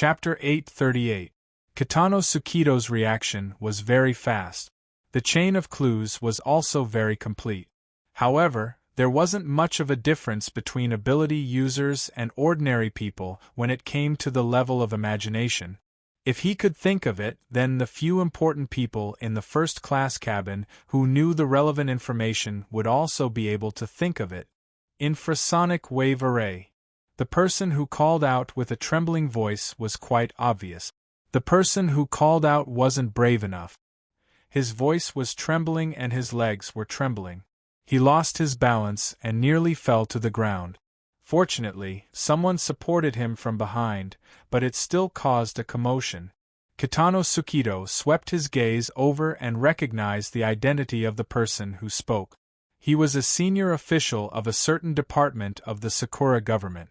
Chapter 838. Kitano Tsukito's reaction was very fast. The chain of clues was also very complete. However, there wasn't much of a difference between ability users and ordinary people when it came to the level of imagination. If he could think of it, then the few important people in the first-class cabin who knew the relevant information would also be able to think of it. Infrasonic wave array. The person who called out with a trembling voice was quite obvious. The person who called out wasn't brave enough. His voice was trembling and his legs were trembling. He lost his balance and nearly fell to the ground. Fortunately, someone supported him from behind, but it still caused a commotion. Kitano Tsukito swept his gaze over and recognized the identity of the person who spoke. He was a senior official of a certain department of the Sakura government.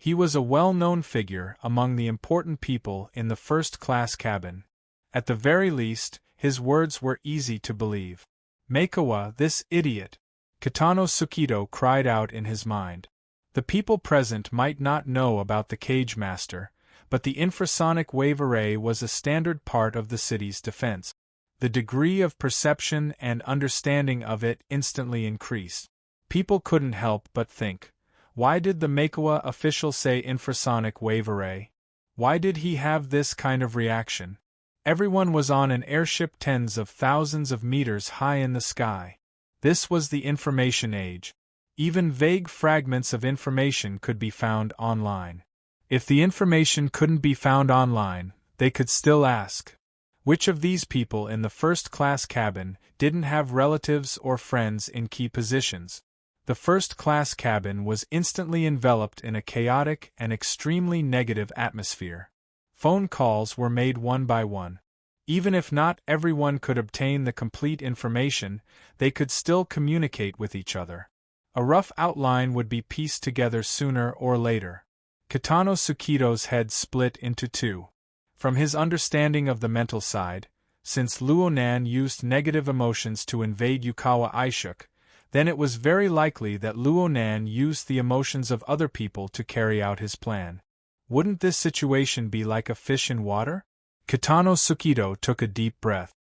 He was a well-known figure among the important people in the first-class cabin. At the very least, his words were easy to believe. "Maekawa, this idiot!" Kitano Tsukito cried out in his mind. The people present might not know about the Cage Master, but the infrasonic wave array was a standard part of the city's defense. The degree of perception and understanding of it instantly increased. People couldn't help but think, why did the Maekawa official say infrasonic wave array? Why did he have this kind of reaction? Everyone was on an airship tens of thousands of meters high in the sky. This was the information age. Even vague fragments of information could be found online. If the information couldn't be found online, they could still ask. Which of these people in the first-class cabin didn't have relatives or friends in key positions? The first-class cabin was instantly enveloped in a chaotic and extremely negative atmosphere. Phone calls were made one by one. Even if not everyone could obtain the complete information, they could still communicate with each other. A rough outline would be pieced together sooner or later. Kitano Tsukito's head split into two. From his understanding of the mental side, since Luonan used negative emotions to invade Yukawa Aishuk, then it was very likely that Luonan used the emotions of other people to carry out his plan. Wouldn't this situation be like a fish in water? Kitano Tsukito took a deep breath.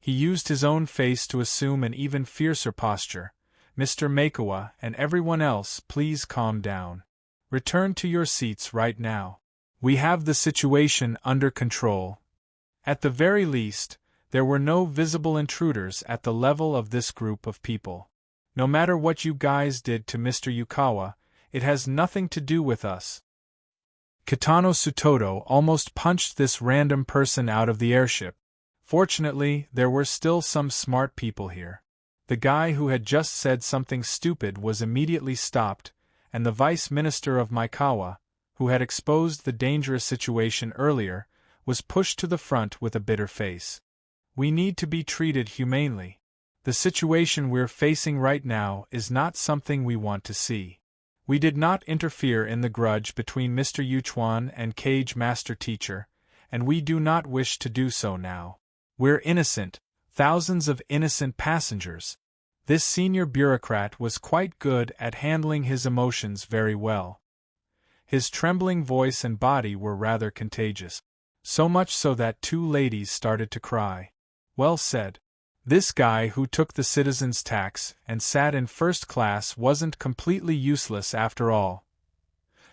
He used his own face to assume an even fiercer posture. "Mr. Maekawa and everyone else, please calm down. Return to your seats right now. We have the situation under control." At the very least, there were no visible intruders at the level of this group of people. "No matter what you guys did to Mr. Yukawa, it has nothing to do with us." Kitano Tsukito almost punched this random person out of the airship. Fortunately, there were still some smart people here. The guy who had just said something stupid was immediately stopped, and the Vice Minister of Maekawa, who had exposed the dangerous situation earlier, was pushed to the front with a bitter face. "We need to be treated humanely. The situation we're facing right now is not something we want to see. We did not interfere in the grudge between Mr. Yuchuan and Cage Master Teacher, and we do not wish to do so now. We're innocent, thousands of innocent passengers." This senior bureaucrat was quite good at handling his emotions very well. His trembling voice and body were rather contagious. So much so that two ladies started to cry. Well said. This guy who took the citizens' tax and sat in first class wasn't completely useless after all.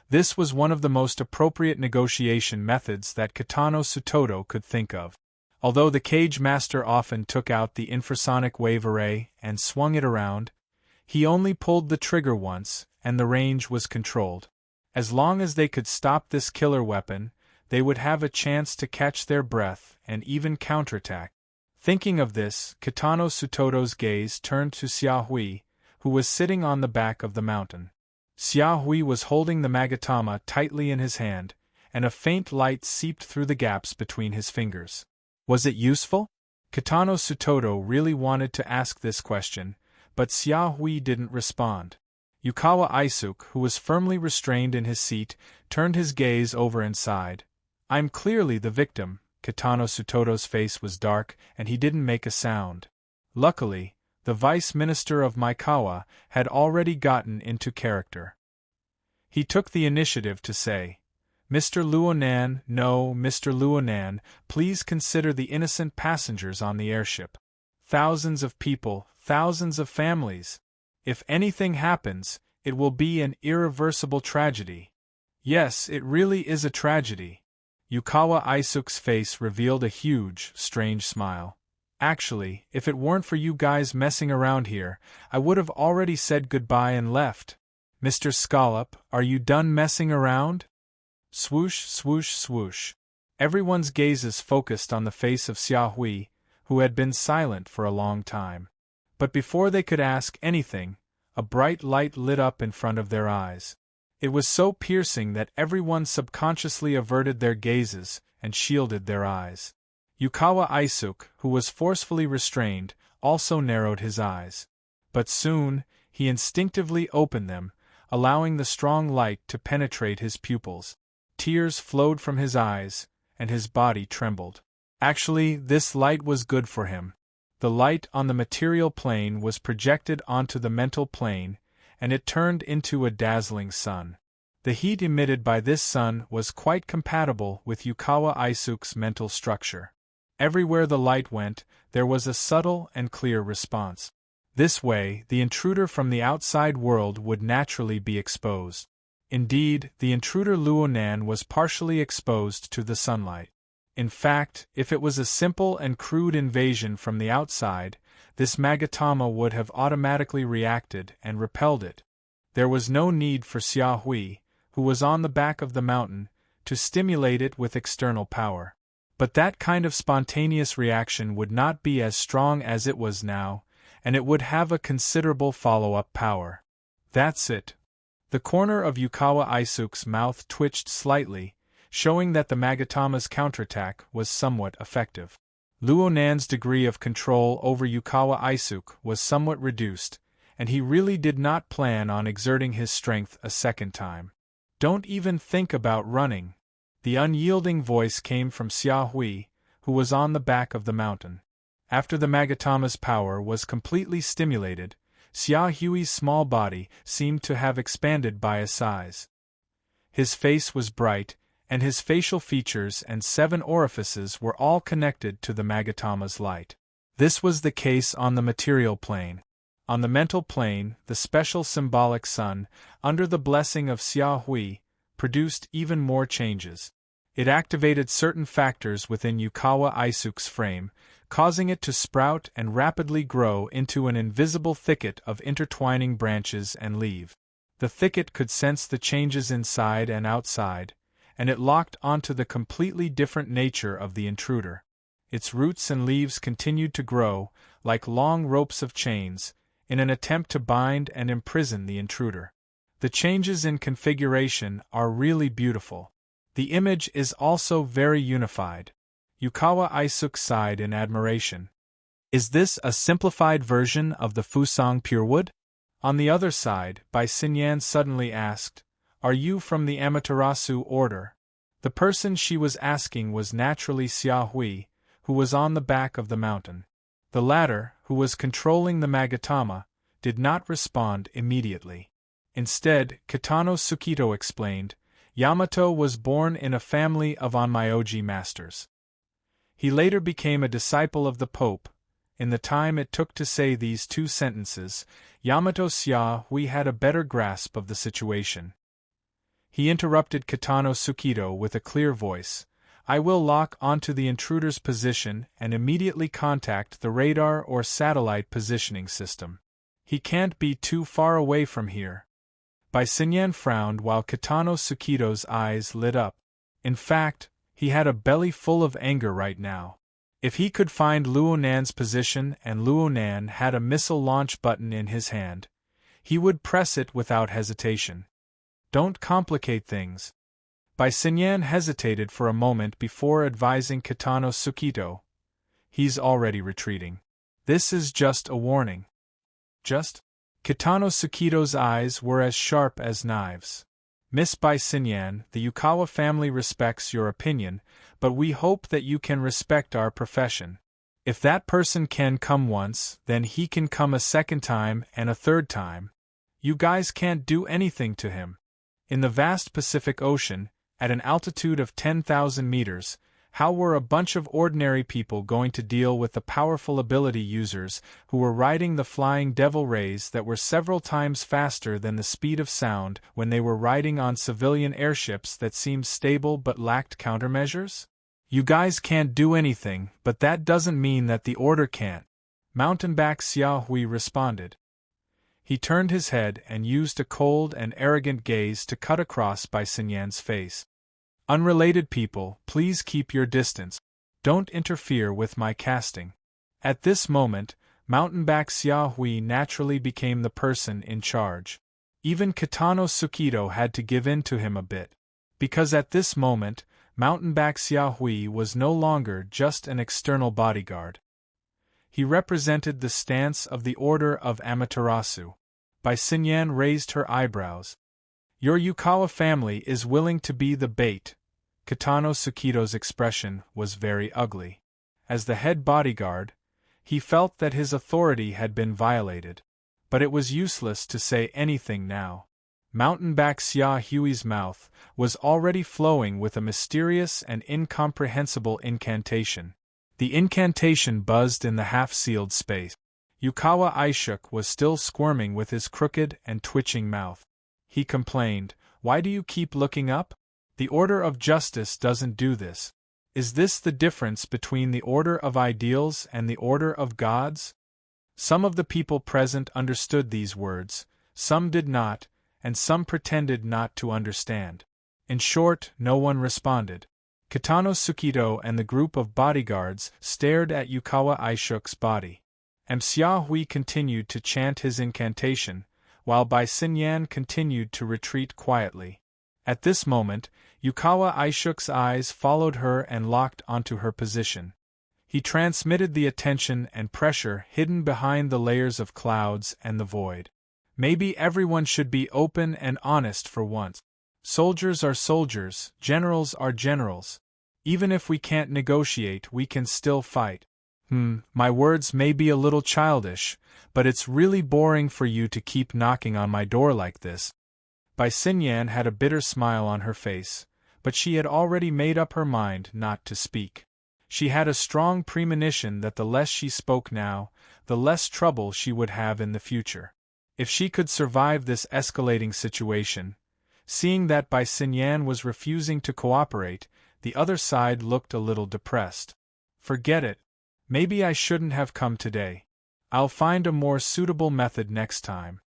This was one of the most appropriate negotiation methods that Kitano Tsukito could think of. Although the Cage Master often took out the infrasonic wave array and swung it around, he only pulled the trigger once, and the range was controlled. As long as they could stop this killer weapon, they would have a chance to catch their breath and even counterattack. Thinking of this, Kitano Tsukito's gaze turned to Xiaohui, who was sitting on the back of the mountain. Xiaohui was holding the magatama tightly in his hand, and a faint light seeped through the gaps between his fingers. Was it useful? Kitano Tsukito really wanted to ask this question, but Xiaohui didn't respond. Yukawa Aishuk, who was firmly restrained in his seat, turned his gaze over and sighed. "I'm clearly the victim." Kitano Tsukito's face was dark, and he didn't make a sound. Luckily, the Vice Minister of Maekawa had already gotten into character. He took the initiative to say, Mr. Luonan, no, Mr. Luonan, please consider the innocent passengers on the airship. Thousands of people, thousands of families. If anything happens, it will be an irreversible tragedy. Yes, it really is a tragedy. Yukawa Aisuk's face revealed a huge, strange smile. Actually, if it weren't for you guys messing around here, I would have already said goodbye and left. Mr. Scallop, are you done messing around? Swoosh, swoosh, swoosh. Everyone's gazes focused on the face of Xia Hui, who had been silent for a long time. But before they could ask anything, a bright light lit up in front of their eyes. It was so piercing that everyone subconsciously averted their gazes and shielded their eyes. Yukawa Aisuk, who was forcefully restrained, also narrowed his eyes. But soon, he instinctively opened them, allowing the strong light to penetrate his pupils. Tears flowed from his eyes, and his body trembled. Actually, this light was good for him. The light on the material plane was projected onto the mental plane, and it turned into a dazzling sun. The heat emitted by this sun was quite compatible with Yukawa Aisuk's mental structure. Everywhere the light went, there was a subtle and clear response. This way, the intruder from the outside world would naturally be exposed. Indeed, the intruder Luonan was partially exposed to the sunlight. In fact, if it was a simple and crude invasion from the outside, this Magatama would have automatically reacted and repelled it. There was no need for Xia Hui, who was on the back of the mountain, to stimulate it with external power. But that kind of spontaneous reaction would not be as strong as it was now, and it would have a considerable follow-up power. That's it. The corner of Yukawa Aisuk's mouth twitched slightly, showing that the Magatama's counterattack was somewhat effective. Luonan's degree of control over Yukawa Aisuk was somewhat reduced, and he really did not plan on exerting his strength a second time. Don't even think about running. The unyielding voice came from Xia Hui, who was on the back of the mountain. After the Magatama's power was completely stimulated, Xia Hui's small body seemed to have expanded by a size. His face was bright, and his facial features and 7 orifices were all connected to the Magatama's light. This was the case on the material plane. On the mental plane, the special symbolic sun, under the blessing of Xia Hui, produced even more changes. It activated certain factors within Yukawa Aisuk's frame, causing it to sprout and rapidly grow into an invisible thicket of intertwining branches and leaves. The thicket could sense the changes inside and outside, and it locked onto the completely different nature of the intruder. Its roots and leaves continued to grow, like long ropes of chains, in an attempt to bind and imprison the intruder. The changes in configuration are really beautiful. The image is also very unified. Yukawa Aisuk sighed in admiration. Is this a simplified version of the Fusang Purewood? On the other side, Bai Xinyan suddenly asked, Are you from the Amaterasu order? The person she was asking was naturally Xia Hui, who was on the back of the mountain. The latter, who was controlling the Magatama, did not respond immediately. Instead, Kitano Tsukito explained, Yamato was born in a family of Onmyoji masters. He later became a disciple of the Pope. In the time it took to say these 2 sentences, Yamato Xia Hui had a better grasp of the situation. He interrupted Kitano Tsukito with a clear voice, I will lock onto the intruder's position and immediately contact the radar or satellite positioning system. He can't be too far away from here. Bai Xinyan frowned while Kitano Tsukito's eyes lit up. In fact, he had a belly full of anger right now. If he could find Luonan's position and Luonan had a missile launch button in his hand, he would press it without hesitation. Don't complicate things. Bai Xinyan hesitated for a moment before advising Kitano Tsukito. He's already retreating. This is just a warning. Just? Kitano Tsukito's eyes were as sharp as knives. Miss Bai Xinyan, the Yukawa family respects your opinion, but we hope that you can respect our profession. If that person can come once, then he can come a second time and a third time. You guys can't do anything to him. In the vast Pacific Ocean, At an altitude of 10,000 meters, how were a bunch of ordinary people going to deal with the powerful ability users who were riding the flying devil rays that were several times faster than the speed of sound when they were riding on civilian airships that seemed stable but lacked countermeasures? You guys can't do anything, but that doesn't mean that the order can't, Mountainback Xiaohui responded. He turned his head and used a cold and arrogant gaze to cut across Bai Xinyan's face. Unrelated people, please keep your distance. Don't interfere with my casting. At this moment, Mountainback Xiaohui naturally became the person in charge. Even Kitano Tsukido had to give in to him a bit. Because at this moment, Mountainback Xiaohui was no longer just an external bodyguard. He represented the stance of the Order of Amaterasu. Bai Xinyan raised her eyebrows. Your Yukawa family is willing to be the bait. Kitano Tsukido's expression was very ugly. As the head bodyguard, he felt that his authority had been violated. But it was useless to say anything now. Mountainback Xiaohui's mouth was already flowing with a mysterious and incomprehensible incantation. The incantation buzzed in the half-sealed space. Yukawa Aishuk was still squirming with his crooked and twitching mouth. He complained, "Why do you keep looking up? The order of justice doesn't do this. Is this the difference between the order of ideals and the order of gods?" Some of the people present understood these words, some did not, and some pretended not to understand. In short, no one responded. Kitano Tsukido and the group of bodyguards stared at Yukawa Aishuk's body. Xiaohui continued to chant his incantation, while Bai Xinyan continued to retreat quietly. At this moment, Yukawa Aishuk's eyes followed her and locked onto her position. He transmitted the attention and pressure hidden behind the layers of clouds and the void. Maybe everyone should be open and honest for once. Soldiers are soldiers, generals are generals. Even if we can't negotiate, we can still fight. My words may be a little childish, but it's really boring for you to keep knocking on my door like this. Bai Xinyan had a bitter smile on her face, but she had already made up her mind not to speak. She had a strong premonition that the less she spoke now, the less trouble she would have in the future. If she could survive this escalating situation, seeing that Bai Xinyan was refusing to cooperate, the other side looked a little depressed. Forget it. Maybe I shouldn't have come today. I'll find a more suitable method next time.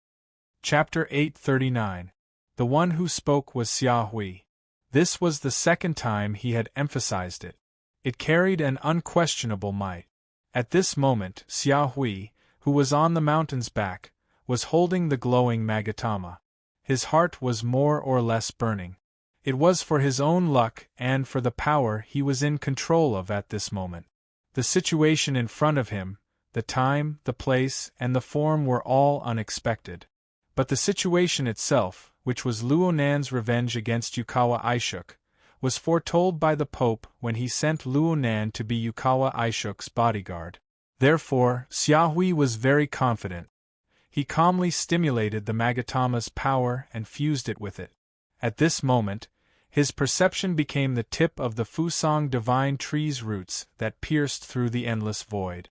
Chapter 839. The one who spoke was Xiaohui. This was the second time he had emphasized it. It carried an unquestionable might. At this moment, Xiaohui, who was on the mountain's back, was holding the glowing Magatama. His heart was more or less burning. It was for his own luck and for the power he was in control of at this moment. The situation in front of him, the time, the place, and the form were all unexpected. But the situation itself, which was Luo Nan's revenge against Yukawa Aishuk, was foretold by the Pope when he sent Luo Nan to be Yukawa Aishuk's bodyguard. Therefore, Xiaohui was very confident. He calmly stimulated the Magatama's power and fused it with it. At this moment, his perception became the tip of the Fusang divine tree's roots that pierced through the endless void.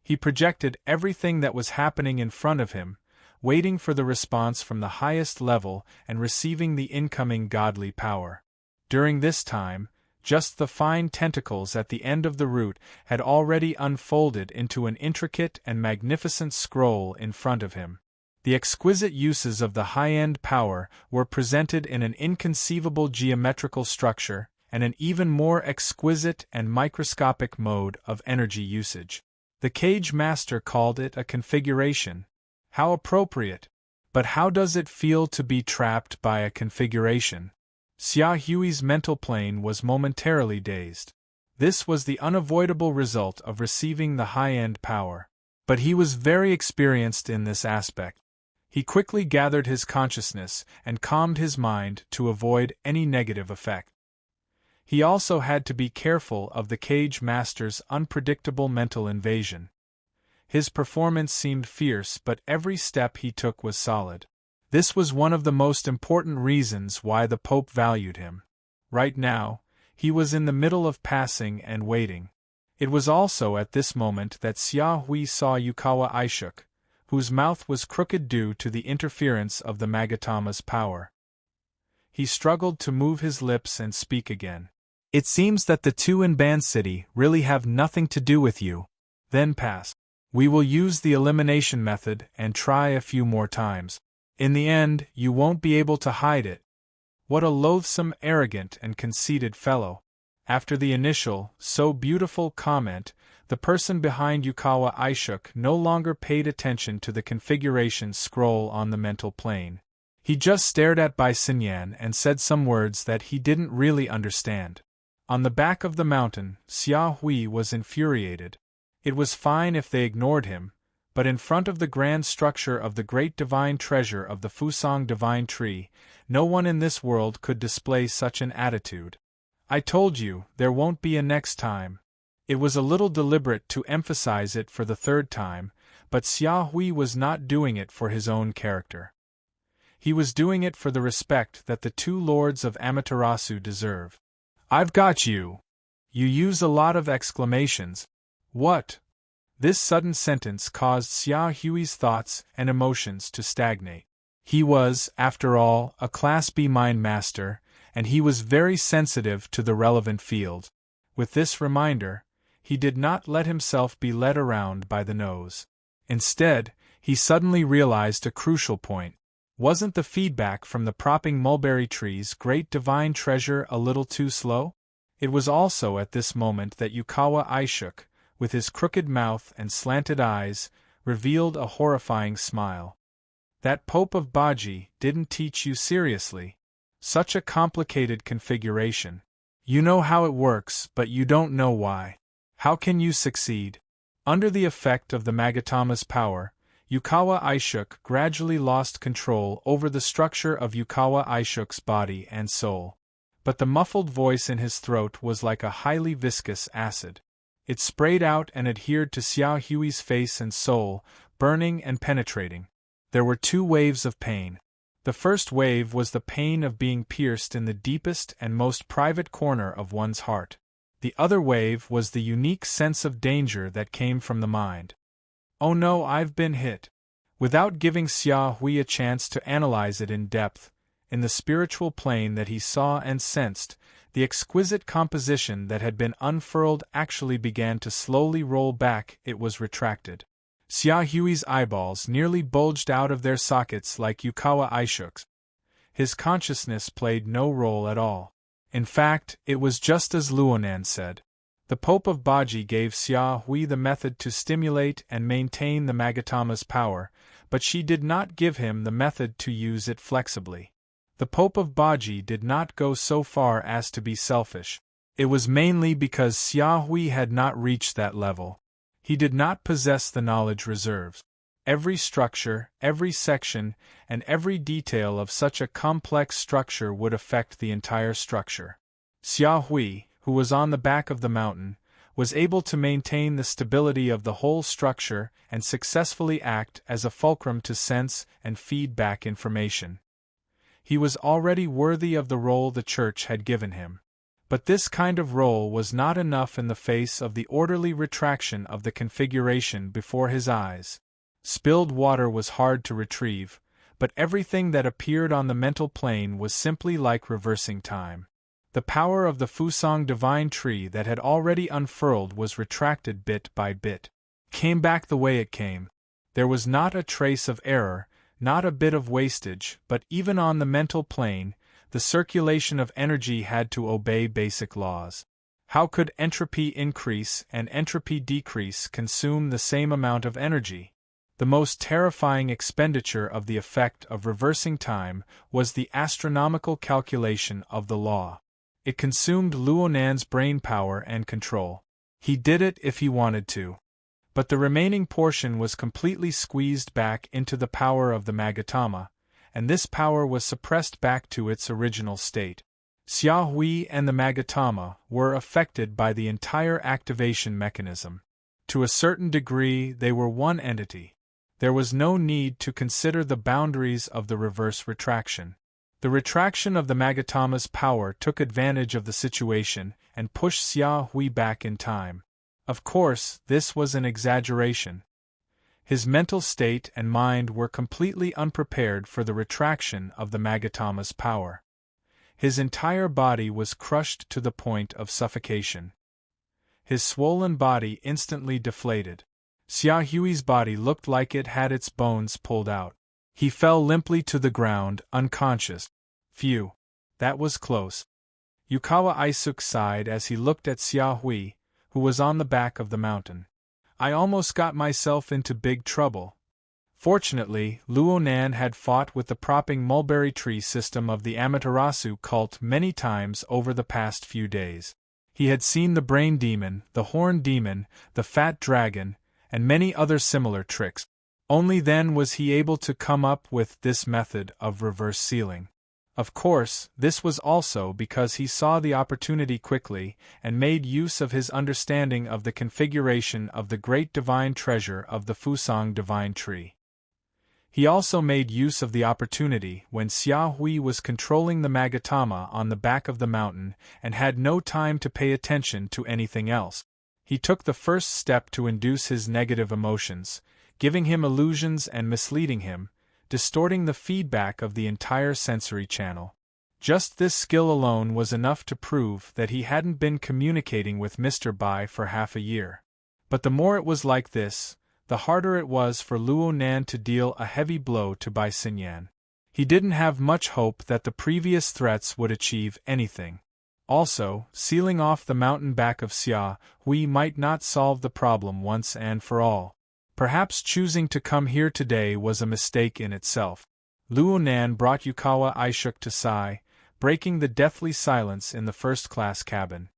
He projected everything that was happening in front of him, waiting for the response from the highest level and receiving the incoming godly power. During this time, just the fine tentacles at the end of the root had already unfolded into an intricate and magnificent scroll in front of him. The exquisite uses of the high-end power were presented in an inconceivable geometrical structure and an even more exquisite and microscopic mode of energy usage. The Cage Master called it a configuration. How appropriate! But how does it feel to be trapped by a configuration? Xiaohui's mental plane was momentarily dazed. This was the unavoidable result of receiving the high-end power. But he was very experienced in this aspect. He quickly gathered his consciousness and calmed his mind to avoid any negative effect. He also had to be careful of the Cage Master's unpredictable mental invasion. His performance seemed fierce, but every step he took was solid. This was one of the most important reasons why the Pope valued him. Right now, he was in the middle of passing and waiting. It was also at this moment that Xia Hui saw Yukawa Aishuk, whose mouth was crooked due to the interference of the Magatama's power. He struggled to move his lips and speak again. "It seems that the two in Ban City really have nothing to do with you. Then pass. We will use the elimination method and try a few more times. In the end, you won't be able to hide it." What a loathsome, arrogant, and conceited fellow! After the initial, so beautiful comment, the person behind Yukawa Aishuk no longer paid attention to the configuration scroll on the mental plane. He just stared at Bai Xinyan and said some words that he didn't really understand. On the back of the mountain, Xia Hui was infuriated. It was fine if they ignored him, but in front of the grand structure of the great divine treasure of the Fusang divine tree, no one in this world could display such an attitude. "I told you, there won't be a next time." It was a little deliberate to emphasize it for the third time, but Xia Hui was not doing it for his own character. He was doing it for the respect that the two lords of Amaterasu deserve. "I've got you!" You use a lot of exclamations. What? This sudden sentence caused Xia Hui's thoughts and emotions to stagnate. He was, after all, a Class B mind master, and he was very sensitive to the relevant field. With this reminder, he did not let himself be led around by the nose. Instead, he suddenly realized a crucial point. Wasn't the feedback from the propping mulberry tree's great divine treasure a little too slow? It was also at this moment that Yukawa Aishuk, with his crooked mouth and slanted eyes, revealed a horrifying smile. "That Pope of Baji didn't teach you seriously. Such a complicated configuration. You know how it works, but you don't know why. How can you succeed?" Under the effect of the Magatama's power, Yukawa Aishuk gradually lost control over the structure of Yukawa Aishuk's body and soul. But the muffled voice in his throat was like a highly viscous acid. It sprayed out and adhered to Xia Hui's face and soul, burning and penetrating. There were two waves of pain. The first wave was the pain of being pierced in the deepest and most private corner of one's heart. The other wave was the unique sense of danger that came from the mind. "Oh no, I've been hit." Without giving Xia Hui a chance to analyze it in depth, in the spiritual plane that he saw and sensed, the exquisite composition that had been unfurled actually began to slowly roll back. It was retracted. Xia Hui's eyeballs nearly bulged out of their sockets like Yukawa Aishuk's. His consciousness played no role at all. In fact, it was just as Luonan said. The Pope of Baji gave Xia Hui the method to stimulate and maintain the Magatama's power, but she did not give him the method to use it flexibly. The Pope of Baji did not go so far as to be selfish. It was mainly because Xia Hui had not reached that level. He did not possess the knowledge reserves. Every structure, every section, and every detail of such a complex structure would affect the entire structure. Xia Hui, who was on the back of the mountain, was able to maintain the stability of the whole structure and successfully act as a fulcrum to sense and feed back information. He was already worthy of the role the Church had given him. But this kind of role was not enough in the face of the orderly retraction of the configuration before his eyes. Spilled water was hard to retrieve, but everything that appeared on the mental plane was simply like reversing time. The power of the Fusang divine tree that had already unfurled was retracted bit by bit. Came back the way it came. There was not a trace of error, not a bit of wastage, but even on the mental plane, the circulation of energy had to obey basic laws. How could entropy increase and entropy decrease consume the same amount of energy? The most terrifying expenditure of the effect of reversing time was the astronomical calculation of the law. It consumed Luonan's brain power and control. He did it if he wanted to. But the remaining portion was completely squeezed back into the power of the Magatama, and this power was suppressed back to its original state. Xia Hui and the Magatama were affected by the entire activation mechanism. To a certain degree, they were one entity. There was no need to consider the boundaries of the reverse retraction. The retraction of the Magatama's power took advantage of the situation and pushed Xia Hui back in time. Of course, this was an exaggeration. His mental state and mind were completely unprepared for the retraction of the Magatama's power. His entire body was crushed to the point of suffocation. His swollen body instantly deflated. Xia Hui's body looked like it had its bones pulled out. He fell limply to the ground, unconscious. Phew. That was close. Yukawa Aisuk sighed as he looked at Xia Hui, who was on the back of the mountain. I almost got myself into big trouble. Fortunately, Luonan had fought with the propping mulberry tree system of the Amaterasu cult many times over the past few days. He had seen the brain demon, the horn demon, the fat dragon, and many other similar tricks. Only then was he able to come up with this method of reverse sealing. Of course, this was also because he saw the opportunity quickly and made use of his understanding of the configuration of the great divine treasure of the Fusang divine tree. He also made use of the opportunity when Xia Hui was controlling the Magatama on the back of the mountain and had no time to pay attention to anything else. He took the first step to induce his negative emotions, giving him illusions and misleading him, distorting the feedback of the entire sensory channel. Just this skill alone was enough to prove that he hadn't been communicating with Mr. Bai for half a year. But the more it was like this, the harder it was for Luo Nan to deal a heavy blow to Bai Xinyan. He didn't have much hope that the previous threats would achieve anything. Also, sealing off the mountain back of Xia Hui might not solve the problem once and for all. Perhaps choosing to come here today was a mistake in itself. Luo Nan brought Yukawa Aishuk to Sai, breaking the deathly silence in the first-class cabin.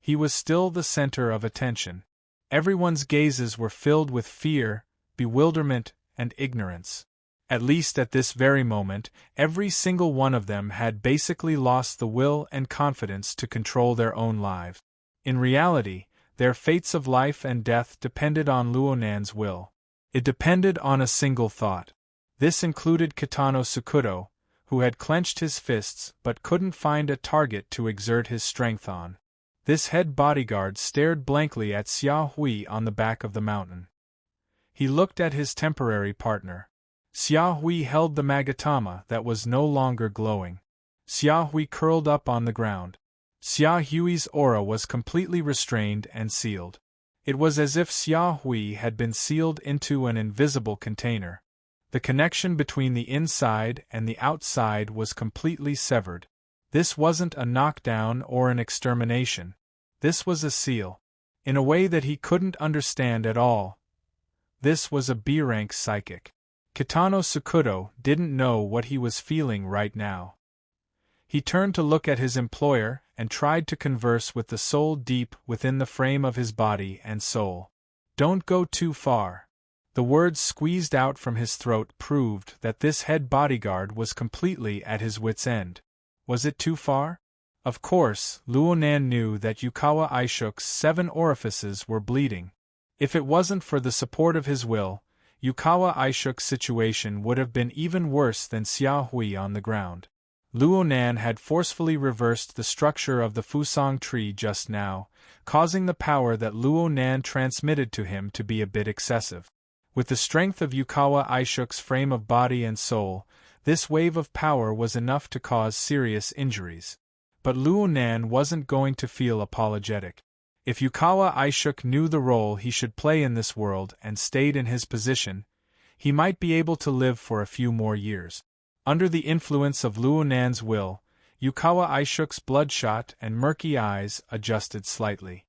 He was still the center of attention. Everyone's gazes were filled with fear, bewilderment, and ignorance. At least at this very moment, every single one of them had basically lost the will and confidence to control their own lives. In reality, their fates of life and death depended on Luonan's will. It depended on a single thought. This included Kitano Tsukudo, who had clenched his fists but couldn't find a target to exert his strength on. This head bodyguard stared blankly at Xia Hui on the back of the mountain. He looked at his temporary partner. Xia Hui held the Magatama that was no longer glowing. Xia Hui curled up on the ground. Xia Hui's aura was completely restrained and sealed. It was as if Xia Hui had been sealed into an invisible container. The connection between the inside and the outside was completely severed. This wasn't a knockdown or an extermination. This was a seal. In a way that he couldn't understand at all. This was a B-rank psychic. Kitano Tsukudo didn't know what he was feeling right now. He turned to look at his employer and tried to converse with the soul deep within the frame of his body and soul. Don't go too far. The words squeezed out from his throat proved that this head bodyguard was completely at his wit's end. Was it too far? Of course, Luonan knew that Yukawa Aishuk's 7 orifices were bleeding. If it wasn't for the support of his will, Yukawa Aishuk's situation would have been even worse than Xia Hui on the ground. Luonan had forcefully reversed the structure of the Fusang tree just now, causing the power that Luonan transmitted to him to be a bit excessive. With the strength of Yukawa Aishuk's frame of body and soul, this wave of power was enough to cause serious injuries. But Luonan wasn't going to feel apologetic. If Yukawa Aishuk knew the role he should play in this world and stayed in his position, he might be able to live for a few more years. Under the influence of Luonan's will, Yukawa Aishuk's bloodshot and murky eyes adjusted slightly.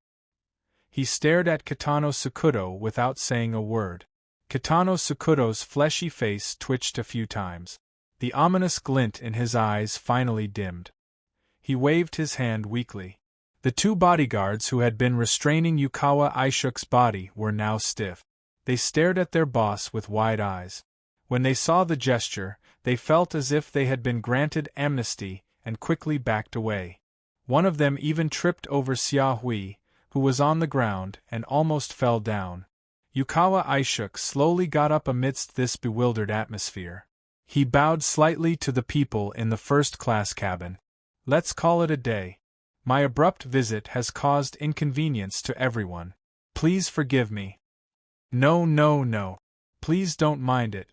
He stared at Kitano Tsukudo without saying a word. Kitano Tsukudo's fleshy face twitched a few times. The ominous glint in his eyes finally dimmed. He waved his hand weakly. The 2 bodyguards who had been restraining Yukawa Aishuk's body were now stiff. They stared at their boss with wide eyes. When they saw the gesture, they felt as if they had been granted amnesty and quickly backed away. One of them even tripped over Xia Hui, who was on the ground and almost fell down. Yukawa Aishuk slowly got up amidst this bewildered atmosphere. He bowed slightly to the people in the first-class cabin. Let's call it a day. My abrupt visit has caused inconvenience to everyone. Please forgive me. No, no, no. Please don't mind it.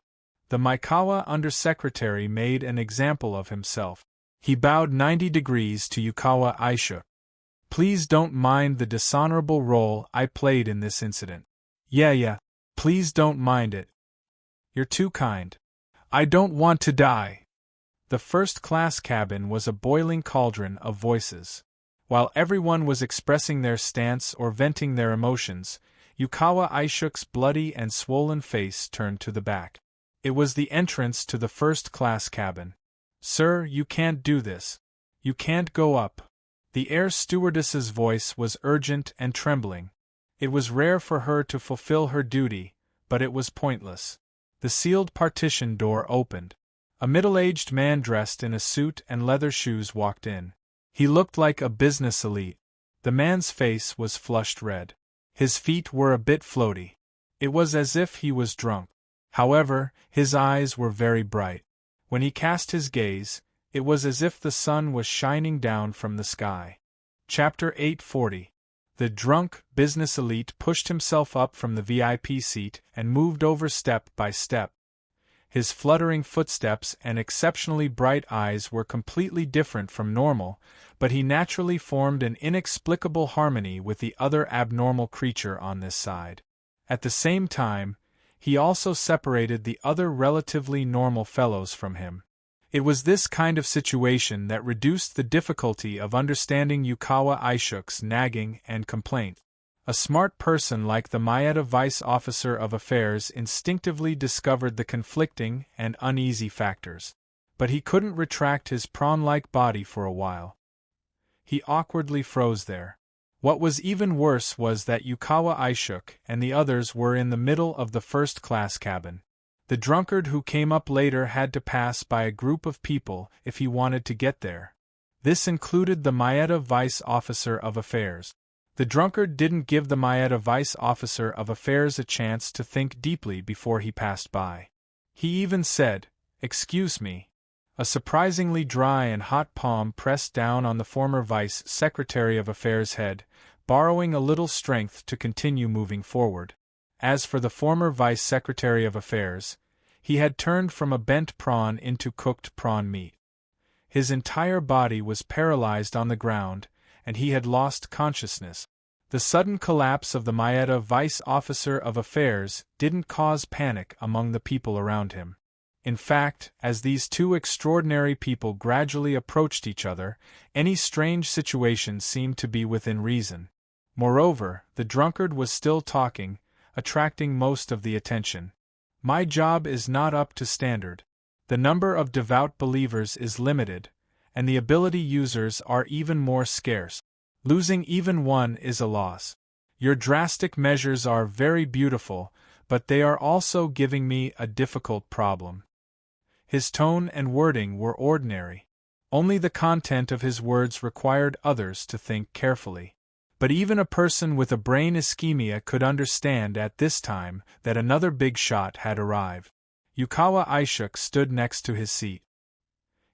The Maikawa undersecretary made an example of himself. He bowed 90 degrees to Yukawa Aisha. Please don't mind the dishonorable role I played in this incident. Yeah, please don't mind it. You're too kind. I don't want to die. The first-class cabin was a boiling cauldron of voices. While everyone was expressing their stance or venting their emotions, Yukawa Aisha's bloody and swollen face turned to the back. It was the entrance to the first-class cabin. Sir, you can't do this. You can't go up. The air stewardess's voice was urgent and trembling. It was rare for her to fulfill her duty, but it was pointless. The sealed partition door opened. A middle-aged man dressed in a suit and leather shoes walked in. He looked like a business elite. The man's face was flushed red. His feet were a bit floaty. It was as if he was drunk. However, his eyes were very bright. When he cast his gaze, it was as if the sun was shining down from the sky. Chapter 840. The drunk business elite pushed himself up from the VIP seat and moved over step by step. His fluttering footsteps and exceptionally bright eyes were completely different from normal, but he naturally formed an inexplicable harmony with the other abnormal creature on this side. At the same time, he also separated the other relatively normal fellows from him. It was this kind of situation that reduced the difficulty of understanding Yukawa Aisha's nagging and complaint. A smart person like the Maeda Vice Officer of Affairs instinctively discovered the conflicting and uneasy factors. But he couldn't retract his prawn-like body for a while. He awkwardly froze there. What was even worse was that Yukawa Aisha and the others were in the middle of the first-class cabin. The drunkard who came up later had to pass by a group of people if he wanted to get there. This included the Maeda Vice Officer of Affairs. The drunkard didn't give the Maeda Vice Officer of Affairs a chance to think deeply before he passed by. He even said, "Excuse me." A surprisingly dry and hot palm pressed down on the former Vice Secretary of Affairs' head, borrowing a little strength to continue moving forward. As for the former Vice Secretary of Affairs, he had turned from a bent prawn into cooked prawn meat. His entire body was paralyzed on the ground, and he had lost consciousness. The sudden collapse of the Maeda Vice Officer of Affairs didn't cause panic among the people around him. In fact, as these two extraordinary people gradually approached each other, any strange situation seemed to be within reason. Moreover, the drunkard was still talking, attracting most of the attention. My job is not up to standard. The number of devout believers is limited, and the ability users are even more scarce. Losing even one is a loss. Your drastic measures are very beautiful, but they are also giving me a difficult problem. His tone and wording were ordinary. Only the content of his words required others to think carefully. But even a person with a brain ischemia could understand at this time that another big shot had arrived. Yukawa Aisha stood next to his seat.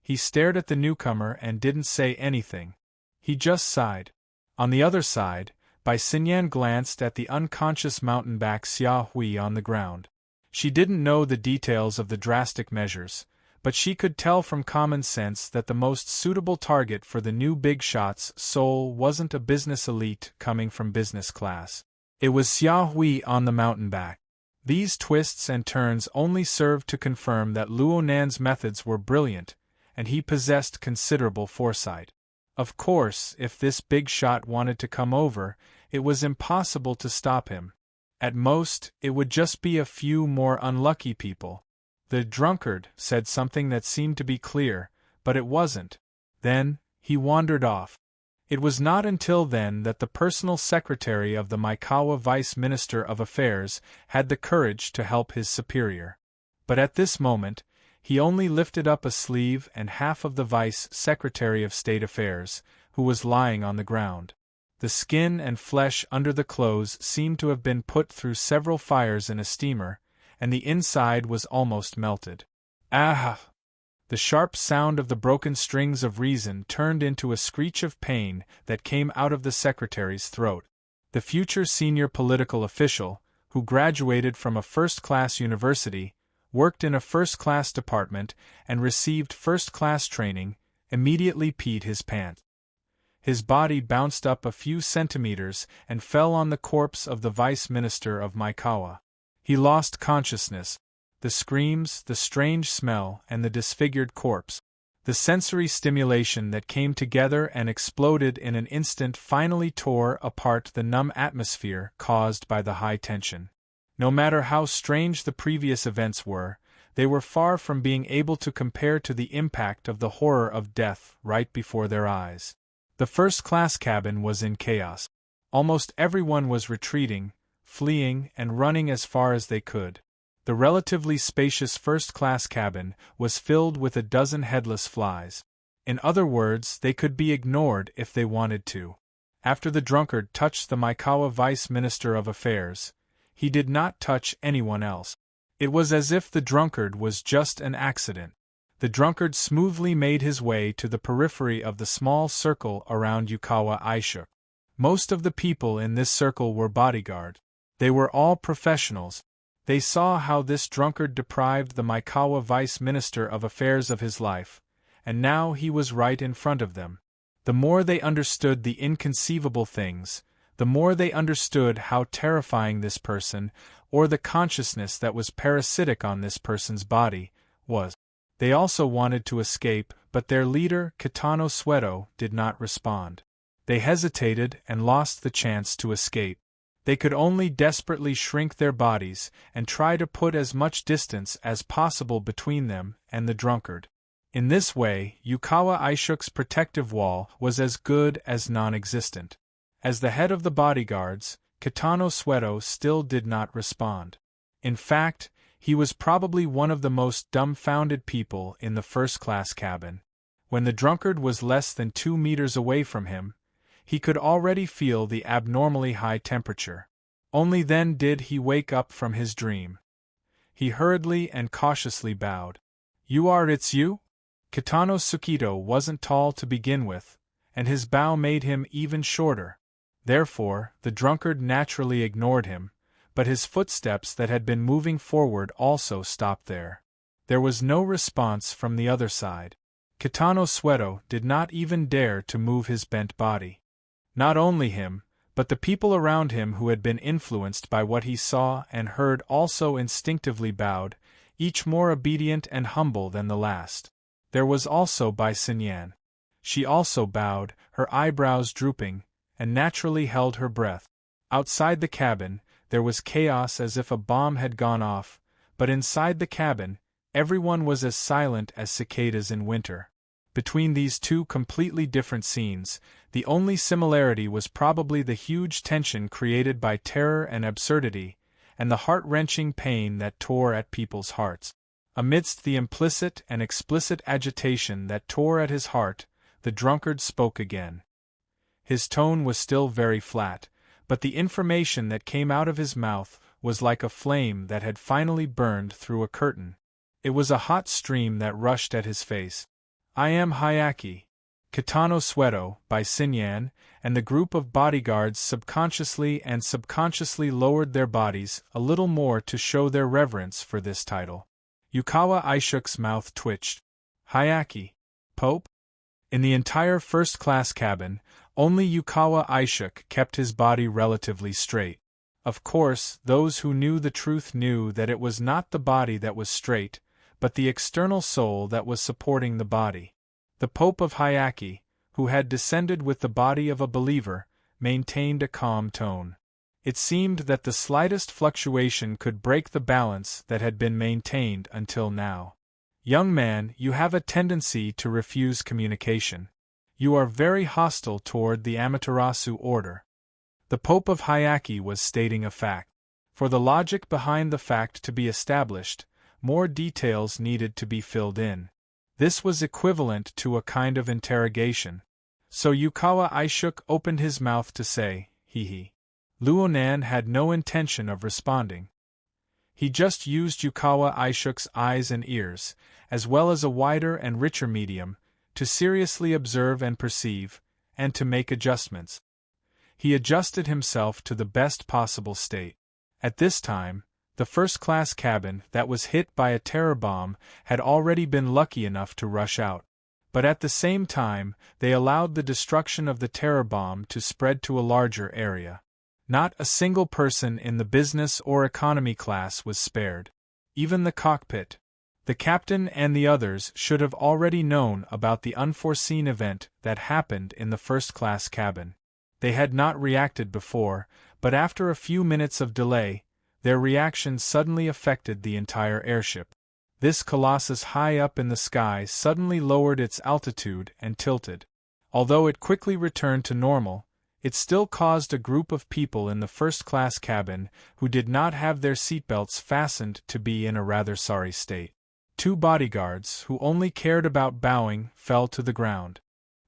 He stared at the newcomer and didn't say anything. He just sighed. On the other side, Bai Xinyan glanced at the unconscious mountebank Xia Hui on the ground. She didn't know the details of the drastic measures, but she could tell from common sense that the most suitable target for the new big shot's soul wasn't a business elite coming from business class. It was Xia Hui on the mountebank. These twists and turns only served to confirm that Luo Nan's methods were brilliant, and he possessed considerable foresight. Of course, if this big shot wanted to come over, it was impossible to stop him. At most, it would just be a few more unlucky people. The drunkard said something that seemed to be clear, but it wasn't. Then, he wandered off. It was not until then that the personal secretary of the Maikawa Vice Minister of Affairs had the courage to help his superior. But at this moment, he only lifted up a sleeve and half of the Vice Secretary of State Affairs, who was lying on the ground. The skin and flesh under the clothes seemed to have been put through several fires in a steamer, and the inside was almost melted. Ah! The sharp sound of the broken strings of reason turned into a screech of pain that came out of the secretary's throat. The future senior political official, who graduated from a first-class university, worked in a first-class department, and received first-class training, immediately peed his pants. His body bounced up a few centimeters and fell on the corpse of the vice minister of Maikawa. He lost consciousness. The screams, the strange smell, and the disfigured corpse. The sensory stimulation that came together and exploded in an instant finally tore apart the numb atmosphere caused by the high tension. No matter how strange the previous events were, they were far from being able to compare to the impact of the horror of death right before their eyes. The first-class cabin was in chaos. Almost everyone was retreating, fleeing, and running as far as they could. The relatively spacious first-class cabin was filled with a dozen headless flies. In other words, they could be ignored if they wanted to. After the drunkard touched the Maikawa Vice Minister of Affairs, he did not touch anyone else. It was as if the drunkard was just an accident. The drunkard smoothly made his way to the periphery of the small circle around Yukawa Aishuk. Most of the people in this circle were bodyguards. They were all professionals. They saw how this drunkard deprived the Maikawa Vice Minister of Affairs of his life, and now he was right in front of them. The more they understood the inconceivable things, the more they understood how terrifying this person, or the consciousness that was parasitic on this person's body, was. They also wanted to escape, but their leader, Kitano Sueto, did not respond. They hesitated and lost the chance to escape. They could only desperately shrink their bodies and try to put as much distance as possible between them and the drunkard. In this way, Yukawa Aishuk's protective wall was as good as non-existent. As the head of the bodyguards, Kitano Sueto still did not respond. In fact, he was probably one of the most dumbfounded people in the first-class cabin. When the drunkard was less than 2 meters away from him, he could already feel the abnormally high temperature. Only then did he wake up from his dream. He hurriedly and cautiously bowed. It's you? Kitano Sukito wasn't tall to begin with, and his bow made him even shorter. Therefore, the drunkard naturally ignored him, but his footsteps that had been moving forward also stopped there. There was no response from the other side. Kitano Sueto did not even dare to move his bent body. Not only him, but the people around him who had been influenced by what he saw and heard also instinctively bowed, each more obedient and humble than the last. There was also Bai Xinyan. She also bowed, her eyebrows drooping, and naturally held her breath. Outside the cabin, there was chaos as if a bomb had gone off, but inside the cabin, everyone was as silent as cicadas in winter. Between these two completely different scenes, the only similarity was probably the huge tension created by terror and absurdity, and the heart-wrenching pain that tore at people's hearts. Amidst the implicit and explicit agitation that tore at his heart, the drunkard spoke again. His tone was still very flat, but the information that came out of his mouth was like a flame that had finally burned through a curtain. It was a hot stream that rushed at his face. I am Hyaki. Kitano Sueto, Bai Xinyan, and the group of bodyguards subconsciously lowered their bodies a little more to show their reverence for this title. Yukawa Aishuk's mouth twitched. Hyaki? Pope? In the entire first-class cabin, only Yukawa Aishuk kept his body relatively straight. Of course, those who knew the truth knew that it was not the body that was straight, but the external soul that was supporting the body. The Pope of Hyaki, who had descended with the body of a believer, maintained a calm tone. It seemed that the slightest fluctuation could break the balance that had been maintained until now. Young man, you have a tendency to refuse communication. You are very hostile toward the Amaterasu order. The Pope of Hyaki was stating a fact. For the logic behind the fact to be established, more details needed to be filled in. This was equivalent to a kind of interrogation. So Yukawa Aishuk opened his mouth to say, he. Luonan had no intention of responding. He just used Yukawa Aishuk's eyes and ears, as well as a wider and richer medium, to seriously observe and perceive, and to make adjustments. He adjusted himself to the best possible state. At this time, the first-class cabin that was hit by a terror bomb had already been lucky enough to rush out. But at the same time, they allowed the destruction of the terror bomb to spread to a larger area. Not a single person in the business or economy class was spared. Even the cockpit. The captain and the others should have already known about the unforeseen event that happened in the first-class cabin. They had not reacted before, but after a few minutes of delay, their reaction suddenly affected the entire airship. This colossus high up in the sky suddenly lowered its altitude and tilted. Although it quickly returned to normal, it still caused a group of people in the first-class cabin who did not have their seatbelts fastened to be in a rather sorry state. 2 bodyguards, who only cared about bowing, fell to the ground.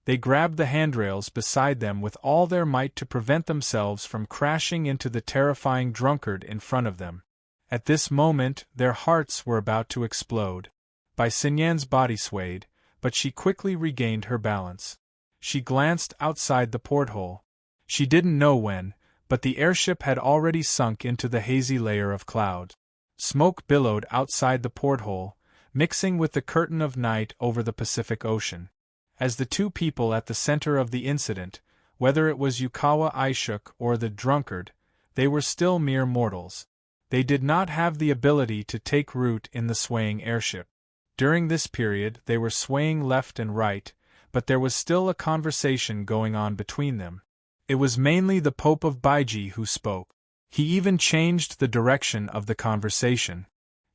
They grabbed the handrails beside them with all their might to prevent themselves from crashing into the terrifying drunkard in front of them. At this moment, their hearts were about to explode. Bai Xinyan's body swayed, but she quickly regained her balance. She glanced outside the porthole. She didn't know when, but the airship had already sunk into the hazy layer of cloud. Smoke billowed outside the porthole, mixing with the curtain of night over the Pacific Ocean. As the 2 people at the center of the incident, whether it was Yukawa Aishuk or the drunkard, they were still mere mortals. They did not have the ability to take root in the swaying airship. During this period they were swaying left and right, but there was still a conversation going on between them. It was mainly the Pope of Baiji who spoke. He even changed the direction of the conversation.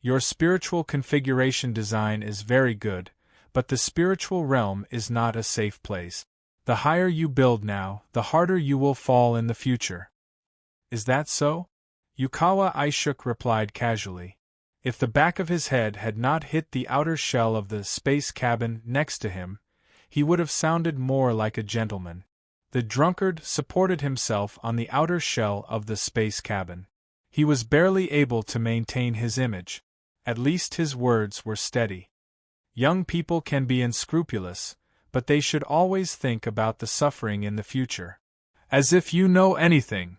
Your spiritual configuration design is very good, but the spiritual realm is not a safe place. The higher you build now, the harder you will fall in the future. Is that so? Yukawa Aishuk replied casually. If the back of his head had not hit the outer shell of the space cabin next to him, he would have sounded more like a gentleman. The drunkard supported himself on the outer shell of the space cabin. He was barely able to maintain his image. At least his words were steady. Young people can be unscrupulous, but they should always think about the suffering in the future. As if you know anything.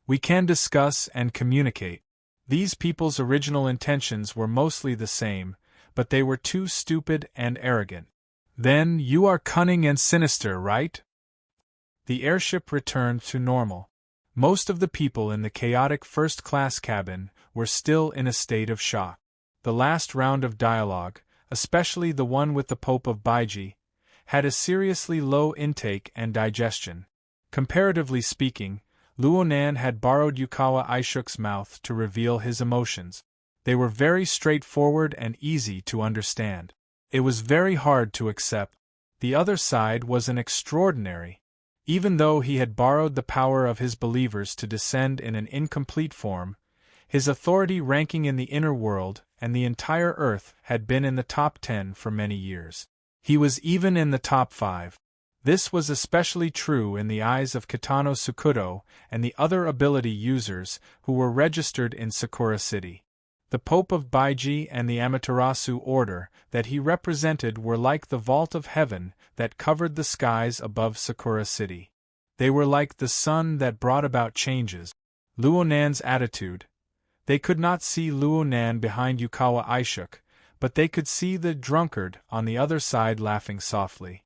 We can discuss and communicate. These people's original intentions were mostly the same, but they were too stupid and arrogant. Then you are cunning and sinister, right? The airship returned to normal. Most of the people in the chaotic first-class cabin were still in a state of shock. The last round of dialogue, especially the one with the Pope of Baiji, had a seriously low intake and digestion. Comparatively speaking, Luonan had borrowed Yukawa Aishuk's mouth to reveal his emotions. They were very straightforward and easy to understand. It was very hard to accept. The other side was an extraordinary. Even though he had borrowed the power of his believers to descend in an incomplete form, his authority ranking in the inner world and the entire earth had been in the top 10 for many years. He was even in the top 5. This was especially true in the eyes of Kitano Sakudo and the other ability users who were registered in Sakura City. The Pope of Baiji and the Amaterasu order that he represented were like the vault of heaven that covered the skies above Sakura City. They were like the sun that brought about changes. Luonan's attitude. They could not see Luonan behind Yukawa Aishuk, but they could see the drunkard on the other side laughing softly.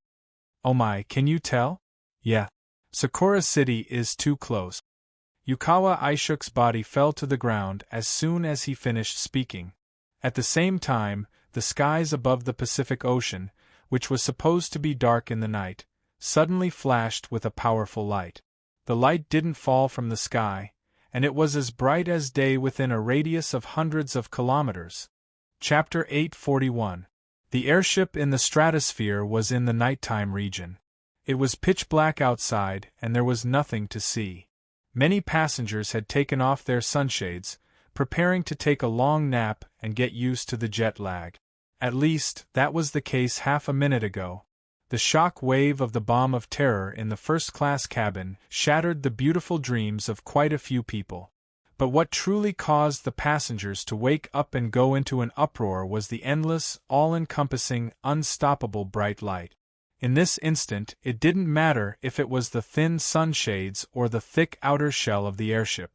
Oh my, can you tell? Yeah. Sakura City is too close. Yukawa Aishuk's body fell to the ground as soon as he finished speaking. At the same time, the skies above the Pacific Ocean, which was supposed to be dark in the night, suddenly flashed with a powerful light. The light didn't fall from the sky, and it was as bright as day within a radius of hundreds of kilometers. Chapter 841. The airship in the stratosphere was in the nighttime region. It was pitch black outside, and there was nothing to see. Many passengers had taken off their sunshades, preparing to take a long nap and get used to the jet lag. At least, that was the case half a minute ago. The shock wave of the bomb of terror in the first-class cabin shattered the beautiful dreams of quite a few people. But what truly caused the passengers to wake up and go into an uproar was the endless, all-encompassing, unstoppable bright light. In this instant, it didn't matter if it was the thin sunshades or the thick outer shell of the airship.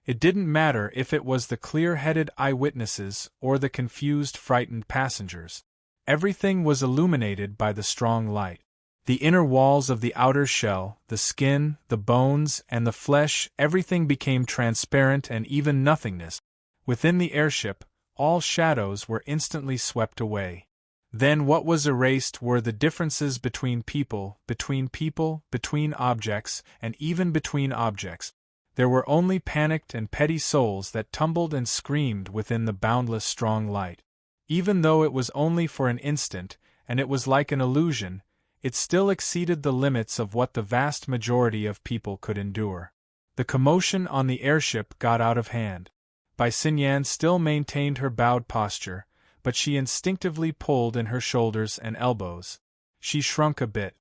It didn't matter if it was the clear-headed eyewitnesses or the confused, frightened passengers. Everything was illuminated by the strong light. The inner walls of the outer shell, the skin, the bones, and the flesh, everything became transparent, and even nothingness. Within the airship, all shadows were instantly swept away. Then what was erased were the differences between people, between objects, and even between objects. There were only panicked and petty souls that tumbled and screamed within the boundless strong light. Even though it was only for an instant, and it was like an illusion, it still exceeded the limits of what the vast majority of people could endure. The commotion on the airship got out of hand. Bai Xinyan still maintained her bowed posture, but she instinctively pulled in her shoulders and elbows. She shrunk a bit.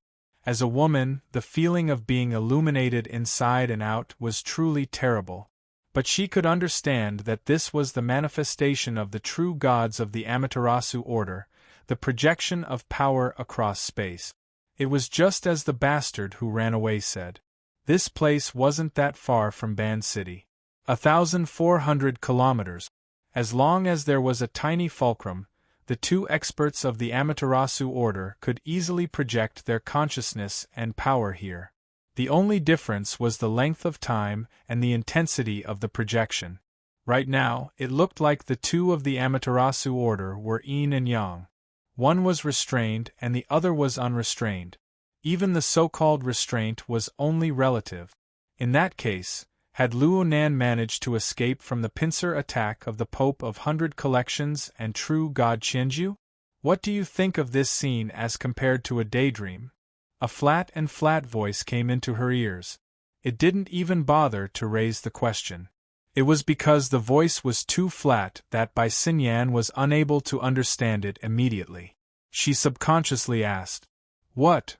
As a woman, the feeling of being illuminated inside and out was truly terrible. But she could understand that this was the manifestation of the true gods of the Amaterasu order, the projection of power across space. It was just as the bastard who ran away said. This place wasn't that far from Ban City. 1,400 kilometers. As long as there was a tiny fulcrum, the two experts of the Amaterasu order could easily project their consciousness and power here. The only difference was the length of time and the intensity of the projection. Right now, it looked like the two of the Amaterasu order were yin and yang. One was restrained and the other was unrestrained. Even the so-called restraint was only relative. In that case, had Luo Nan managed to escape from the pincer attack of the Pope of 100 Collections and true God Qianju? What do you think of this scene as compared to a daydream? A flat voice came into her ears. It didn't even bother to raise the question. It was because the voice was too flat that Bai Xinyan was unable to understand it immediately. She subconsciously asked, "What?"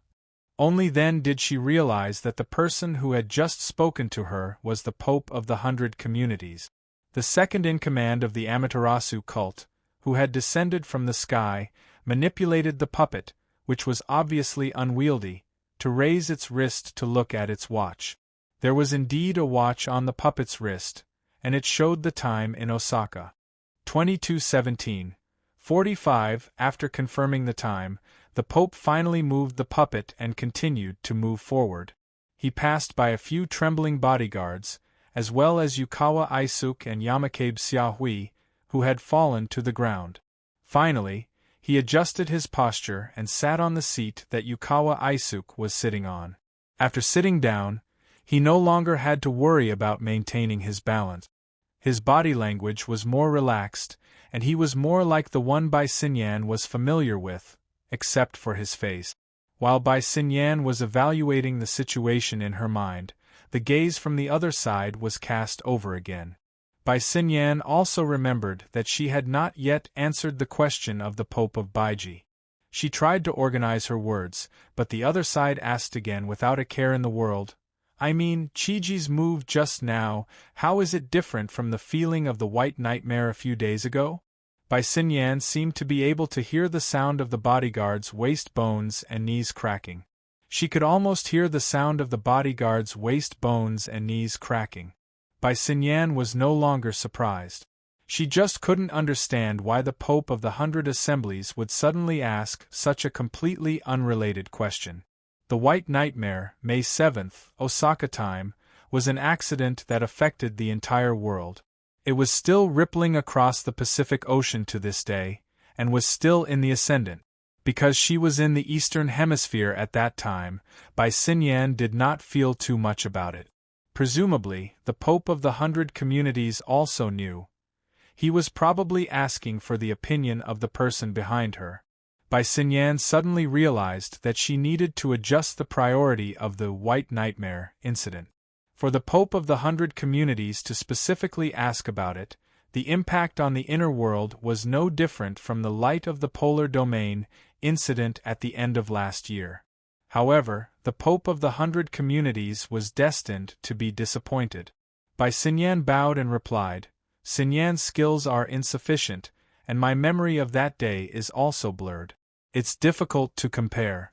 Only then did she realize that the person who had just spoken to her was the Pope of the 100 Communities, the second in command of the Amaterasu cult, who had descended from the sky, manipulated the puppet, which was obviously unwieldy, to raise its wrist to look at its watch. There was indeed a watch on the puppet's wrist, and it showed the time in Osaka. 22:17:45. After confirming the time, the Pope finally moved the puppet and continued to move forward. He passed by a few trembling bodyguards, as well as Yukawa Aisuk and Yamakabe Xiaohui, who had fallen to the ground. Finally, he adjusted his posture and sat on the seat that Yukawa Aisuk was sitting on. After sitting down, he no longer had to worry about maintaining his balance. His body language was more relaxed, and he was more like the one Bai Xinyan was familiar with, except for his face. While Bai Xinyan was evaluating the situation in her mind, the gaze from the other side was cast over again. Bai Xinyan also remembered that she had not yet answered the question of the Pope of Baiji. She tried to organize her words, but the other side asked again without a care in the world, "I mean, Chiji's move just now, how is it different from the feeling of the white nightmare a few days ago?" Bai Xinyan seemed to be able to hear the sound of the bodyguard's waist bones and knees cracking. She could almost hear the sound of the bodyguard's waist bones and knees cracking. Bai Xinyan was no longer surprised. She just couldn't understand why the Pope of the 100 Assemblies would suddenly ask such a completely unrelated question. The White Nightmare, May 7th, Osaka time, was an accident that affected the entire world. It was still rippling across the Pacific Ocean to this day, and was still in the ascendant. Because she was in the Eastern Hemisphere at that time, Bai Xinyan did not feel too much about it. Presumably, the Pope of the 100 Communities also knew. He was probably asking for the opinion of the person behind her. Bai Xinyan suddenly realized that she needed to adjust the priority of the White Nightmare incident. For the Pope of the 100 Communities to specifically ask about it, the impact on the inner world was no different from the Light of the Polar Domain incident at the end of last year. However, the Pope of the 100 Communities was destined to be disappointed. Bai Xinyan bowed and replied, Xinyan's skills are insufficient, and my memory of that day is also blurred. It's difficult to compare.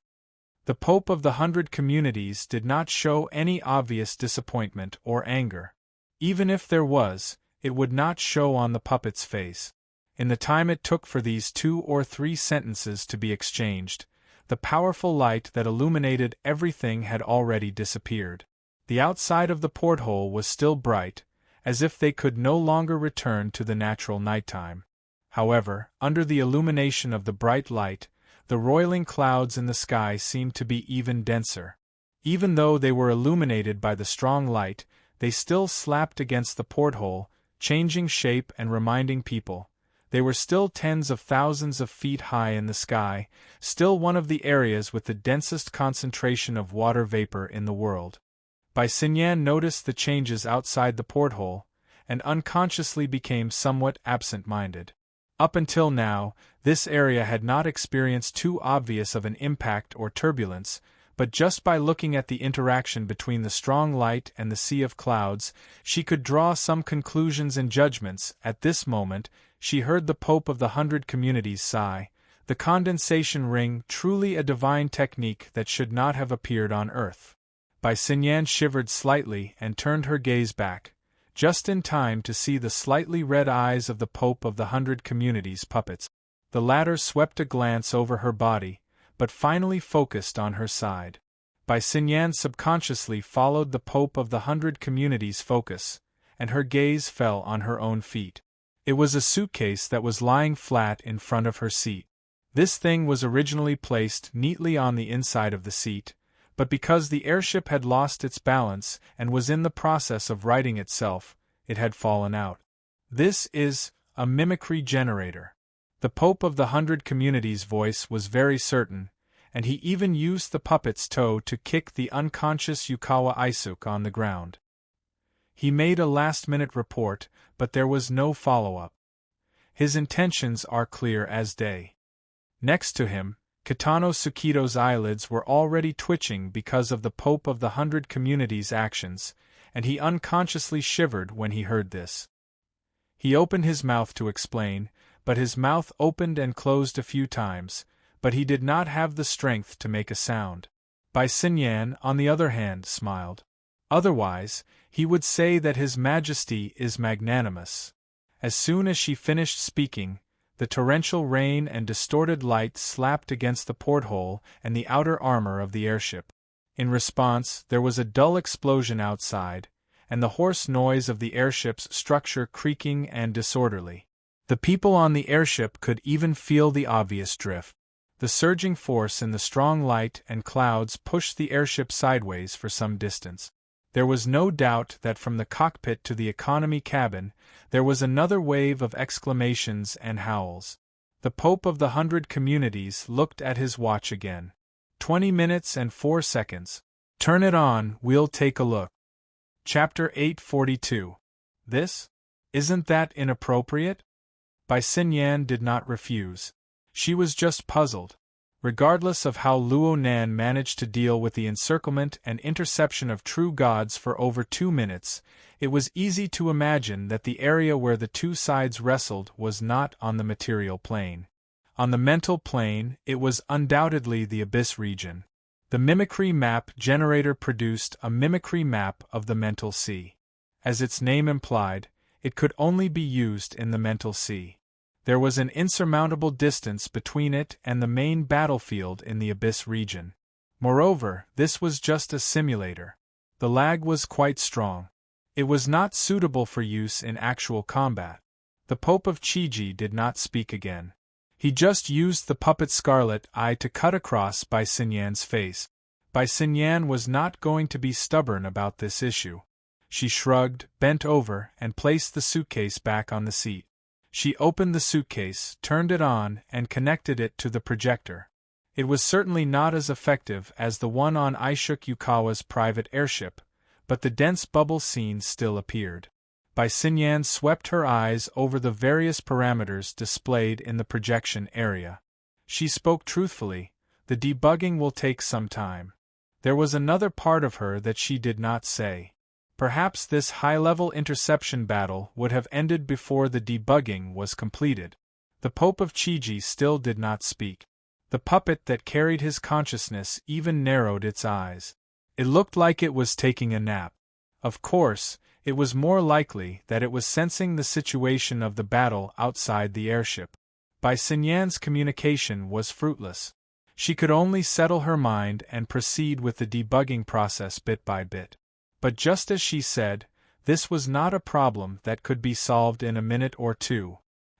The Pope of the 100 Communities did not show any obvious disappointment or anger. Even if there was, it would not show on the puppet's face. In the time it took for these 2 or 3 sentences to be exchanged, the powerful light that illuminated everything had already disappeared. The outside of the porthole was still bright, as if they could no longer return to the natural nighttime. However, under the illumination of the bright light, the roiling clouds in the sky seemed to be even denser. Even though they were illuminated by the strong light, they still slapped against the porthole, changing shape and reminding people. They were still tens of thousands of feet high in the sky, still one of the areas with the densest concentration of water vapor in the world. Bai Xinyan noticed the changes outside the porthole, and unconsciously became somewhat absent-minded. Up until now, this area had not experienced too obvious of an impact or turbulence, but just by looking at the interaction between the strong light and the sea of clouds, she could draw some conclusions and judgments. At this moment, she heard the Pope of the 100 Communities sigh, the condensation ring, truly a divine technique that should not have appeared on Earth. Bai Xinyan shivered slightly and turned her gaze back, just in time to see the slightly red eyes of the Pope of the 100 Communities puppets. The latter swept a glance over her body, but finally focused on her side. Bai Xinyan subconsciously followed the Pope of the 100 Communities' focus, and her gaze fell on her own feet. It was a suitcase that was lying flat in front of her seat. This thing was originally placed neatly on the inside of the seat, but because the airship had lost its balance and was in the process of righting itself, it had fallen out. This is a mimicry generator. The Pope of the 100 Communities' voice was very certain, and he even used the puppet's toe to kick the unconscious Yukawa Isuk on the ground. He made a last-minute report, but there was no follow-up. His intentions are clear as day. Next to him, Kitano Tsukito's eyelids were already twitching because of the Pope of the 100 Communities' actions, and he unconsciously shivered when he heard this. He opened his mouth to explain, but his mouth opened and closed a few times, but he did not have the strength to make a sound. Bai Xinyan, on the other hand, smiled. Otherwise, he would say that His Majesty is magnanimous. As soon as she finished speaking, the torrential rain and distorted light slapped against the porthole and the outer armor of the airship. In response, there was a dull explosion outside, and the hoarse noise of the airship's structure creaking and disorderly. The people on the airship could even feel the obvious drift. The surging force in the strong light and clouds pushed the airship sideways for some distance. There was no doubt that from the cockpit to the economy cabin, there was another wave of exclamations and howls. The Pope of the 100 Communities looked at his watch again. 20 minutes and 4 seconds. Turn it on, we'll take a look. Chapter 842. This? Isn't that inappropriate? Bai Xinyan did not refuse. She was just puzzled. Regardless of how Luo Nan managed to deal with the encirclement and interception of true gods for over 2 minutes, it was easy to imagine that the area where the two sides wrestled was not on the material plane. On the mental plane, it was undoubtedly the Abyss region. The mimicry map generator produced a mimicry map of the mental sea. As its name implied, it could only be used in the mental sea. There was an insurmountable distance between it and the main battlefield in the Abyss region. Moreover, this was just a simulator. The lag was quite strong. It was not suitable for use in actual combat. The Pope of Chiji did not speak again. He just used the puppet's scarlet eye to cut across Bai Xinyan's face. Bai Xinyan was not going to be stubborn about this issue. She shrugged, bent over, and placed the suitcase back on the seat. She opened the suitcase, turned it on, and connected it to the projector. It was certainly not as effective as the one on Isuk Yukawa's private airship, but the dense bubble scene still appeared. Bai Xinyan swept her eyes over the various parameters displayed in the projection area. She spoke truthfully, the debugging will take some time. There was another part of her that she did not say. Perhaps this high-level interception battle would have ended before the debugging was completed. The Pope of Chiji still did not speak. The puppet that carried his consciousness even narrowed its eyes. It looked like it was taking a nap. Of course, it was more likely that it was sensing the situation of the battle outside the airship. Bai Xinyan's communication was fruitless. She could only settle her mind and proceed with the debugging process bit by bit. But just as she said, this was not a problem that could be solved in a minute or two.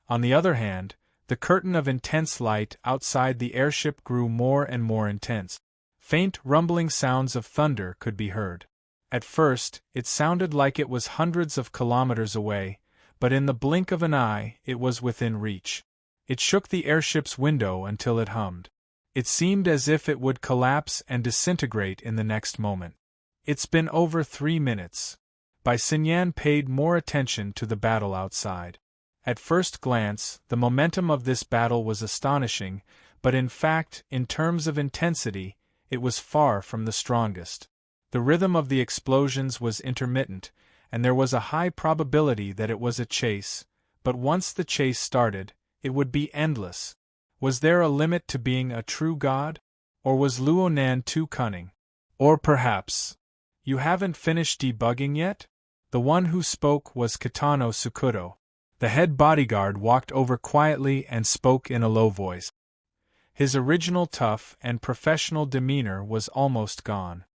On the other hand, the curtain of intense light outside the airship grew more and more intense. Faint rumbling sounds of thunder could be heard. At first, it sounded like it was hundreds of kilometers away, but in the blink of an eye, it was within reach. It shook the airship's window until it hummed. It seemed as if it would collapse and disintegrate in the next moment. It's been over 3 minutes. Bai Xinyan paid more attention to the battle outside. At first glance, the momentum of this battle was astonishing, but in fact, in terms of intensity, it was far from the strongest. The rhythm of the explosions was intermittent, and there was a high probability that it was a chase, but once the chase started, it would be endless. Was there a limit to being a true god? Or was Luonan too cunning? Or perhaps, you haven't finished debugging yet? The one who spoke was Kitano Tsukudo. The head bodyguard walked over quietly and spoke in a low voice. His original tough and professional demeanor was almost gone.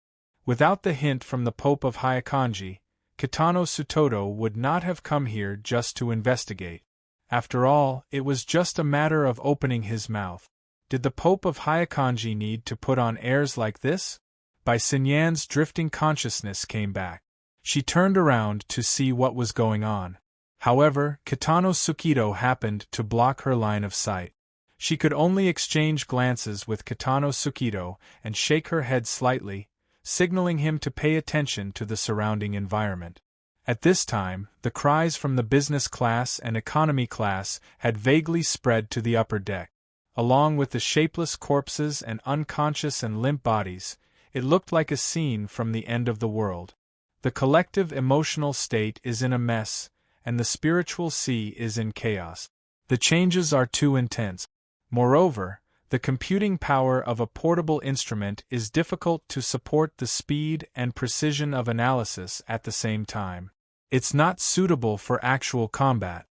Without the hint from the Pope of Hyakanji, Kitano Tsutodo would not have come here just to investigate. After all, it was just a matter of opening his mouth. Did the Pope of Hyakanji need to put on airs like this? Bai Xinyan's drifting consciousness came back. She turned around to see what was going on. However, Kitano Tsukido happened to block her line of sight. She could only exchange glances with Kitano Tsukido and shake her head slightly, signaling him to pay attention to the surrounding environment. At this time, the cries from the business class and economy class had vaguely spread to the upper deck. Along with the shapeless corpses and unconscious and limp bodies, it looked like a scene from the end of the world. The collective emotional state is in a mess, and the spiritual sea is in chaos. The changes are too intense. Moreover, the computing power of a portable instrument is difficult to support the speed and precision of analysis at the same time. It's not suitable for actual combat.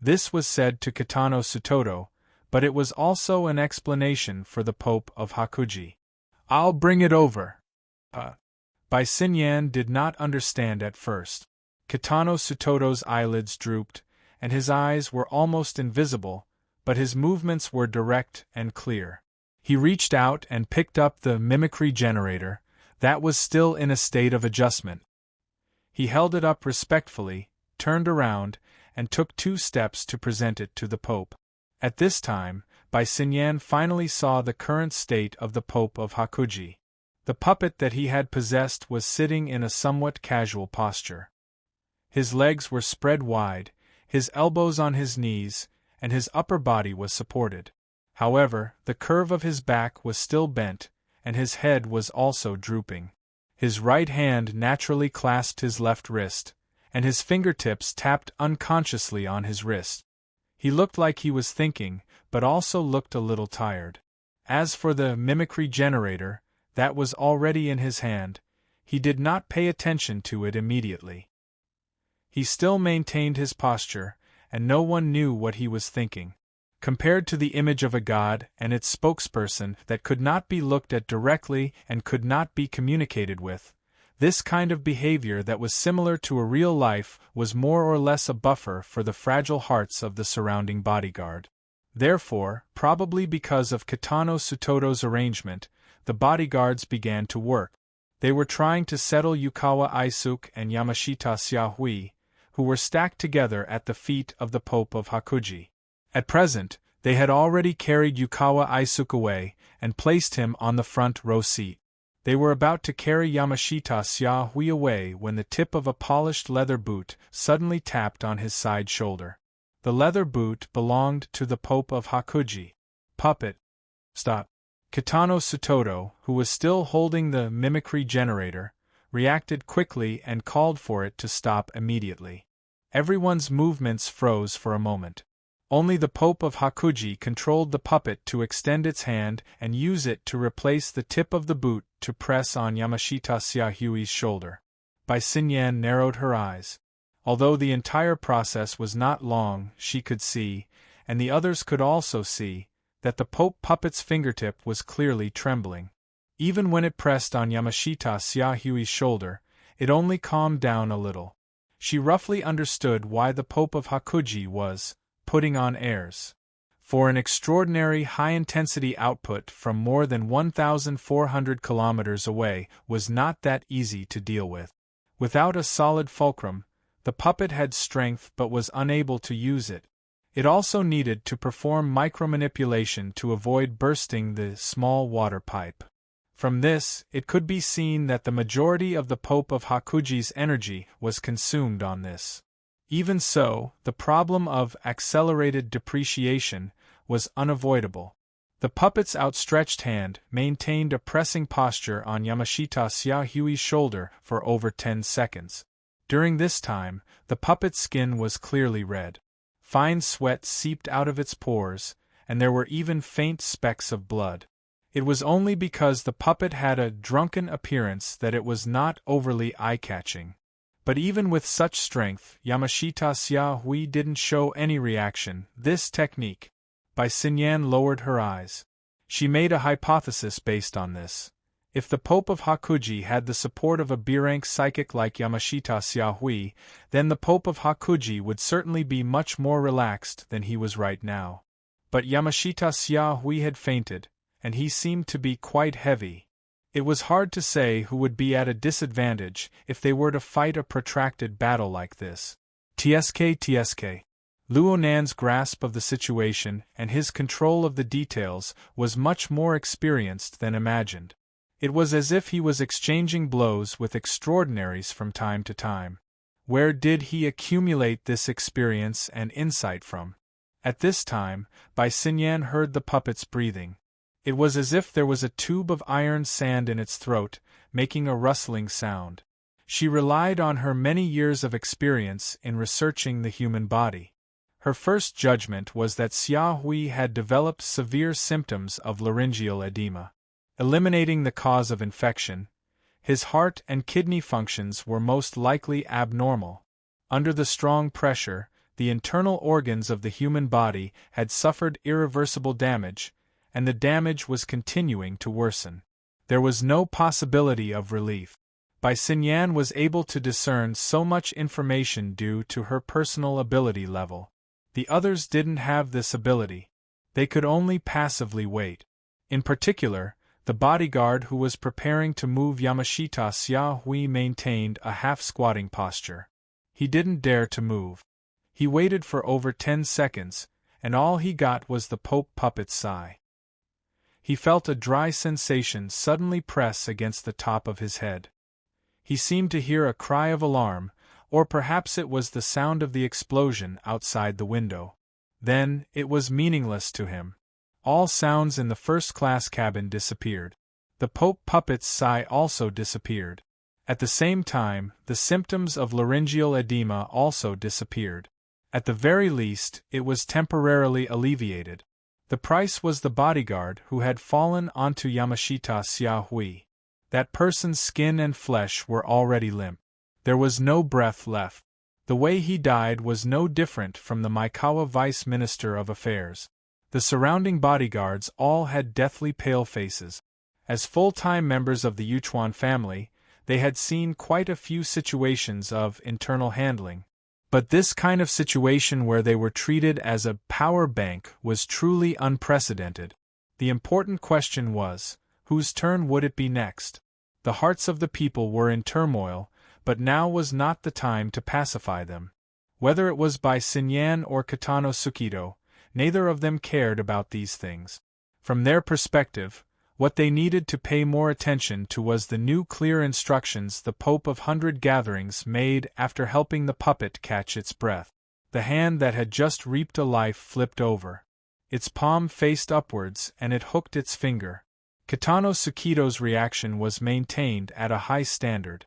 This was said to Kitano Tsutodo, but it was also an explanation for the Pope of Hakuji. I'll bring it over. Bai Xinyan did not understand at first. Kitano Tsutodo's eyelids drooped, and his eyes were almost invisible, but his movements were direct and clear. He reached out and picked up the mimicry generator, that was still in a state of adjustment. He held it up respectfully, turned around, and took 2 steps to present it to the Pope. At this time, Bai Xinyan finally saw the current state of the Pope of Hakuji. The puppet that he had possessed was sitting in a somewhat casual posture. His legs were spread wide, his elbows on his knees, and his upper body was supported. However, the curve of his back was still bent, and his head was also drooping. His right hand naturally clasped his left wrist, and his fingertips tapped unconsciously on his wrist. He looked like he was thinking, but also looked a little tired. As for the mimicry generator, that was already in his hand, he did not pay attention to it immediately. He still maintained his posture, and no one knew what he was thinking. Compared to the image of a god and its spokesperson that could not be looked at directly and could not be communicated with, this kind of behavior that was similar to a real life was more or less a buffer for the fragile hearts of the surrounding bodyguard. Therefore, probably because of Kitano Tsutodo's arrangement, the bodyguards began to work. They were trying to settle Yukawa Aisuke and Yamashita Xiaohui, who were stacked together at the feet of the Pope of Hakuji. At present, they had already carried Yukawa Aisuke away and placed him on the front row seat. They were about to carry Yamashita Xiaohui away when the tip of a polished leather boot suddenly tapped on his side shoulder. The leather boot belonged to the Pope of Hakuji. Puppet. Stop. Kitano Tsutodo, who was still holding the mimicry generator, reacted quickly and called for it to stop immediately. Everyone's movements froze for a moment. Only the Pope of Hakuji controlled the puppet to extend its hand and use it to replace the tip of the boot to press on Yamashita Xiaohui's shoulder. Bai Xinyan narrowed her eyes. Although the entire process was not long, she could see, and the others could also see, that the Pope puppet's fingertip was clearly trembling. Even when it pressed on Yamashita Xiaohui's shoulder, it only calmed down a little. She roughly understood why the Pope of Hakuji was putting on airs. For an extraordinary high-intensity output from more than 1,400 kilometers away was not that easy to deal with. Without a solid fulcrum, the puppet had strength but was unable to use it. It also needed to perform micromanipulation to avoid bursting the small water pipe. From this, it could be seen that the majority of the Pope of Hakuji's energy was consumed on this. Even so, the problem of accelerated depreciation was unavoidable. The puppet's outstretched hand maintained a pressing posture on Yamashita Xiaohui's shoulder for over 10 seconds. During this time, the puppet's skin was clearly red. Fine sweat seeped out of its pores, and there were even faint specks of blood. It was only because the puppet had a drunken appearance that it was not overly eye-catching. But even with such strength, Yamashita Xiaohui didn't show any reaction. This technique. Bai Xinyan lowered her eyes. She made a hypothesis based on this. If the Pope of Hakuji had the support of a B-rank psychic like Yamashita Xiaohui, then the Pope of Hakuji would certainly be much more relaxed than he was right now. But Yamashita Xiaohui had fainted, and he seemed to be quite heavy. It was hard to say who would be at a disadvantage if they were to fight a protracted battle like this. TSK. Luo Nan's grasp of the situation and his control of the details was much more experienced than imagined. It was as if he was exchanging blows with extraordinaries from time to time. Where did he accumulate this experience and insight from? At this time, Bai Xinyan heard the puppet's breathing. It was as if there was a tube of iron sand in its throat, making a rustling sound. She relied on her many years of experience in researching the human body. Her first judgment was that Xiaohui had developed severe symptoms of laryngeal edema. Eliminating the cause of infection, his heart and kidney functions were most likely abnormal. Under the strong pressure, the internal organs of the human body had suffered irreversible damage, and the damage was continuing to worsen. There was no possibility of relief. Bai Xinyan was able to discern so much information due to her personal ability level. The others didn't have this ability. They could only passively wait. In particular, the bodyguard who was preparing to move Yamashita Xiaohui maintained a half-squatting posture. He didn't dare to move. He waited for over 10 seconds, and all he got was the Pope puppet's sigh. He felt a dry sensation suddenly press against the top of his head. He seemed to hear a cry of alarm, or perhaps it was the sound of the explosion outside the window. Then, it was meaningless to him. All sounds in the first-class cabin disappeared. The Pope puppet's sigh also disappeared. At the same time, the symptoms of laryngeal edema also disappeared. At the very least, it was temporarily alleviated. The price was the bodyguard who had fallen onto Yamashita Xiaohui. That person's skin and flesh were already limp. There was no breath left. The way he died was no different from the Maikawa Vice Minister of Affairs. The surrounding bodyguards all had deathly pale faces. As full-time members of the Yuchuan family, they had seen quite a few situations of internal handling. But this kind of situation where they were treated as a power bank was truly unprecedented. The important question was, whose turn would it be next? The hearts of the people were in turmoil, but now was not the time to pacify them. Whether it was Bai Xinyan or Kitano Tsukido, neither of them cared about these things. From their perspective, what they needed to pay more attention to was the new clear instructions the Pope of 100 Gatherings made after helping the puppet catch its breath. The hand that had just reaped a life flipped over. Its palm faced upwards and it hooked its finger. Kitano Tsukido's reaction was maintained at a high standard.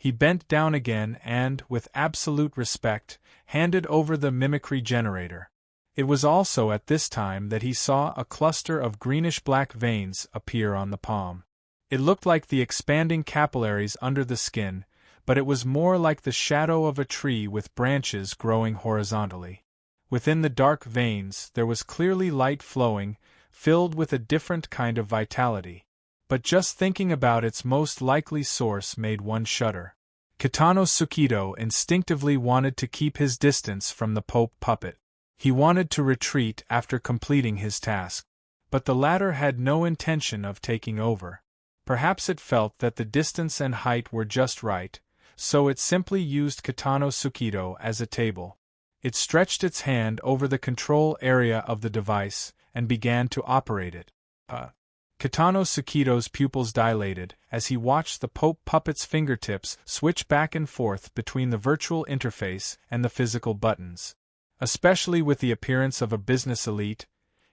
He bent down again and, with absolute respect, handed over the mimicry generator. It was also at this time that he saw a cluster of greenish-black veins appear on the palm. It looked like the expanding capillaries under the skin, but it was more like the shadow of a tree with branches growing horizontally. Within the dark veins there was clearly light flowing, filled with a different kind of vitality. But just thinking about its most likely source made one shudder. Kitano Tsukido instinctively wanted to keep his distance from the Pope puppet. He wanted to retreat after completing his task. But the latter had no intention of taking over. Perhaps it felt that the distance and height were just right, so it simply used Kitano Tsukido as a table. It stretched its hand over the control area of the device and began to operate it. Kitano Tsukido's pupils dilated as he watched the Pope puppet's fingertips switch back and forth between the virtual interface and the physical buttons. Especially with the appearance of a business elite,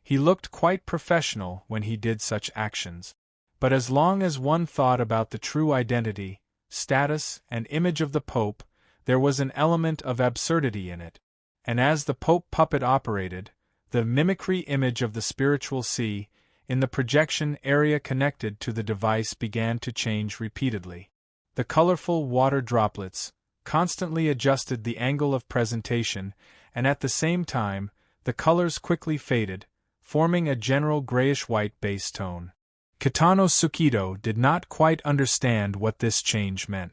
he looked quite professional when he did such actions. But as long as one thought about the true identity, status, and image of the Pope, there was an element of absurdity in it. And as the Pope puppet operated, the mimicry image of the spiritual sea, in the projection area connected to the device began to change repeatedly. The colorful water droplets constantly adjusted the angle of presentation, and at the same time, the colors quickly faded, forming a general grayish-white base tone. Kitano Tsukido did not quite understand what this change meant.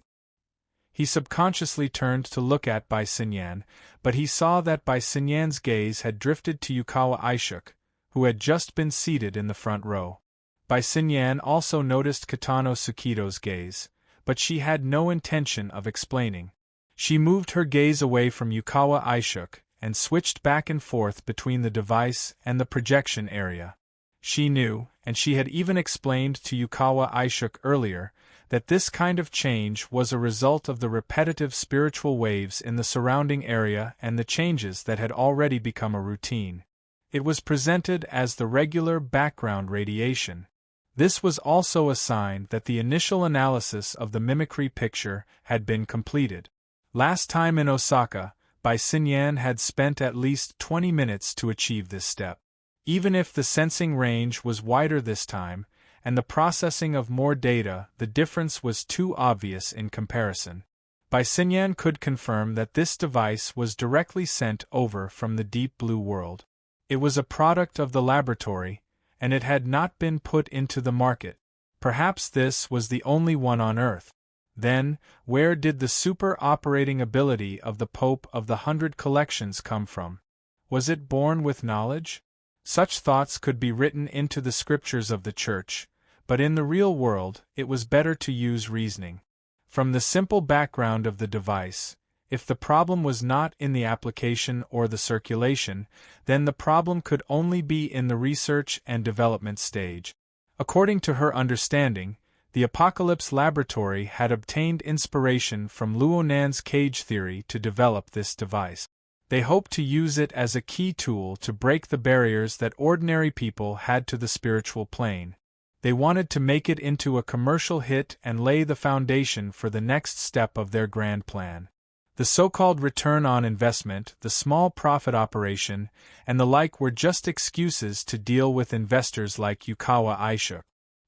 He subconsciously turned to look at Bai Xinyan, but he saw that Bai Xinyan's gaze had drifted to Yukawa Aishuk, who had just been seated in the front row. Bai Xinyan also noticed Kitano Tsukido's gaze, but she had no intention of explaining. She moved her gaze away from Yukawa Aishuk and switched back and forth between the device and the projection area. She knew, and she had even explained to Yukawa Aishuk earlier, that this kind of change was a result of the repetitive spiritual waves in the surrounding area and the changes that had already become a routine. It was presented as the regular background radiation. This was also a sign that the initial analysis of the mimicry picture had been completed. Last time in Osaka, Bai Xinyan had spent at least 20 minutes to achieve this step. Even if the sensing range was wider this time, and the processing of more data, the difference was too obvious in comparison. Bai Xinyan could confirm that this device was directly sent over from the Deep Blue world. It was a product of the laboratory, and it had not been put into the market. Perhaps this was the only one on Earth. Then, where did the super-operating ability of the Pope of the 100 Collections come from? Was it born with knowledge? Such thoughts could be written into the scriptures of the Church, but in the real world, it was better to use reasoning. From the simple background of the device, if the problem was not in the application or the circulation, then the problem could only be in the research and development stage. According to her understanding, the Apocalypse Laboratory had obtained inspiration from Luonan's cage theory to develop this device. They hoped to use it as a key tool to break the barriers that ordinary people had to the spiritual plane. They wanted to make it into a commercial hit and lay the foundation for the next step of their grand plan. The so-called return on investment, the small profit operation, and the like were just excuses to deal with investors like Yukawa Aishuk.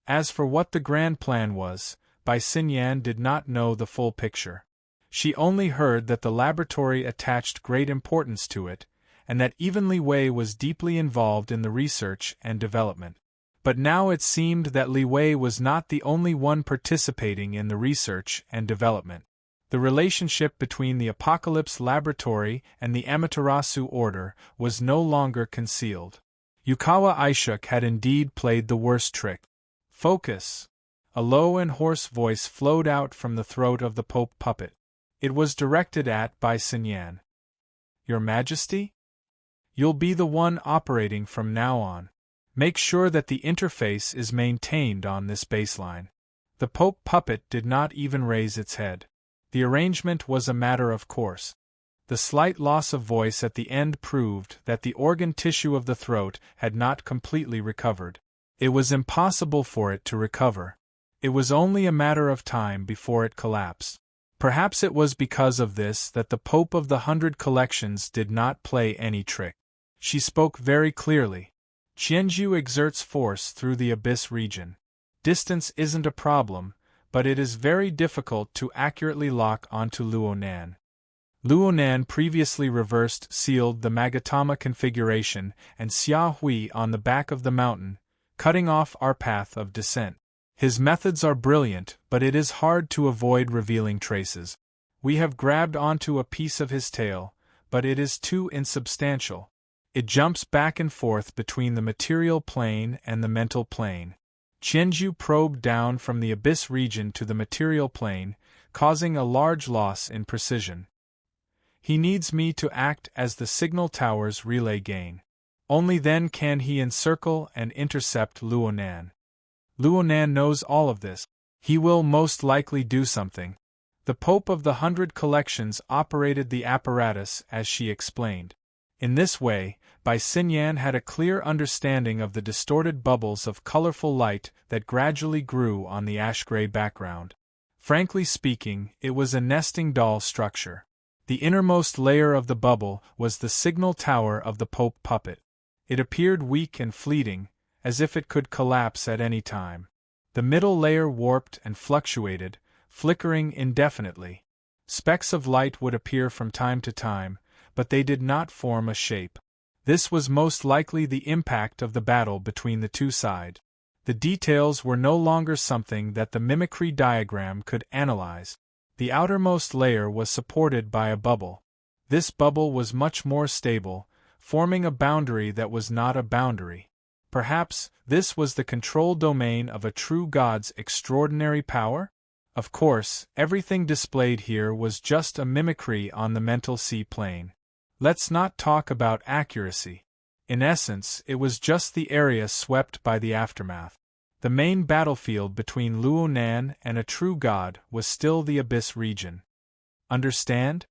As for what the grand plan was, Bai Xinyan did not know the full picture. She only heard that the laboratory attached great importance to it, and that even Li Wei was deeply involved in the research and development. But now it seemed that Li Wei was not the only one participating in the research and development. The relationship between the Apocalypse Laboratory and the Amaterasu Order was no longer concealed. Yukawa Aishuk had indeed played the worst trick. Focus! A low and hoarse voice flowed out from the throat of the Pope puppet. It was directed at Bai Xinyan. Your Majesty? You'll be the one operating from now on. Make sure that the interface is maintained on this baseline. The Pope puppet did not even raise its head. The arrangement was a matter of course. The slight loss of voice at the end proved that the organ tissue of the throat had not completely recovered. It was impossible for it to recover. It was only a matter of time before it collapsed. Perhaps it was because of this that the Pope of the 100 Collections did not play any trick. She spoke very clearly. Qianju exerts force through the abyss region. Distance isn't a problem, but it is very difficult to accurately lock onto Luonan. Luonan previously reversed sealed the Magatama configuration and Xia Hui on the back of the mountain, cutting off our path of descent. His methods are brilliant, but it is hard to avoid revealing traces. We have grabbed onto a piece of his tail, but it is too insubstantial. It jumps back and forth between the material plane and the mental plane. Qianju probed down from the abyss region to the material plane, causing a large loss in precision. He needs me to act as the signal tower's relay gain. Only then can he encircle and intercept Luonan. Luonan knows all of this. He will most likely do something. The Pope of the 100 Collections operated the apparatus as she explained. In this way, Bai Xinyan had a clear understanding of the distorted bubbles of colorful light that gradually grew on the ash-gray background. Frankly speaking, it was a nesting doll structure. The innermost layer of the bubble was the signal tower of the Pope puppet. It appeared weak and fleeting, as if it could collapse at any time. The middle layer warped and fluctuated, flickering indefinitely. Specks of light would appear from time to time, but they did not form a shape. This was most likely the impact of the battle between the two sides. The details were no longer something that the mimicry diagram could analyze. The outermost layer was supported by a bubble. This bubble was much more stable, forming a boundary that was not a boundary. Perhaps this was the control domain of a true god's extraordinary power? Of course, everything displayed here was just a mimicry on the mental sea plane. Let's not talk about accuracy. In essence, it was just the area swept by the aftermath. The main battlefield between Luonan and a true god was still the abyss region. Understand?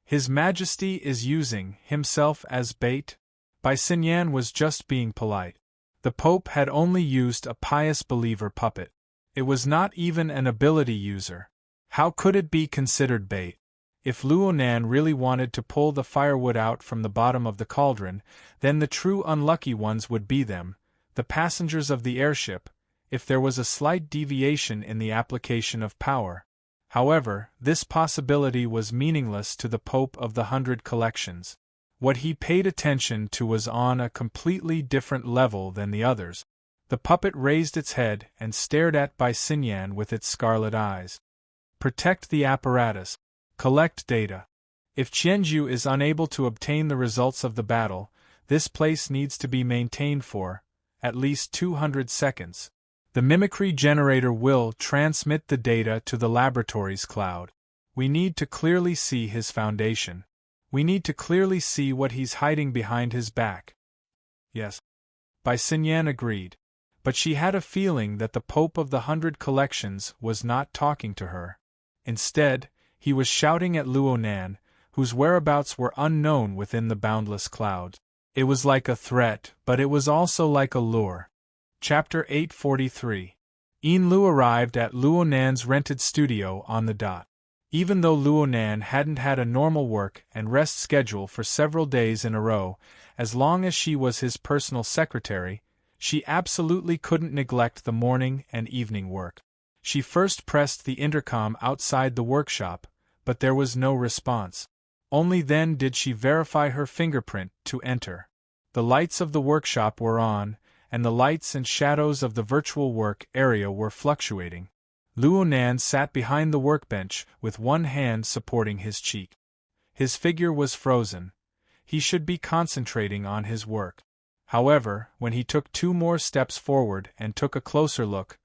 His Majesty is using himself as bait? Bai Xinyan was just being polite. The Pope had only used a pious believer puppet. It was not even an ability user. How could it be considered bait? If Luonan really wanted to pull the firewood out from the bottom of the cauldron, then the true unlucky ones would be them, the passengers of the airship, if there was a slight deviation in the application of power. However, this possibility was meaningless to the Pope of the 100 Collections. What he paid attention to was on a completely different level than the others. The puppet raised its head and stared at Bai Xinyan with its scarlet eyes. Protect the apparatus. Collect data. If Qianju is unable to obtain the results of the battle, this place needs to be maintained for, at least 200 seconds. The mimicry generator will transmit the data to the laboratory's cloud. We need to clearly see his foundation. We need to clearly see what he's hiding behind his back. Yes. Bai Xinyan agreed. But she had a feeling that the Pope of the 100 Collections was not talking to her. Instead, he was shouting at Luonan, whose whereabouts were unknown within the boundless clouds. It was like a threat, but it was also like a lure. Chapter 843. Lu arrived at Luonan's rented studio on the dot. Even though Luonan hadn't had a normal work and rest schedule for several days in a row, as long as she was his personal secretary, she absolutely couldn't neglect the morning and evening work. She first pressed the intercom outside the workshop, but there was no response. Only then did she verify her fingerprint to enter. The lights of the workshop were on, and the lights and shadows of the virtual work area were fluctuating. Luonan sat behind the workbench with one hand supporting his cheek. His figure was frozen. He should be concentrating on his work. However, when he took 2 more steps forward and took a closer look,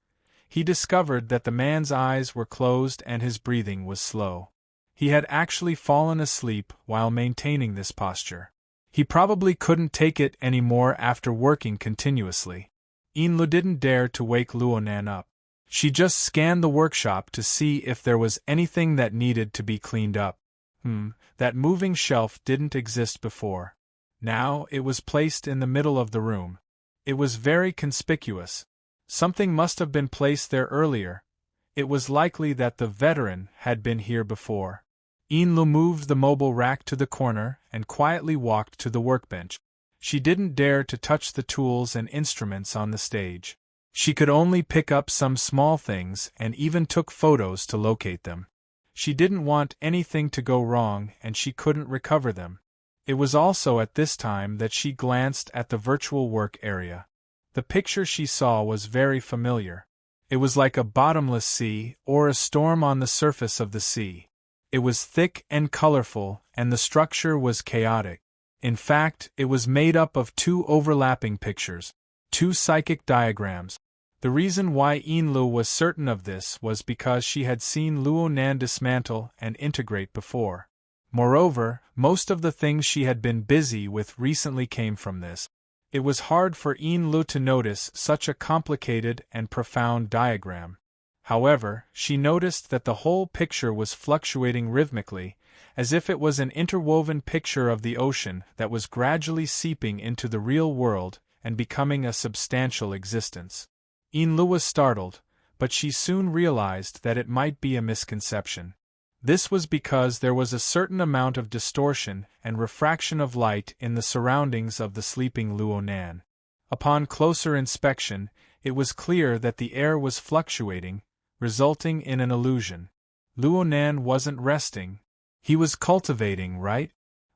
he discovered that the man's eyes were closed and his breathing was slow. He had actually fallen asleep while maintaining this posture. He probably couldn't take it anymore after working continuously. Lu didn't dare to wake Luonan up. She just scanned the workshop to see if there was anything that needed to be cleaned up. That moving shelf didn't exist before. Now it was placed in the middle of the room. It was very conspicuous. Something must have been placed there earlier. It was likely that the veteran had been here before. Inlu moved the mobile rack to the corner and quietly walked to the workbench. She didn't dare to touch the tools and instruments on the stage. She could only pick up some small things and even took photos to locate them. She didn't want anything to go wrong and she couldn't recover them. It was also at this time that she glanced at the virtual work area. The picture she saw was very familiar. It was like a bottomless sea or a storm on the surface of the sea. It was thick and colorful, and the structure was chaotic. In fact, it was made up of two overlapping pictures, two psychic diagrams. The reason why Inlu was certain of this was because she had seen Luonan dismantle and integrate before. Moreover, most of the things she had been busy with recently came from this. It was hard for Inlu to notice such a complicated and profound diagram. However, she noticed that the whole picture was fluctuating rhythmically, as if it was an interwoven picture of the ocean that was gradually seeping into the real world and becoming a substantial existence. Inlu was startled, but she soon realized that it might be a misconception. This was because there was a certain amount of distortion and refraction of light in the surroundings of the sleeping Luonan. Upon closer inspection, it was clear that the air was fluctuating, resulting in an illusion. Luonan wasn't resting. He was cultivating, right?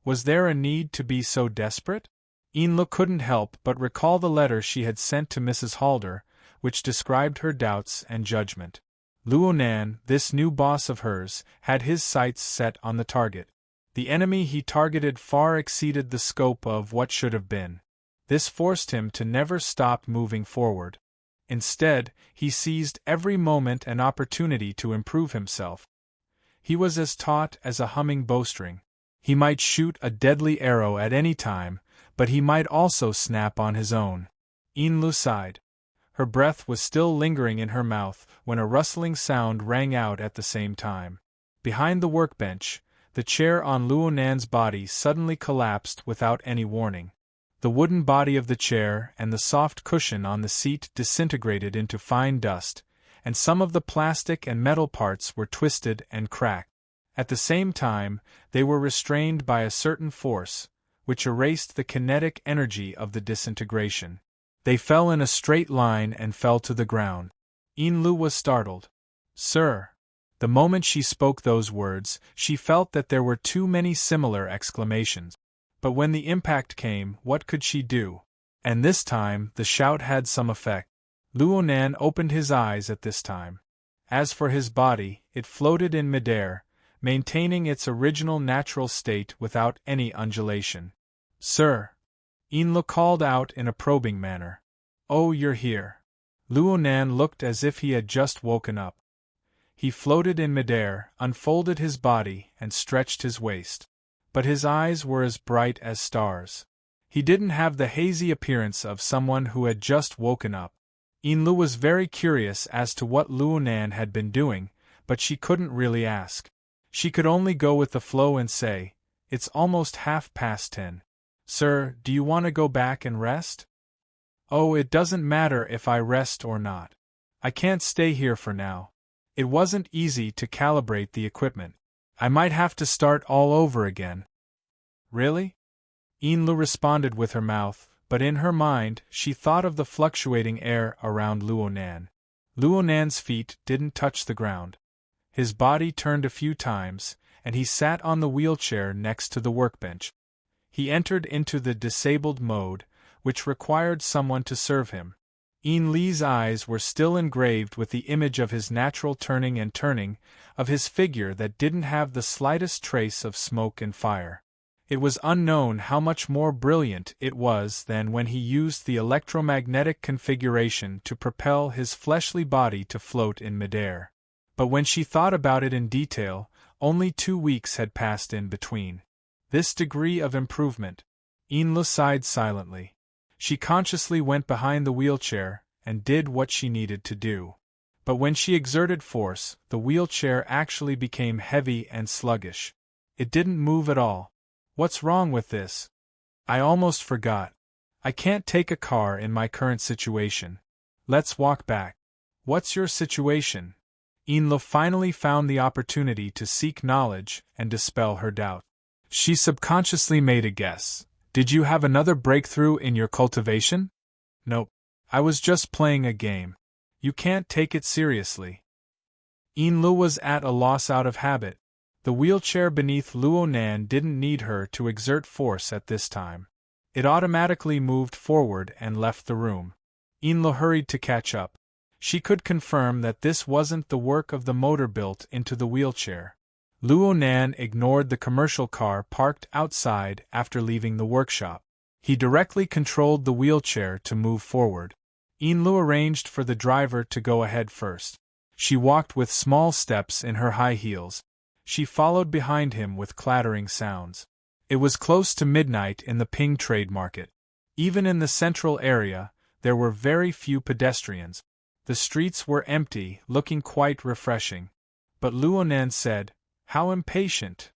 Was there a need to be so desperate? Inlu couldn't help but recall the letter she had sent to Mrs. Halder, which described her doubts and judgment. Luonan, this new boss of hers, had his sights set on the target. The enemy he targeted far exceeded the scope of what should have been. This forced him to never stop moving forward. Instead, he seized every moment and opportunity to improve himself. He was as taut as a humming bowstring. He might shoot a deadly arrow at any time, but he might also snap on his own. Inlu sighed. Her breath was still lingering in her mouth when a rustling sound rang out at the same time. Behind the workbench, the chair on Luonan's body suddenly collapsed without any warning. The wooden body of the chair and the soft cushion on the seat disintegrated into fine dust, and some of the plastic and metal parts were twisted and cracked. At the same time, they were restrained by a certain force, which erased the kinetic energy of the disintegration. They fell in a straight line and fell to the ground. Inlu was startled. "Sir!" The moment she spoke those words, she felt that there were too many similar exclamations. But when the impact came, what could she do? And this time, the shout had some effect. Luonan opened his eyes at this time. As for his body, it floated in midair, maintaining its original natural state without any undulation. "Sir!" Inlu called out in a probing manner. "Oh, you're here." Luonan looked as if he had just woken up. He floated in midair, unfolded his body, and stretched his waist. But his eyes were as bright as stars. He didn't have the hazy appearance of someone who had just woken up. Inlu was very curious as to what Luonan had been doing, but she couldn't really ask. She could only go with the flow and say, "It's almost 10:30. Sir, do you want to go back and rest?" "Oh, it doesn't matter if I rest or not. I can't stay here for now. It wasn't easy to calibrate the equipment. I might have to start all over again." "Really?" Inlu responded with her mouth, but in her mind she thought of the fluctuating air around Luonan. Luonan's feet didn't touch the ground. His body turned a few times, and he sat on the wheelchair next to the workbench. He entered into the disabled mode, which required someone to serve him. Inlu's eyes were still engraved with the image of his natural turning and turning, of his figure that didn't have the slightest trace of smoke and fire. It was unknown how much more brilliant it was than when he used the electromagnetic configuration to propel his fleshly body to float in midair. But when she thought about it in detail, only 2 weeks had passed in between. This degree of improvement. Inlu sighed silently. She consciously went behind the wheelchair and did what she needed to do. But when she exerted force, the wheelchair actually became heavy and sluggish. It didn't move at all. "What's wrong with this? I almost forgot. I can't take a car in my current situation. Let's walk back." "What's your situation?" Enlo finally found the opportunity to seek knowledge and dispel her doubt. She subconsciously made a guess. Did you have another breakthrough in your cultivation? Nope. I was just playing a game. You can't take it seriously. Enlu was at a loss out of habit. The wheelchair beneath Luonan didn't need her to exert force at this time. It automatically moved forward and left the room. Enlu hurried to catch up. She could confirm that this wasn't the work of the motor built into the wheelchair. Luonan ignored the commercial car parked outside after leaving the workshop. He directly controlled the wheelchair to move forward. Enlu arranged for the driver to go ahead first. She walked with small steps in her high heels. She followed behind him with clattering sounds. It was close to midnight in the Ping Trade Market. Even in the central area, there were very few pedestrians. The streets were empty, looking quite refreshing. But Luonan said, "How impatient!"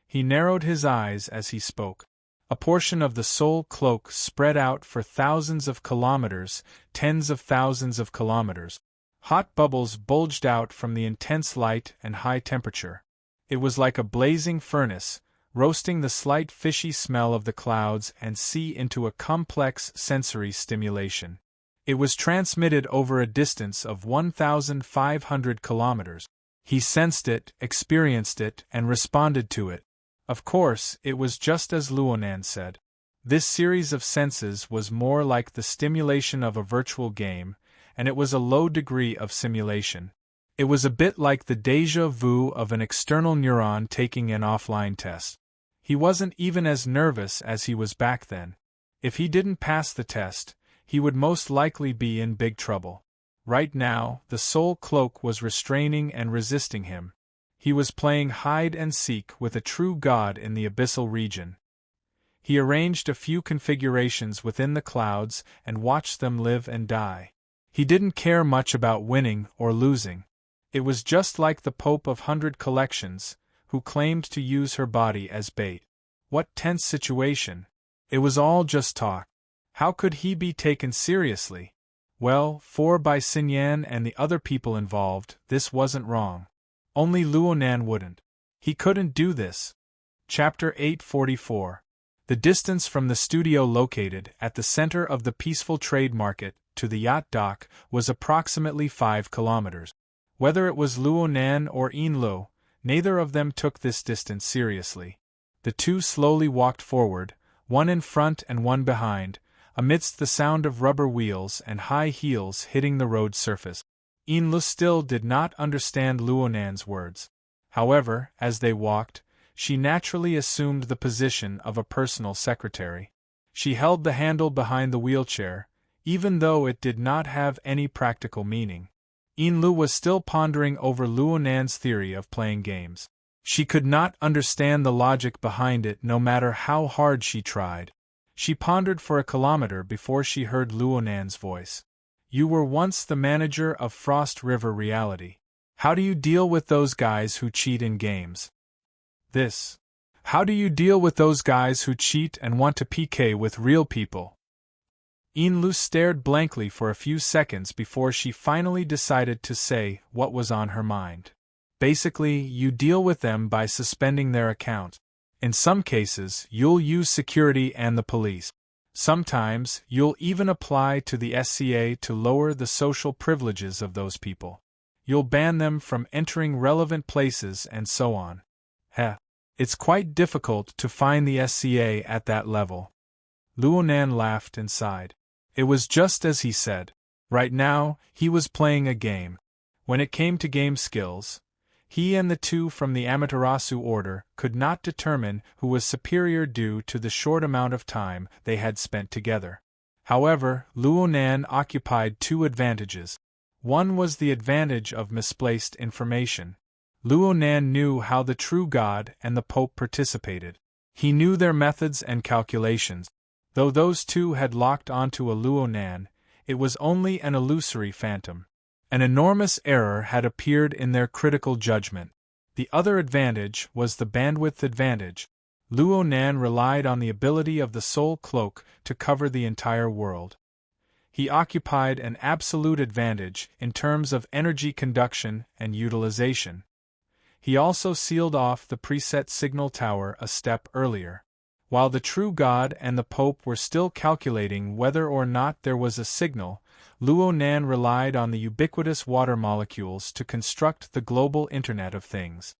He narrowed his eyes as he spoke. A portion of the soul cloak spread out for thousands of kilometers, tens of thousands of kilometers. Hot bubbles bulged out from the intense light and high temperature. It was like a blazing furnace, roasting the slight fishy smell of the clouds and sea into a complex sensory stimulation. It was transmitted over a distance of 1,500 kilometers. He sensed it, experienced it, and responded to it. Of course, it was just as Luonan said. This series of senses was more like the stimulation of a virtual game, and it was a low degree of simulation. It was a bit like the déjà vu of an external neuron taking an offline test. He wasn't even as nervous as he was back then. If he didn't pass the test, he would most likely be in big trouble. Right now, the soul cloak was restraining and resisting him. He was playing hide and seek with a true god in the abyssal region. He arranged a few configurations within the clouds and watched them live and die. He didn't care much about winning or losing. It was just like the Pope of 100 Collections, who claimed to use her body as bait. What tense situation! It was all just talk. How could he be taken seriously? Well, for by Xinyan and the other people involved, this wasn't wrong. Only Luonan wouldn't. He couldn't do this. Chapter 844. The distance from the studio located at the center of the peaceful trade market to the yacht dock was approximately 5 kilometers. Whether it was Luonan or Enlo, neither of them took this distance seriously. The two slowly walked forward, one in front and one behind, amidst the sound of rubber wheels and high heels hitting the road surface. Enlu still did not understand Luonan's words. However, as they walked, she naturally assumed the position of a personal secretary. She held the handle behind the wheelchair, even though it did not have any practical meaning. Enlu was still pondering over Luonan's theory of playing games. She could not understand the logic behind it no matter how hard she tried. She pondered for a kilometer before she heard Luonan's voice. You were once the manager of Frost River Reality. How do you deal with those guys who cheat in games? How do you deal with those guys who cheat and want to PK with real people? Enlu stared blankly for a few seconds before she finally decided to say what was on her mind. Basically, you deal with them by suspending their account. In some cases, you'll use security and the police. Sometimes, you'll even apply to the SCA to lower the social privileges of those people. You'll ban them from entering relevant places and so on. It's quite difficult to find the SCA at that level. Luonan laughed and sighed. It was just as he said. Right now, he was playing a game. When it came to game skills, he and the two from the Amaterasu order could not determine who was superior due to the short amount of time they had spent together. However, Luonan occupied two advantages. One was the advantage of misplaced information. Luonan knew how the true god and the Pope participated. He knew their methods and calculations. Though those two had locked onto a Luonan, it was only an illusory phantom. An enormous error had appeared in their critical judgment. The other advantage was the bandwidth advantage. Luonan relied on the ability of the soul cloak to cover the entire world. He occupied an absolute advantage in terms of energy conduction and utilization. He also sealed off the preset signal tower a step earlier. While the true God and the Pope were still calculating whether or not there was a signal, Luo Nan relied on the ubiquitous water molecules to construct the global Internet of Things.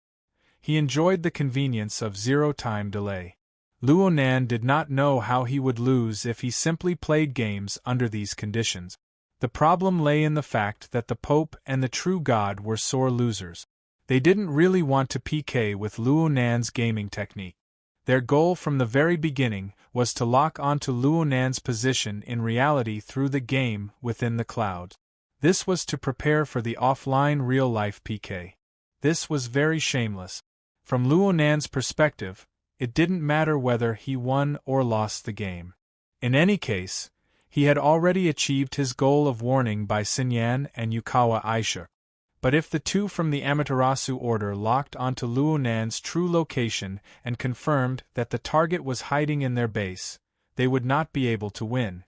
He enjoyed the convenience of zero-time delay. Luo Nan did not know how he would lose if he simply played games under these conditions. The problem lay in the fact that the Pope and the true God were sore losers. They didn't really want to PK with Luo Nan's gaming technique. Their goal from the very beginning was to lock onto Luo Nan's position in reality through the game within the cloud. This was to prepare for the offline real-life PK. This was very shameless. From Luo Nan's perspective, it didn't matter whether he won or lost the game. In any case, he had already achieved his goal of warning by Xinyan and Yukawa Aisha. But if the two from the Amaterasu order locked onto Luo Nan's true location and confirmed that the target was hiding in their base, they would not be able to win.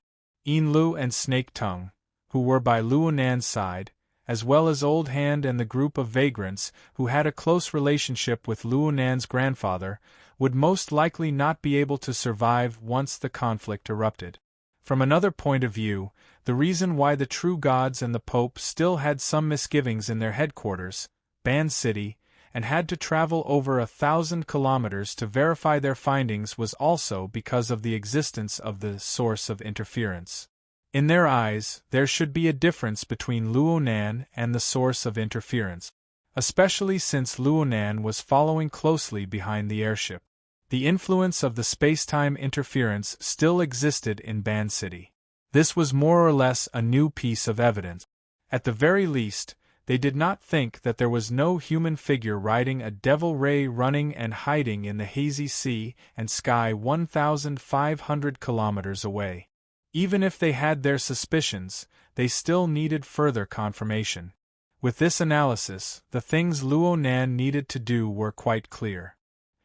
Enlu and Snake Tongue, who were by Luo Nan's side, as well as Old Hand and the group of vagrants who had a close relationship with Luo Nan's grandfather, would most likely not be able to survive once the conflict erupted. From another point of view, the reason why the true gods and the Pope still had some misgivings in their headquarters, Ban City, and had to travel over 1,000 kilometers to verify their findings was also because of the existence of the source of interference. In their eyes, there should be a difference between Luo Nan and the source of interference, especially since Luo Nan was following closely behind the airship. The influence of the space-time interference still existed in Ban City. This was more or less a new piece of evidence. At the very least, they did not think that there was no human figure riding a devil ray running and hiding in the hazy sea and sky 1,500 kilometers away. Even if they had their suspicions, they still needed further confirmation. With this analysis, the things Luo Nan needed to do were quite clear.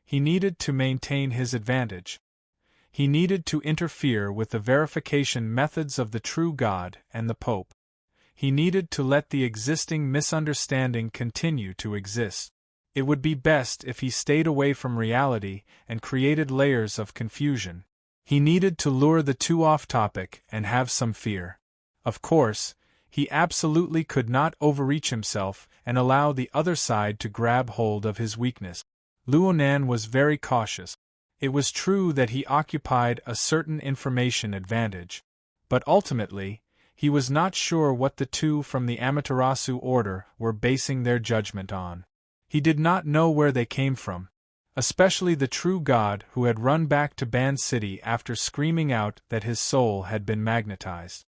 He needed to maintain his advantage. He needed to interfere with the verification methods of the true God and the Pope. He needed to let the existing misunderstanding continue to exist. It would be best if he stayed away from reality and created layers of confusion. He needed to lure the two off topic and have some fear. Of course, he absolutely could not overreach himself and allow the other side to grab hold of his weakness. Luo Nan was very cautious. It was true that he occupied a certain information advantage, but ultimately, he was not sure what the two from the Amaterasu order were basing their judgment on. He did not know where they came from, especially the true God who had run back to Ban City after screaming out that his soul had been magnetized.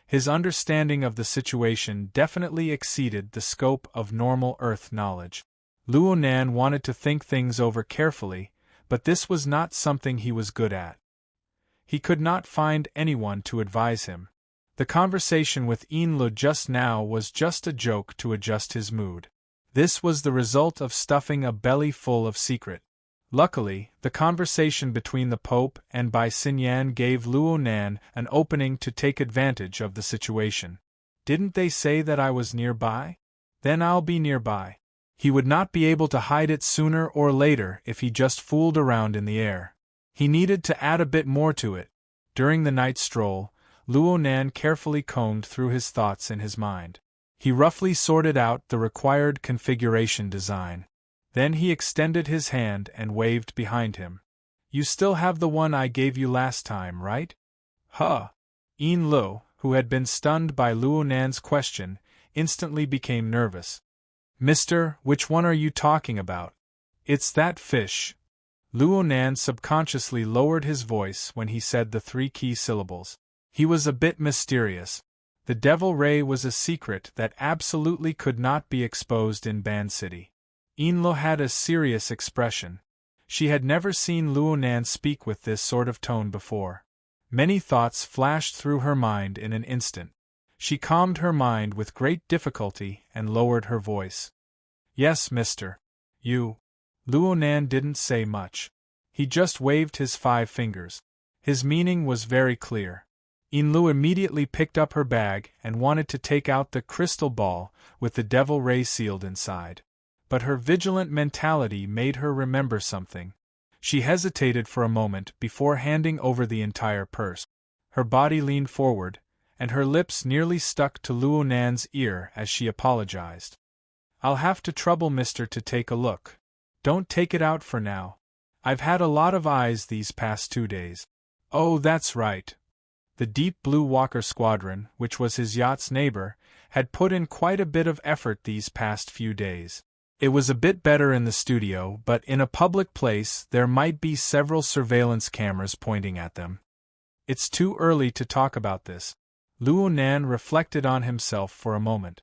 His understanding of the situation definitely exceeded the scope of normal Earth knowledge. Luo Nan wanted to think things over carefully, but this was not something he was good at. He could not find anyone to advise him. The conversation with Enlu just now was just a joke to adjust his mood. This was the result of stuffing a belly full of secret. Luckily, the conversation between the Pope and Bai Xinyan gave Luo Nan an opening to take advantage of the situation. Didn't they say that I was nearby? Then I'll be nearby. He would not be able to hide it sooner or later if he just fooled around in the air. He needed to add a bit more to it. During the night stroll, Luo Nan carefully combed through his thoughts in his mind. He roughly sorted out the required configuration design. Then he extended his hand and waved behind him. You still have the one I gave you last time, right? Huh. Enlu, who had been stunned by Luo Nan's question, instantly became nervous. Mister, which one are you talking about? It's that fish. Luo Nan subconsciously lowered his voice when he said the three key syllables. He was a bit mysterious. The Devil Ray was a secret that absolutely could not be exposed in Ban City. Enlu had a serious expression. She had never seen Luo Nan speak with this sort of tone before. Many thoughts flashed through her mind in an instant. She calmed her mind with great difficulty and lowered her voice. Yes, mister. You. Luo Nan didn't say much. He just waved his 5 fingers. His meaning was very clear. Inlu immediately picked up her bag and wanted to take out the crystal ball with the devil ray sealed inside. But her vigilant mentality made her remember something. She hesitated for a moment before handing over the entire purse. Her body leaned forward, and her lips nearly stuck to Luo Nan's ear as she apologized. "I'll have to trouble Mister to take a look. Don't take it out for now. I've had a lot of eyes these past 2 days." "Oh, that's right." The Deep Blue Walker Squadron, which was his yacht's neighbor, had put in quite a bit of effort these past few days. It was a bit better in the studio, but in a public place there might be several surveillance cameras pointing at them. It's too early to talk about this. Luo Nan reflected on himself for a moment.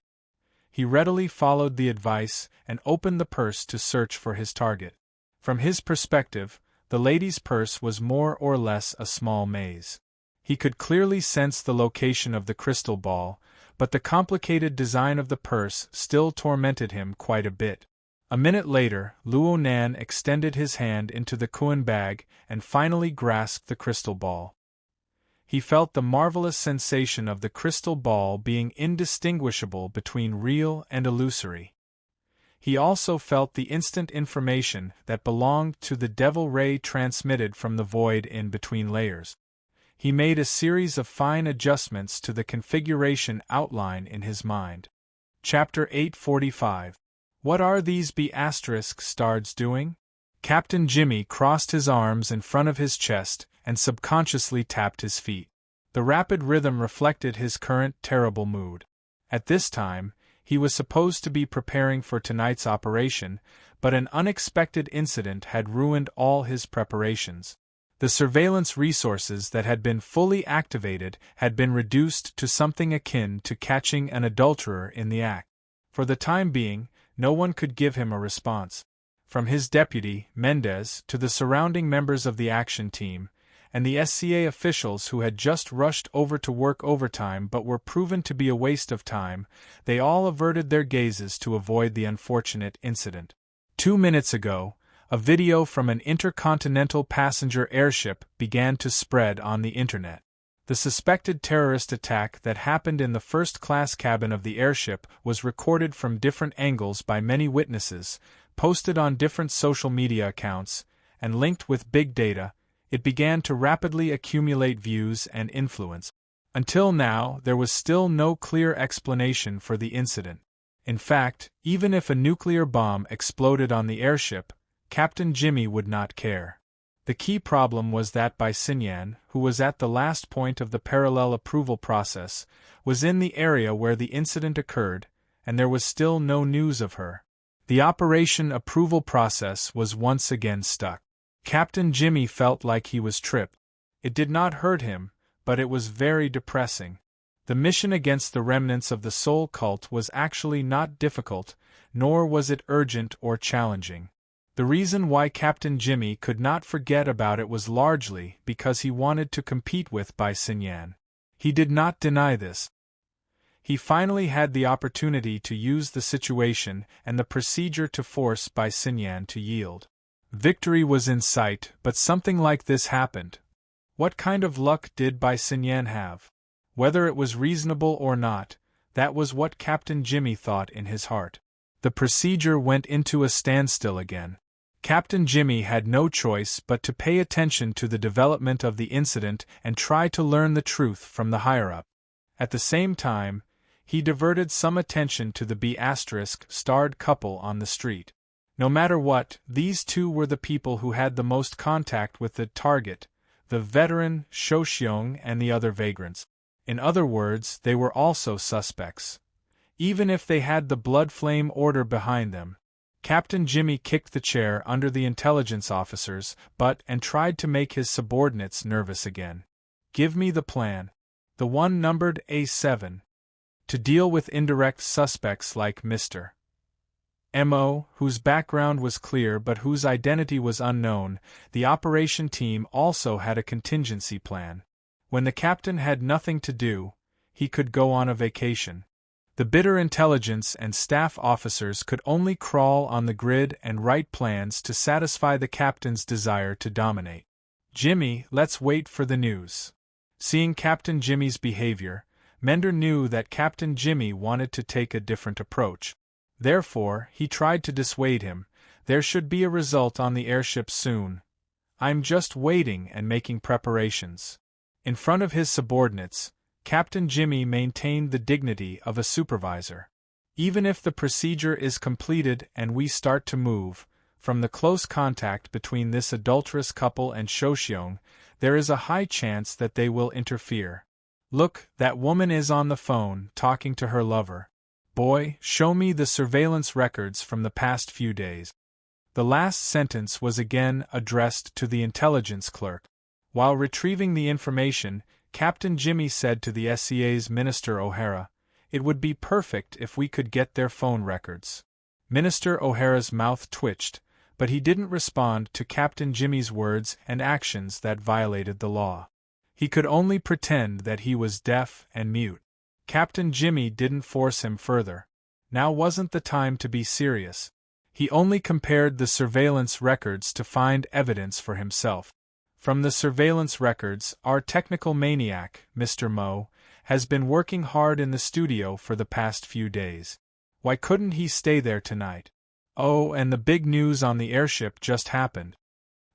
He readily followed the advice and opened the purse to search for his target. From his perspective, the lady's purse was more or less a small maze. He could clearly sense the location of the crystal ball, but the complicated design of the purse still tormented him quite a bit. A minute later, Luo Nan extended his hand into the Kuan bag and finally grasped the crystal ball. He felt the marvelous sensation of the crystal ball being indistinguishable between real and illusory. He also felt the instant information that belonged to the devil ray transmitted from the void in between layers. He made a series of fine adjustments to the configuration outline in his mind. Chapter 845. What are these B** stards doing? Captain Jimmy crossed his arms in front of his chest and subconsciously tapped his feet. The rapid rhythm reflected his current terrible mood. At this time, he was supposed to be preparing for tonight's operation, but an unexpected incident had ruined all his preparations. The surveillance resources that had been fully activated had been reduced to something akin to catching an adulterer in the act. For the time being, no one could give him a response. From his deputy, Mendez, to the surrounding members of the action team, and the SCA officials who had just rushed over to work overtime but were proven to be a waste of time, they all averted their gazes to avoid the unfortunate incident. 2 minutes ago, a video from an intercontinental passenger airship began to spread on the internet. The suspected terrorist attack that happened in the first-class cabin of the airship was recorded from different angles by many witnesses, posted on different social media accounts, and linked with big data. It began to rapidly accumulate views and influence. Until now, there was still no clear explanation for the incident. In fact, even if a nuclear bomb exploded on the airship, Captain Jimmy would not care. The key problem was that Bai Xinyan, who was at the last point of the parallel approval process, was in the area where the incident occurred, and there was still no news of her. The operation approval process was once again stuck. Captain Jimmy felt like he was tripped. It did not hurt him, but it was very depressing. The mission against the remnants of the Soul Cult was actually not difficult, nor was it urgent or challenging. The reason why Captain Jimmy could not forget about it was largely because he wanted to compete with Bai Xinyan. He did not deny this. He finally had the opportunity to use the situation and the procedure to force Bai Xinyan to yield. Victory was in sight, but something like this happened. What kind of luck did Bai Xinyan have? Whether it was reasonable or not, that was what Captain Jimmy thought in his heart. The procedure went into a standstill again. Captain Jimmy had no choice but to pay attention to the development of the incident and try to learn the truth from the higher-up. At the same time, he diverted some attention to the B***starred couple on the street. No matter what, these two were the people who had the most contact with the target, the veteran Shouxiong and the other vagrants. In other words, they were also suspects. Even if they had the blood flame order behind them. Captain Jimmy kicked the chair under the intelligence officer's butt and tried to make his subordinates nervous again. Give me the plan. The one numbered A7. To deal with indirect suspects like Mr. M.O., whose background was clear but whose identity was unknown, the operation team also had a contingency plan. When the captain had nothing to do, he could go on a vacation. The bitter intelligence and staff officers could only crawl on the grid and write plans to satisfy the captain's desire to dominate. "Jimmy, let's wait for the news," Seeing Captain Jimmy's behavior, Mender knew that Captain Jimmy wanted to take a different approach. Therefore, he tried to dissuade him. There should be a result on the airship soon. I'm just waiting and making preparations. In front of his subordinates, Captain Jimmy maintained the dignity of a supervisor. Even if the procedure is completed and we start to move, from the close contact between this adulterous couple and Shoshone, there is a high chance that they will interfere. Look, that woman is on the phone, talking to her lover. Boy, show me the surveillance records from the past few days. The last sentence was again addressed to the intelligence clerk. While retrieving the information, Captain Jimmy said to the SCA's Minister O'Hara, "It would be perfect if we could get their phone records." Minister O'Hara's mouth twitched, but he didn't respond to Captain Jimmy's words and actions that violated the law. He could only pretend that he was deaf and mute. Captain Jimmy didn't force him further. Now wasn't the time to be serious. He only compared the surveillance records to find evidence for himself. From the surveillance records, our technical maniac, Mr. Moe, has been working hard in the studio for the past few days. Why couldn't he stay there tonight? Oh, and the big news on the airship just happened.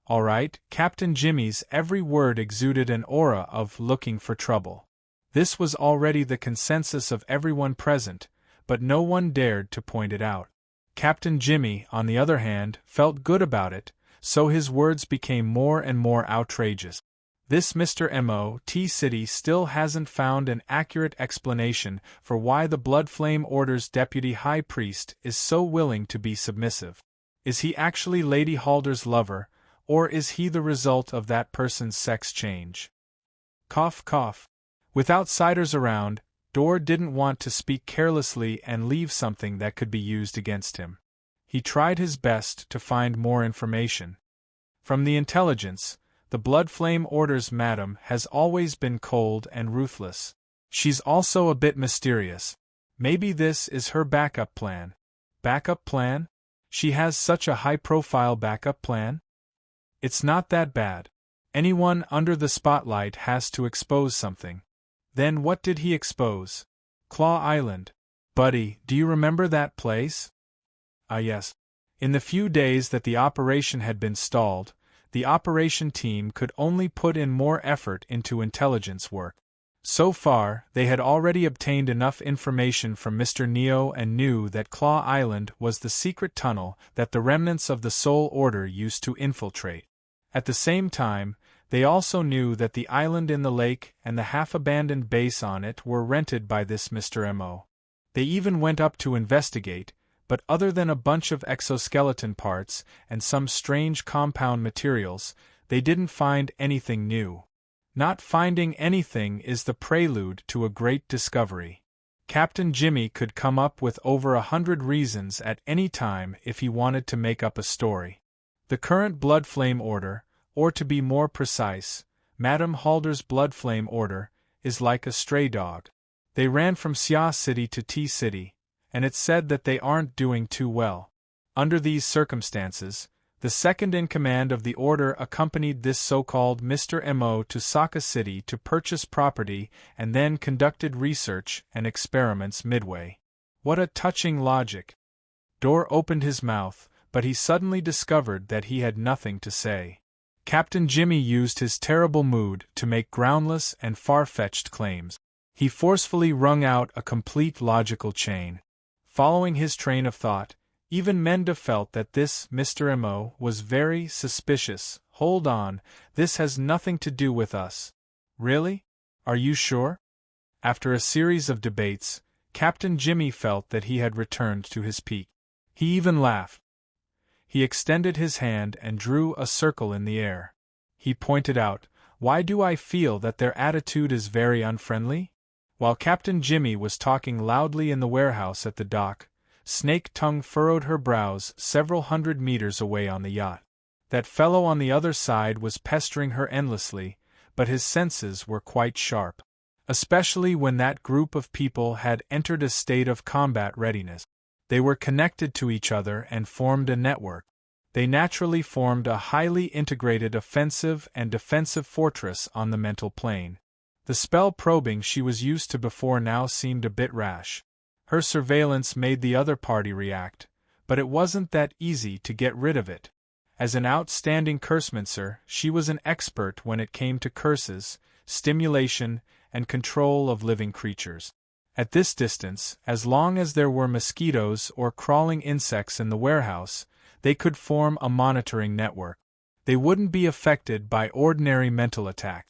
All right, Captain Jimmy's every word exuded an aura of looking for trouble. This was already the consensus of everyone present, but no one dared to point it out. Captain Jimmy, on the other hand, felt good about it, so his words became more and more outrageous. This Mr. M.O.T. City still hasn't found an accurate explanation for why the Bloodflame Order's deputy high priest is so willing to be submissive. Is he actually Lady Halder's lover, or is he the result of that person's sex change? Cough, cough. With outsiders around, Dorr didn't want to speak carelessly and leave something that could be used against him. He tried his best to find more information. From the intelligence, the Bloodflame Order's madam has always been cold and ruthless. She's also a bit mysterious. Maybe this is her backup plan. Backup plan? She has such a high-profile backup plan? It's not that bad. Anyone under the spotlight has to expose something. Then what did he expose? Claw Island. Buddy, do you remember that place? Ah, yes. In the few days that the operation had been stalled, the operation team could only put in more effort into intelligence work. So far, they had already obtained enough information from Mr. Neo and knew that Claw Island was the secret tunnel that the remnants of the Soul Order used to infiltrate. At the same time, they also knew that the island in the lake and the half-abandoned base on it were rented by this Mr. M.O. They even went up to investigate, but other than a bunch of exoskeleton parts and some strange compound materials, they didn't find anything new. Not finding anything is the prelude to a great discovery. Captain Jimmy could come up with over 100 reasons at any time if he wanted to make up a story. The current Bloodflame Order, or to be more precise, Madame Halder's Bloodflame Order, is like a stray dog. They ran from Xia City to T City, and it's said that they aren't doing too well. Under these circumstances, the second-in-command of the Order accompanied this so-called Mr. M.O. to Saka City to purchase property and then conducted research and experiments midway. What a touching logic! Dorr opened his mouth, but he suddenly discovered that he had nothing to say. Captain Jimmy used his terrible mood to make groundless and far-fetched claims. He forcefully wrung out a complete logical chain. Following his train of thought, even Menda felt that this Mr. M.O. was very suspicious. Hold on, this has nothing to do with us. Really? Are you sure? After a series of debates, Captain Jimmy felt that he had returned to his peak. He even laughed. He extended his hand and drew a circle in the air. He pointed out, "Why do I feel that their attitude is very unfriendly?" While Captain Jimmy was talking loudly in the warehouse at the dock, Snake Tongue furrowed her brows several hundred meters away on the yacht. That fellow on the other side was pestering her endlessly, but his senses were quite sharp. Especially when that group of people had entered a state of combat readiness. They were connected to each other and formed a network. They naturally formed a highly integrated offensive and defensive fortress on the mental plane. The spell probing she was used to before now seemed a bit rash. Her surveillance made the other party react, but it wasn't that easy to get rid of it. As an outstanding cursemancer, she was an expert when it came to curses, stimulation, and control of living creatures. At this distance, as long as there were mosquitoes or crawling insects in the warehouse, they could form a monitoring network. They wouldn't be affected by ordinary mental attack.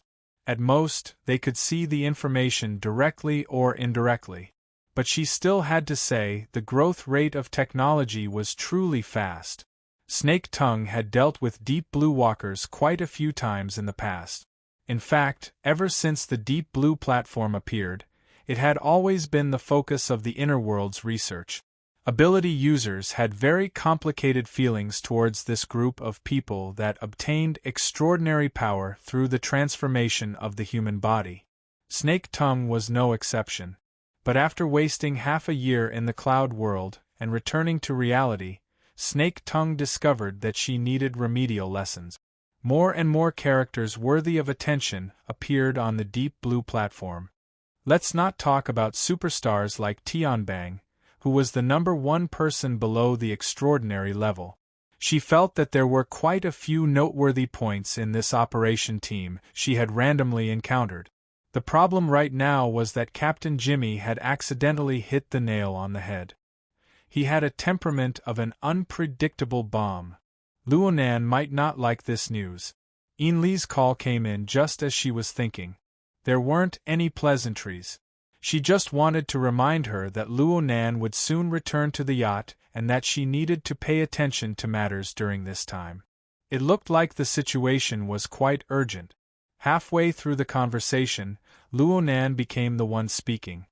At most, they could see the information directly or indirectly. But she still had to say the growth rate of technology was truly fast. Snake Tongue had dealt with Deep Blue walkers quite a few times in the past. In fact, ever since the Deep Blue platform appeared, it had always been the focus of the Inner World's research. Ability users had very complicated feelings towards this group of people that obtained extraordinary power through the transformation of the human body. Snake Tongue was no exception. But after wasting half a year in the cloud world and returning to reality, Snake Tongue discovered that she needed remedial lessons. More and more characters worthy of attention appeared on the Deep Blue platform. Let's not talk about superstars like Tianbang, who was the #1 person below the extraordinary level. She felt that there were quite a few noteworthy points in this operation team she had randomly encountered. The problem right now was that Captain Jimmy had accidentally hit the nail on the head. He had a temperament of an unpredictable bomb. Luonan might not like this news. Enli's call came in just as she was thinking. There weren't any pleasantries. She just wanted to remind her that Luonan would soon return to the yacht and that she needed to pay attention to matters during this time. It looked like the situation was quite urgent. Halfway through the conversation, Luonan became the one speaking.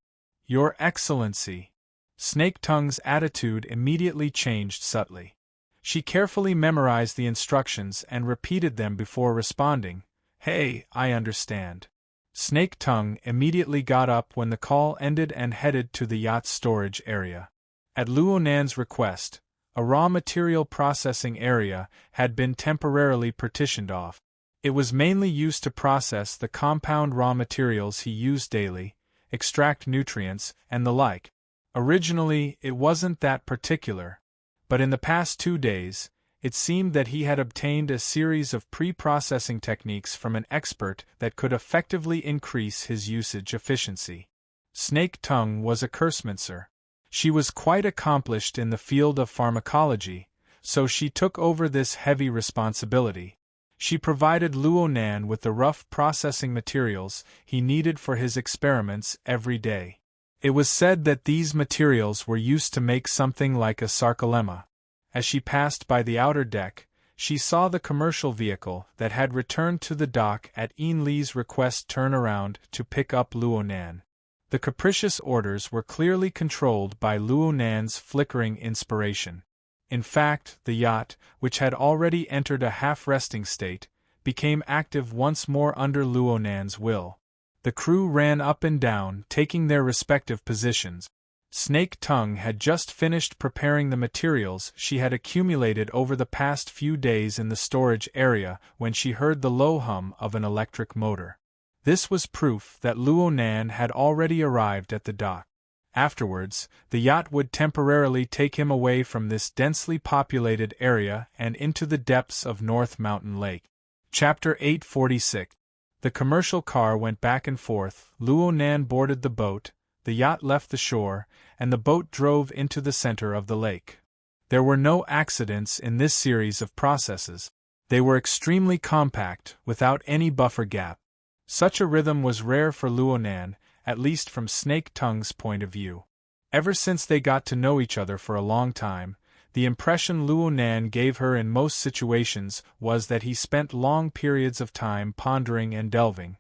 "Your Excellency." Snake Tongue's attitude immediately changed subtly. She carefully memorized the instructions and repeated them before responding. "Hey, I understand." Snake Tongue immediately got up when the call ended and headed to the yacht's storage area. At Luonan's request, a raw material processing area had been temporarily partitioned off. It was mainly used to process the compound raw materials he used daily, extract nutrients, and the like. Originally, it wasn't that particular, but in the past 2 days, it seemed that he had obtained a series of pre-processing techniques from an expert that could effectively increase his usage efficiency. Snake Tongue was a cursemancer. She was quite accomplished in the field of pharmacology, so she took over this heavy responsibility. She provided Luonan with the rough processing materials he needed for his experiments every day. It was said that these materials were used to make something like a sarcolemma. As she passed by the outer deck, she saw the commercial vehicle that had returned to the dock at Enli's request turn around to pick up Luonan. The capricious orders were clearly controlled by Luonan's flickering inspiration. In fact, the yacht, which had already entered a half-resting state, became active once more under Luonan's will. The crew ran up and down, taking their respective positions. Snake Tongue had just finished preparing the materials she had accumulated over the past few days in the storage area when she heard the low hum of an electric motor. This was proof that Luonan had already arrived at the dock. Afterwards, the yacht would temporarily take him away from this densely populated area and into the depths of North Mountain Lake. Chapter 846. The commercial car went back and forth, Luonan boarded the boat, the yacht left the shore, and the boat drove into the center of the lake. There were no accidents in this series of processes. They were extremely compact, without any buffer gap. Such a rhythm was rare for Luonan, at least from Snake Tongue's point of view. Ever since they got to know each other for a long time, the impression Luonan gave her in most situations was that he spent long periods of time pondering and delving.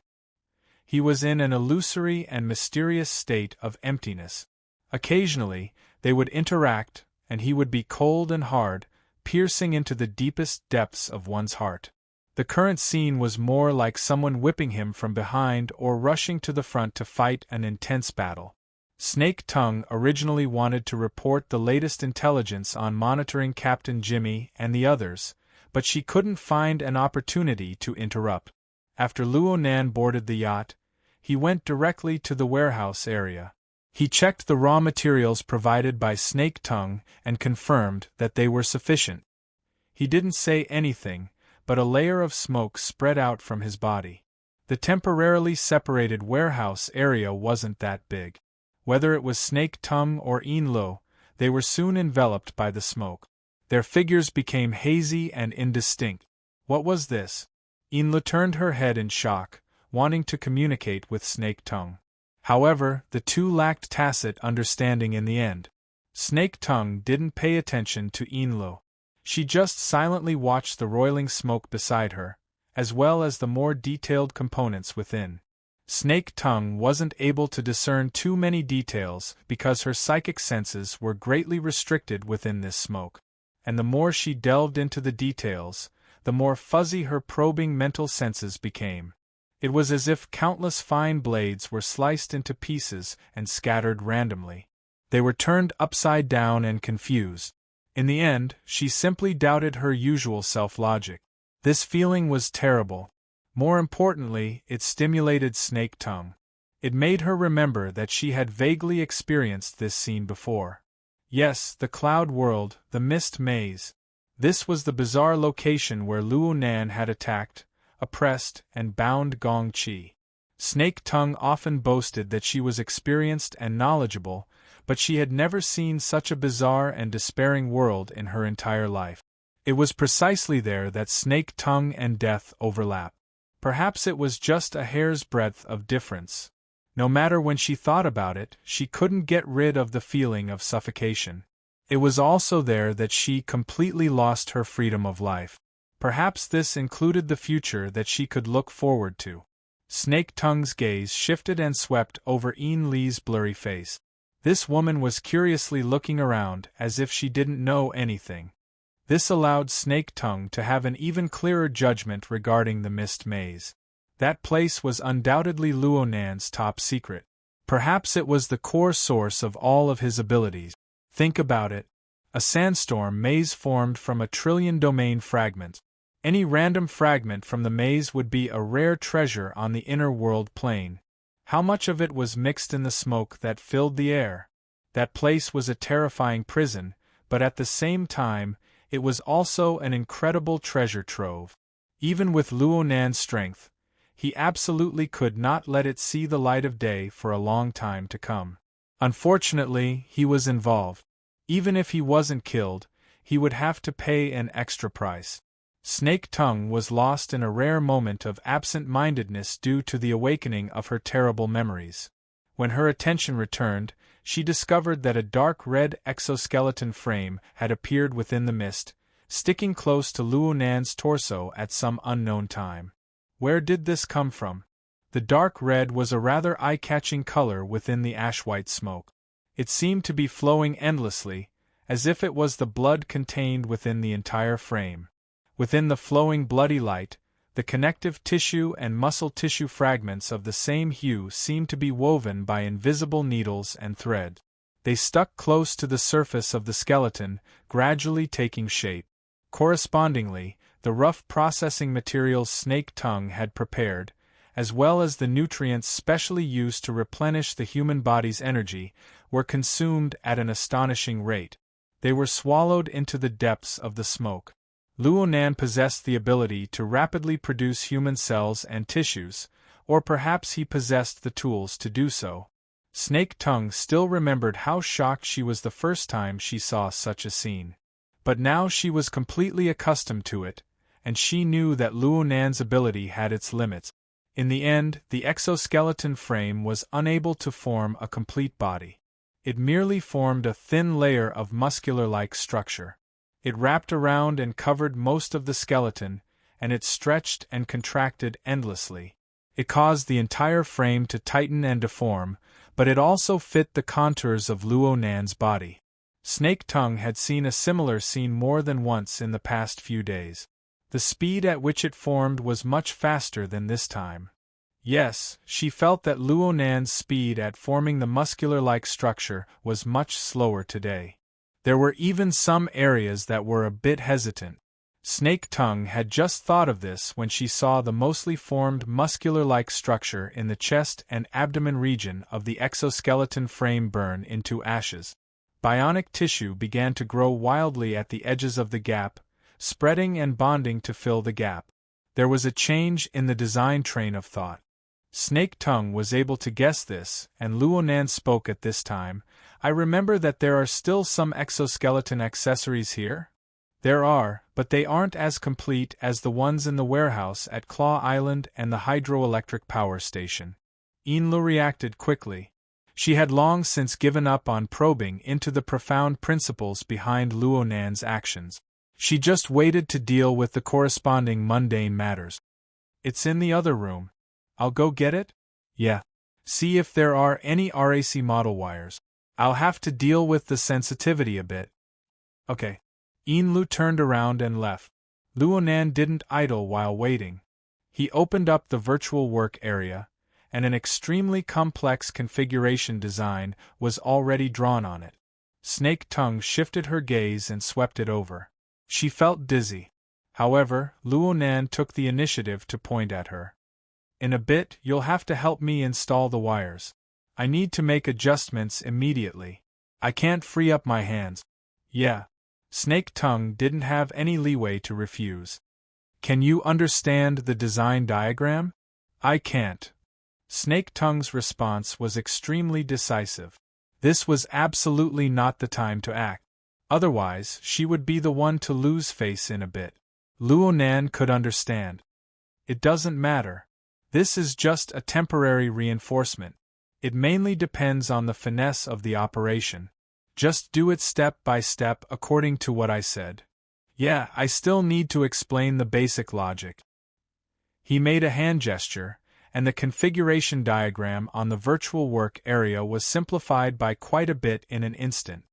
He was in an illusory and mysterious state of emptiness. Occasionally, they would interact, and he would be cold and hard, piercing into the deepest depths of one's heart. The current scene was more like someone whipping him from behind or rushing to the front to fight an intense battle. Snake Tongue originally wanted to report the latest intelligence on monitoring Captain Jimmy and the others, but she couldn't find an opportunity to interrupt. After Luonan boarded the yacht, he went directly to the warehouse area. He checked the raw materials provided by Snake Tongue and confirmed that they were sufficient. He didn't say anything, but a layer of smoke spread out from his body. The temporarily separated warehouse area wasn't that big. Whether it was Snake Tongue or Lo, they were soon enveloped by the smoke. Their figures became hazy and indistinct. What was this? Lo turned her head in shock, wanting to communicate with Snake Tongue. However, the two lacked tacit understanding in the end. Snake Tongue didn't pay attention to Lo. She just silently watched the roiling smoke beside her, as well as the more detailed components within. Snake Tongue wasn't able to discern too many details because her psychic senses were greatly restricted within this smoke. And the more she delved into the details, the more fuzzy her probing mental senses became. It was as if countless fine blades were sliced into pieces and scattered randomly. They were turned upside down and confused. In the end, she simply doubted her usual self-logic. This feeling was terrible. More importantly, it stimulated Snake Tongue. It made her remember that she had vaguely experienced this scene before. Yes, the cloud world, the mist maze. This was the bizarre location where Luo Nan had attacked, oppressed, and bound Gong Qi. Snake Tongue often boasted that she was experienced and knowledgeable, but she had never seen such a bizarre and despairing world in her entire life. It was precisely there that Snake Tongue and death overlap. Perhaps it was just a hair's breadth of difference. No matter when she thought about it, she couldn't get rid of the feeling of suffocation. It was also there that she completely lost her freedom of life. Perhaps this included the future that she could look forward to. Snake Tongue's gaze shifted and swept over Li's blurry face. This woman was curiously looking around as if she didn't know anything. This allowed Snake Tongue to have an even clearer judgment regarding the mist maze. That place was undoubtedly Luo Nan's top secret. Perhaps it was the core source of all of his abilities. Think about it. A sandstorm maze formed from 1,000,000,000,000 domain fragments. Any random fragment from the maze would be a rare treasure on the inner world plane. How much of it was mixed in the smoke that filled the air? That place was a terrifying prison, but at the same time, it was also an incredible treasure trove. Even with Luo Nan's strength, he absolutely could not let it see the light of day for a long time to come. Unfortunately, he was involved. Even if he wasn't killed, he would have to pay an extra price. Snake Tongue was lost in a rare moment of absent-mindedness due to the awakening of her terrible memories. When her attention returned, she discovered that a dark red exoskeleton frame had appeared within the mist, sticking close to Luo Nan's torso at some unknown time. Where did this come from? The dark red was a rather eye-catching color within the ash-white smoke. It seemed to be flowing endlessly, as if it was the blood contained within the entire frame. Within the flowing bloody light, the connective tissue and muscle tissue fragments of the same hue seemed to be woven by invisible needles and thread. They stuck close to the surface of the skeleton, gradually taking shape. Correspondingly, the rough processing materials Snake Tongue had prepared, as well as the nutrients specially used to replenish the human body's energy, were consumed at an astonishing rate. They were swallowed into the depths of the smoke. Luo Nan possessed the ability to rapidly produce human cells and tissues, or perhaps he possessed the tools to do so. Snake Tongue still remembered how shocked she was the first time she saw such a scene. But now she was completely accustomed to it, and she knew that Luo Nan's ability had its limits. In the end, the exoskeleton frame was unable to form a complete body. It merely formed a thin layer of muscular-like structure. It wrapped around and covered most of the skeleton, and it stretched and contracted endlessly. It caused the entire frame to tighten and deform, but it also fit the contours of Luo Nan's body. Snake Tongue had seen a similar scene more than once in the past few days. The speed at which it formed was much faster than this time. Yes, she felt that Luo Nan's speed at forming the muscular-like structure was much slower today. There were even some areas that were a bit hesitant. Snake Tongue had just thought of this when she saw the mostly formed muscular-like structure in the chest and abdomen region of the exoskeleton frame burn into ashes. Bionic tissue began to grow wildly at the edges of the gap, spreading and bonding to fill the gap. There was a change in the design train of thought. Snake Tongue was able to guess this, and Luonan spoke at this time. I remember that there are still some exoskeleton accessories here? There are, but they aren't as complete as the ones in the warehouse at Claw Island and the hydroelectric power station. Inlu reacted quickly. She had long since given up on probing into the profound principles behind Luonan's actions. She just waited to deal with the corresponding mundane matters. It's in the other room. I'll go get it? Yeah. See if there are any RAC model wires. I'll have to deal with the sensitivity a bit. Okay. Inlu turned around and left. Luonan didn't idle while waiting. He opened up the virtual work area, and an extremely complex configuration design was already drawn on it. Snake Tongue shifted her gaze and swept it over. She felt dizzy. However, Luonan took the initiative to point at her. In a bit, you'll have to help me install the wires. I need to make adjustments immediately. I can't free up my hands. Yeah. Snake Tongue didn't have any leeway to refuse. Can you understand the design diagram? I can't. Snake Tongue's response was extremely decisive. This was absolutely not the time to act. Otherwise, she would be the one to lose face in a bit. Luonan could understand. It doesn't matter. This is just a temporary reinforcement. It mainly depends on the finesse of the operation. Just do it step by step according to what I said. Yeah, I still need to explain the basic logic. He made a hand gesture, and the configuration diagram on the virtual work area was simplified by quite a bit in an instant.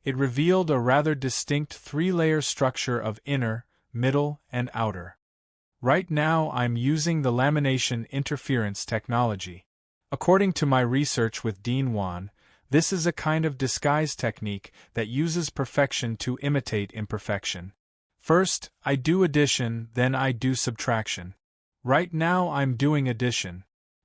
It revealed a rather distinct three-layer structure of inner, middle, and outer. Right now I'm using the lamination interference technology. According to my research with Dean Wan, this is a kind of disguise technique that uses perfection to imitate imperfection. First, I do addition, then I do subtraction. Right now I'm doing addition.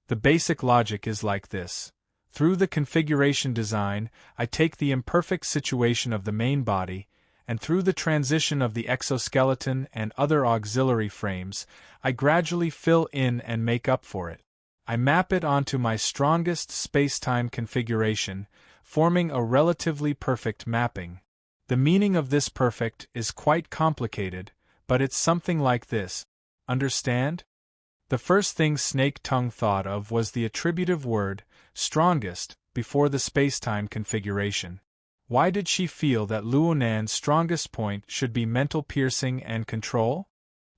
The basic logic is like this. Through the configuration design, I take the imperfect situation of the main body, and through the transition of the exoskeleton and other auxiliary frames, I gradually fill in and make up for it. I map it onto my strongest space-time configuration, forming a relatively perfect mapping. The meaning of this perfect is quite complicated, but it's something like this. Understand? The first thing Snake Tongue thought of was the attributive word, strongest, before the space-time configuration. Why did she feel that Luonan's strongest point should be mental piercing and control?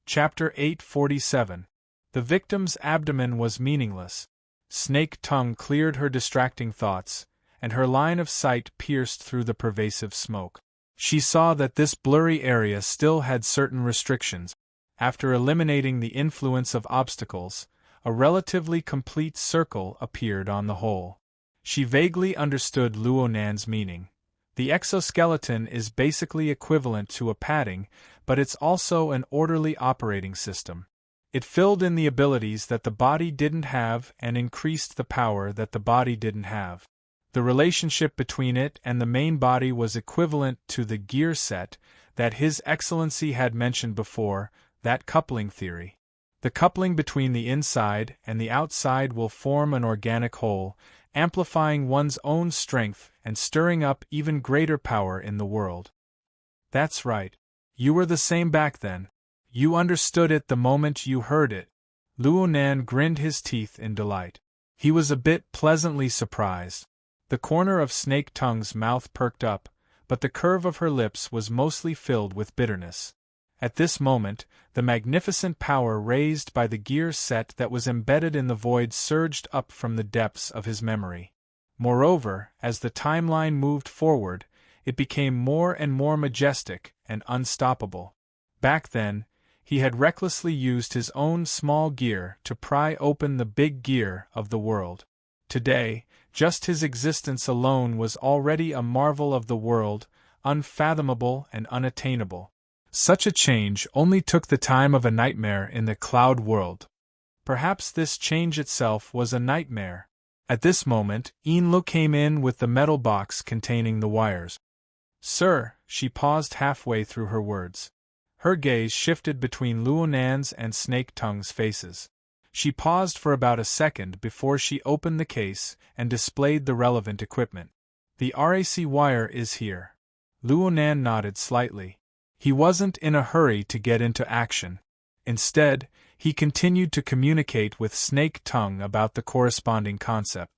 Chapter 847. The victim's abdomen was meaningless. Snake Tongue cleared her distracting thoughts, and her line of sight pierced through the pervasive smoke. She saw that this blurry area still had certain restrictions. After eliminating the influence of obstacles, a relatively complete circle appeared on the whole. She vaguely understood Luonan's meaning. The exoskeleton is basically equivalent to a padding, but it's also an orderly operating system. It filled in the abilities that the body didn't have and increased the power that the body didn't have. The relationship between it and the main body was equivalent to the gear set that His Excellency had mentioned before, that coupling theory. The coupling between the inside and the outside will form an organic whole, amplifying one's own strength and stirring up even greater power in the world. That's right. You were the same back then. You understood it the moment you heard it. Luonan grinned his teeth in delight. He was a bit pleasantly surprised. The corner of Snake Tongue's mouth perked up, but the curve of her lips was mostly filled with bitterness. At this moment, the magnificent power raised by the gear set that was embedded in the void surged up from the depths of his memory. Moreover, as the timeline moved forward, it became more and more majestic and unstoppable. Back then, he had recklessly used his own small gear to pry open the big gear of the world. Today, just his existence alone was already a marvel of the world, unfathomable and unattainable. Such a change only took the time of a nightmare in the cloud world. Perhaps this change itself was a nightmare. At this moment, Enlo came in with the metal box containing the wires. "Sir," she paused halfway through her words. Her gaze shifted between Luonan's and Snake Tongue's faces. She paused for about a second before she opened the case and displayed the relevant equipment. "The RAC wire is here." Luonan nodded slightly. He wasn't in a hurry to get into action. Instead, he continued to communicate with Snake Tongue about the corresponding concept.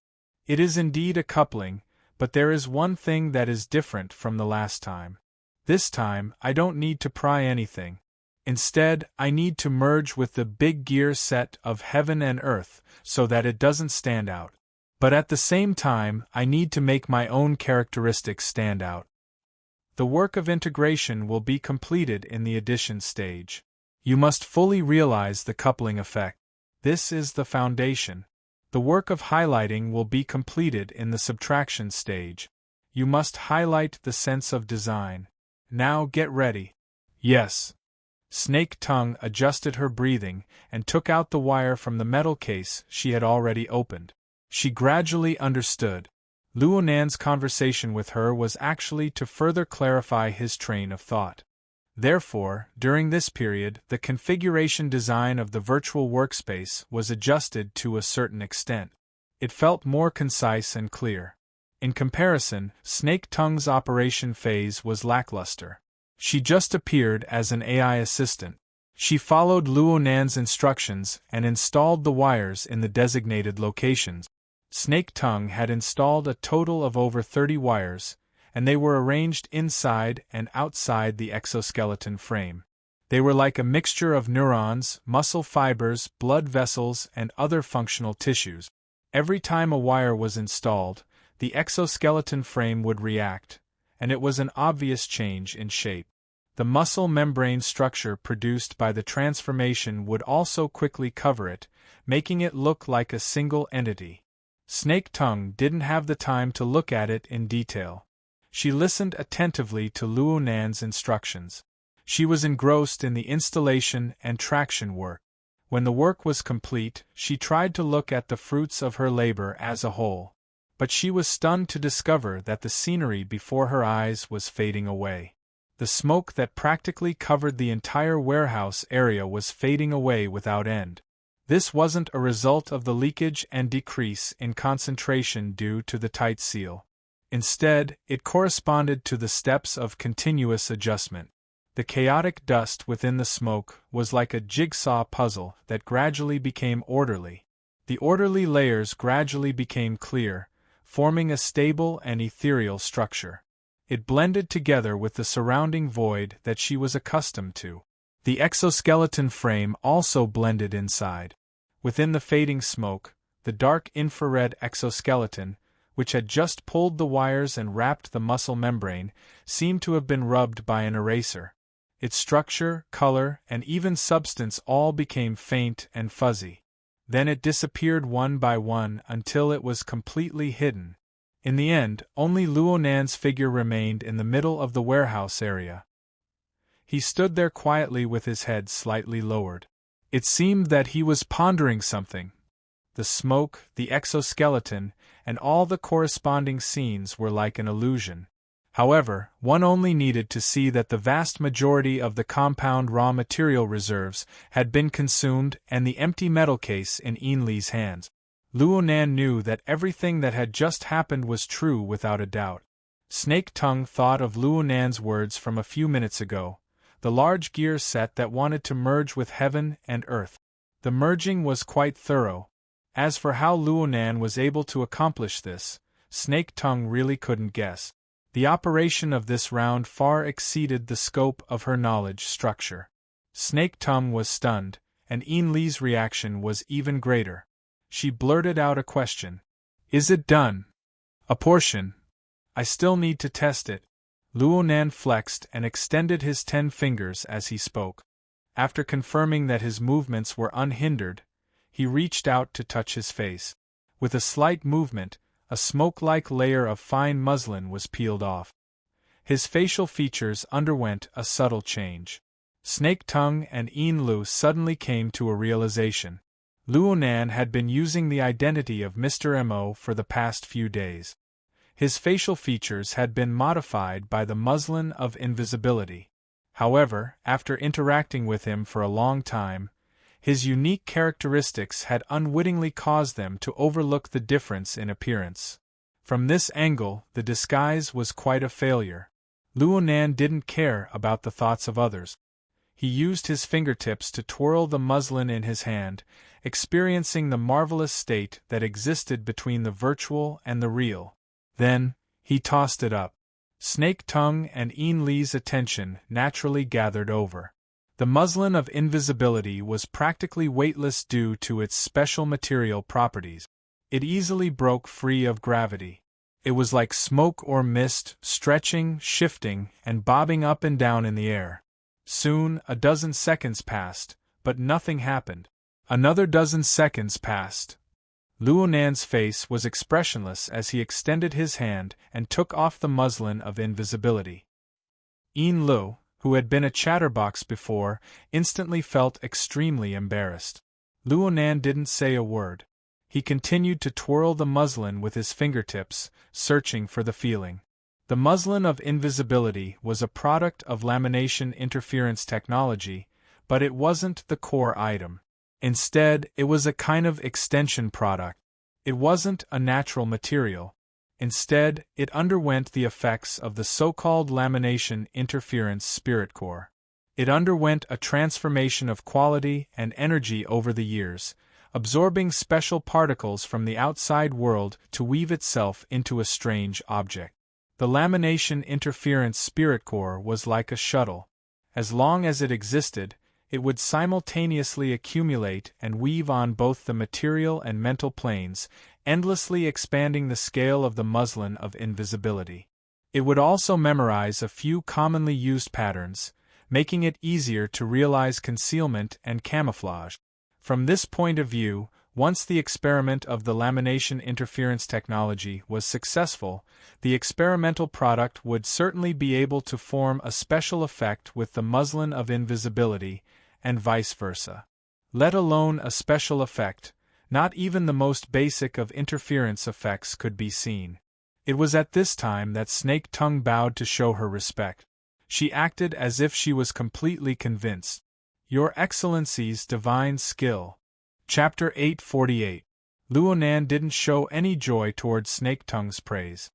"It is indeed a coupling, but there is one thing that is different from the last time. This time, I don't need to pry anything. Instead, I need to merge with the big gear set of heaven and earth so that it doesn't stand out. But at the same time, I need to make my own characteristics stand out. The work of integration will be completed in the addition stage. You must fully realize the coupling effect. This is the foundation. The work of highlighting will be completed in the subtraction stage. You must highlight the sense of design. Now get ready." "Yes." Snake Tongue adjusted her breathing and took out the wire from the metal case she had already opened. She gradually understood. Luonan's conversation with her was actually to further clarify his train of thought. Therefore, during this period, the configuration design of the virtual workspace was adjusted to a certain extent. It felt more concise and clear. In comparison, Snake Tongue's operation phase was lackluster. She just appeared as an AI assistant. She followed Luonan's instructions and installed the wires in the designated locations. Snake Tongue had installed a total of over 30 wires, and they were arranged inside and outside the exoskeleton frame. They were like a mixture of neurons, muscle fibers, blood vessels, and other functional tissues. Every time a wire was installed, the exoskeleton frame would react, and it was an obvious change in shape. The muscle membrane structure produced by the transformation would also quickly cover it, making it look like a single entity. Snake Tongue didn't have the time to look at it in detail. She listened attentively to Luonan's instructions. She was engrossed in the installation and traction work. When the work was complete, she tried to look at the fruits of her labor as a whole. But she was stunned to discover that the scenery before her eyes was fading away. The smoke that practically covered the entire warehouse area was fading away without end. This wasn't a result of the leakage and decrease in concentration due to the tight seal. Instead, it corresponded to the steps of continuous adjustment. The chaotic dust within the smoke was like a jigsaw puzzle that gradually became orderly. The orderly layers gradually became clear, forming a stable and ethereal structure. It blended together with the surrounding void that she was accustomed to. The exoskeleton frame also blended inside. Within the fading smoke, the dark infrared exoskeleton, which had just pulled the wires and wrapped the muscle membrane, seemed to have been rubbed by an eraser. Its structure, color, and even substance all became faint and fuzzy. Then it disappeared one by one until it was completely hidden. In the end, only Luonan's figure remained in the middle of the warehouse area. He stood there quietly with his head slightly lowered. It seemed that he was pondering something. The smoke, the exoskeleton, and all the corresponding scenes were like an illusion. However, one only needed to see that the vast majority of the compound raw material reserves had been consumed and the empty metal case in Enli's hands. Luonan knew that everything that had just happened was true without a doubt. Snake Tongue thought of Luonan's words from a few minutes ago, the large gear set that wanted to merge with heaven and earth. The merging was quite thorough. As for how Luonan was able to accomplish this, Snake Tongue really couldn't guess. The operation of this round far exceeded the scope of her knowledge structure. Snake Tongue was stunned, and Enli's reaction was even greater. She blurted out a question. "Is it done?" "A portion. I still need to test it." Luonan flexed and extended his 10 fingers as he spoke. After confirming that his movements were unhindered, he reached out to touch his face. With a slight movement, a smoke-like layer of fine muslin was peeled off. His facial features underwent a subtle change. Snake Tongue and Yin Lu suddenly came to a realization. Luonan had been using the identity of Mr. Mo for the past few days. His facial features had been modified by the muslin of invisibility. However, after interacting with him for a long time, his unique characteristics had unwittingly caused them to overlook the difference in appearance. From this angle, the disguise was quite a failure. Luonan didn't care about the thoughts of others. He used his fingertips to twirl the muslin in his hand, experiencing the marvelous state that existed between the virtual and the real. Then, he tossed it up. Snake Tongue and Yin Li's attention naturally gathered over. The muslin of invisibility was practically weightless due to its special material properties. It easily broke free of gravity. It was like smoke or mist, stretching, shifting, and bobbing up and down in the air. Soon, a dozen seconds passed, but nothing happened. Another dozen seconds passed. Luonan's face was expressionless as he extended his hand and took off the muslin of invisibility. Yin Lu, who had been a chatterbox before, instantly felt extremely embarrassed. Luonan didn't say a word. He continued to twirl the muslin with his fingertips, searching for the feeling. The muslin of invisibility was a product of lamination interference technology, but it wasn't the core item. Instead, it was a kind of extension product. It wasn't a natural material. Instead, it underwent the effects of the so-called lamination interference spirit core. It underwent a transformation of quality and energy over the years, absorbing special particles from the outside world to weave itself into a strange object. The lamination interference spirit core was like a shuttle. As long as it existed, it would simultaneously accumulate and weave on both the material and mental planes, endlessly expanding the scale of the muslin of invisibility. It would also memorize a few commonly used patterns, making it easier to realize concealment and camouflage. From this point of view, once the experiment of the lamination interference technology was successful, the experimental product would certainly be able to form a special effect with the muslin of invisibility, and vice versa. Let alone a special effect, not even the most basic of interference effects could be seen. It was at this time that Snake Tongue bowed to show her respect. She acted as if she was completely convinced. Your Excellency's divine skill. Chapter 848. Luonan didn't show any joy towards Snake Tongue's praise.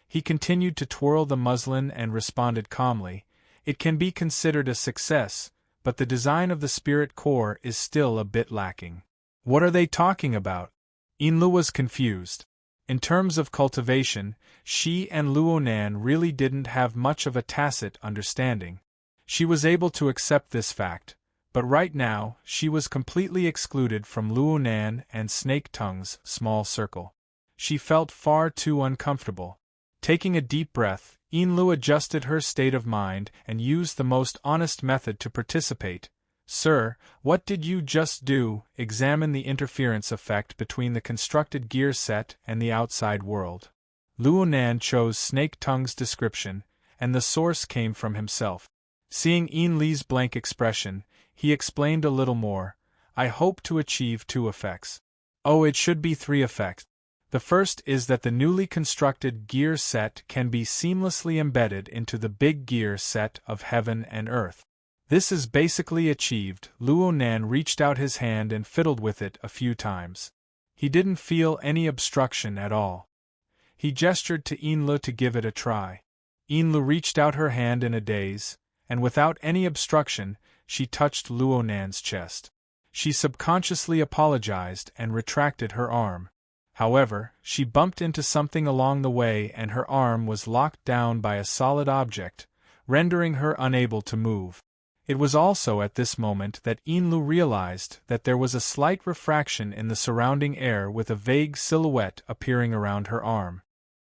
He continued to twirl the muslin and responded calmly, "It can be considered a success, but the design of the spirit core is still a bit lacking." What are they talking about? Yin Lu was confused. In terms of cultivation, she and Luonan really didn't have much of a tacit understanding. She was able to accept this fact, but right now she was completely excluded from Luonan and Snake Tongue's small circle. She felt far too uncomfortable. Taking a deep breath, Yin Lu adjusted her state of mind and used the most honest method to participate. "Sir, what did you just do? Examine the interference effect between the constructed gear set and the outside world." Luonan chose Snake Tongue's description, and the source came from himself. Seeing Yin Li's blank expression, he explained a little more. "I hope to achieve 2 effects. Oh, it should be 3 effects. The first is that the newly constructed gear set can be seamlessly embedded into the big gear set of heaven and earth. This is basically achieved." Luonan reached out his hand and fiddled with it a few times. He didn't feel any obstruction at all. He gestured to Yin Lu to give it a try. Yin Lu reached out her hand in a daze, and without any obstruction, she touched Luonan's chest. She subconsciously apologized and retracted her arm. However, she bumped into something along the way and her arm was locked down by a solid object, rendering her unable to move. It was also at this moment that Yin Lu realized that there was a slight refraction in the surrounding air with a vague silhouette appearing around her arm.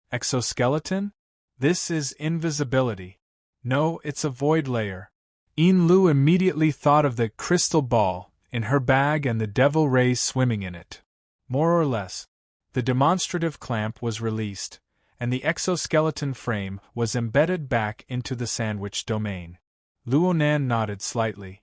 Exoskeleton? This is invisibility. No, it's a void layer. Yin Lu immediately thought of the crystal ball in her bag and the devil rays swimming in it. More or less. The demonstrative clamp was released, and the exoskeleton frame was embedded back into the sandwich domain. Luonan nodded slightly.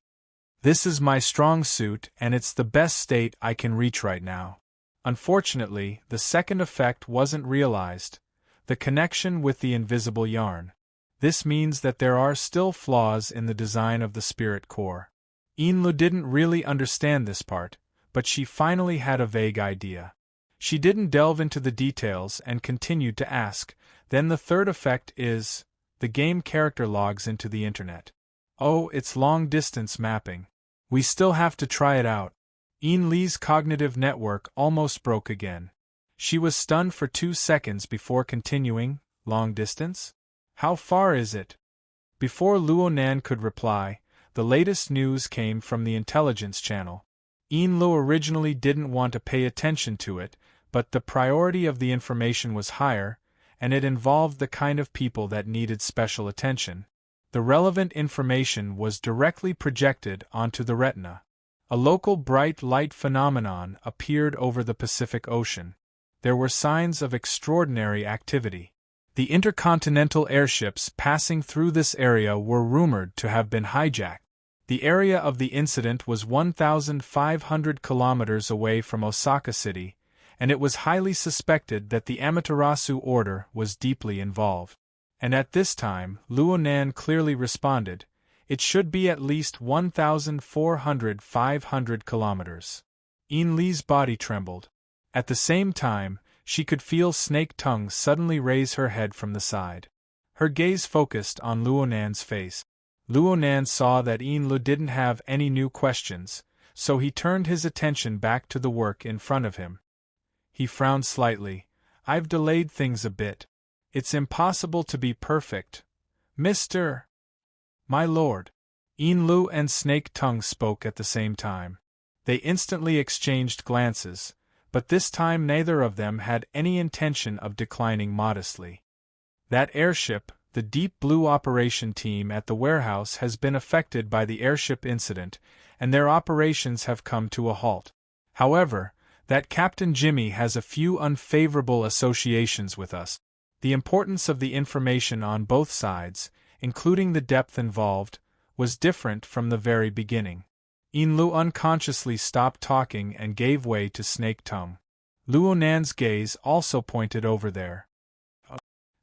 This is my strong suit, and it's the best state I can reach right now. Unfortunately, the second effect wasn't realized, the connection with the invisible yarn. This means that there are still flaws in the design of the spirit core. Enlu didn't really understand this part, but she finally had a vague idea. She didn't delve into the details and continued to ask, then the third effect is, the game character logs into the internet. Oh, it's long-distance mapping. We still have to try it out. Enli's cognitive network almost broke again. She was stunned for 2 seconds before continuing, long distance? How far is it? Before Luonan could reply, the latest news came from the intelligence channel. Enlu originally didn't want to pay attention to it, but the priority of the information was higher, and it involved the kind of people that needed special attention. The relevant information was directly projected onto the retina. A local bright light phenomenon appeared over the Pacific Ocean. There were signs of extraordinary activity. The intercontinental airships passing through this area were rumored to have been hijacked. The area of the incident was 1,500 kilometers away from Osaka City, and it was highly suspected that the Amaterasu Order was deeply involved. And at this time, Luonan clearly responded, it should be at least 1,400–500 kilometers. Enli's body trembled. At the same time, she could feel Snake Tongue suddenly raise her head from the side. Her gaze focused on Luonan's face. Luonan saw that Enlu didn't have any new questions, so he turned his attention back to the work in front of him. He frowned slightly. I've delayed things a bit. It's impossible to be perfect. Mr. My lord. Enlu and Snake Tongue spoke at the same time. They instantly exchanged glances, but this time neither of them had any intention of declining modestly. That airship, the Deep Blue operation team at the warehouse, has been affected by the airship incident, and their operations have come to a halt. However, that Captain Jimmy has a few unfavorable associations with us. The importance of the information on both sides, including the depth involved, was different from the very beginning. Enlu unconsciously stopped talking and gave way to Snake Tongue. Luonan's gaze also pointed over there.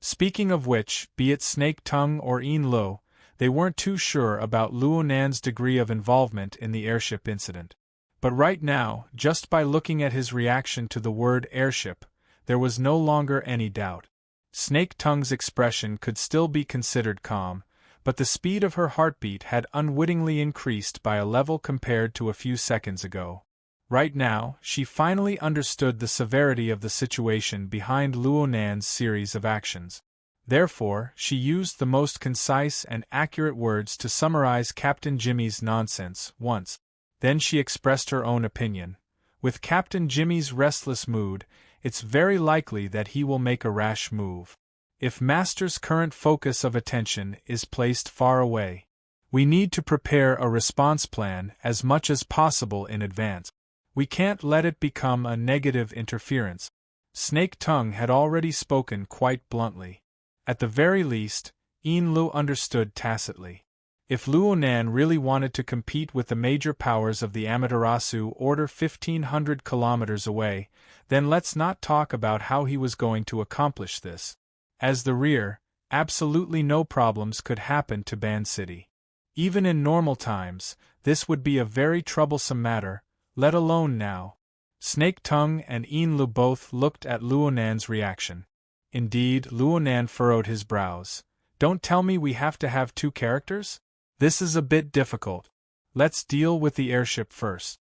Speaking of which, be it Snake Tongue or Enlu, they weren't too sure about Luonan's degree of involvement in the airship incident. But right now, just by looking at his reaction to the word airship, there was no longer any doubt. Snake Tongue's expression could still be considered calm, but the speed of her heartbeat had unwittingly increased by a level compared to a few seconds ago. Right now, she finally understood the severity of the situation behind Luonan's series of actions. Therefore, she used the most concise and accurate words to summarize Captain Jimmy's nonsense once. Then she expressed her own opinion. With Captain Jimmy's restless mood, it's very likely that he will make a rash move. If Master's current focus of attention is placed far away, we need to prepare a response plan as much as possible in advance. We can't let it become a negative interference. Snake Tongue had already spoken quite bluntly. At the very least, Enlu understood tacitly. If Luonan really wanted to compete with the major powers of the Amaterasu Order 1,500 kilometers away, then let's not talk about how he was going to accomplish this. As the rear, absolutely no problems could happen to Band City. Even in normal times, this would be a very troublesome matter, let alone now. Snake Tongue and Enlu both looked at Luonan's reaction. Indeed, Luonan furrowed his brows. Don't tell me we have to have two characters? This is a bit difficult. Let's deal with the airship first.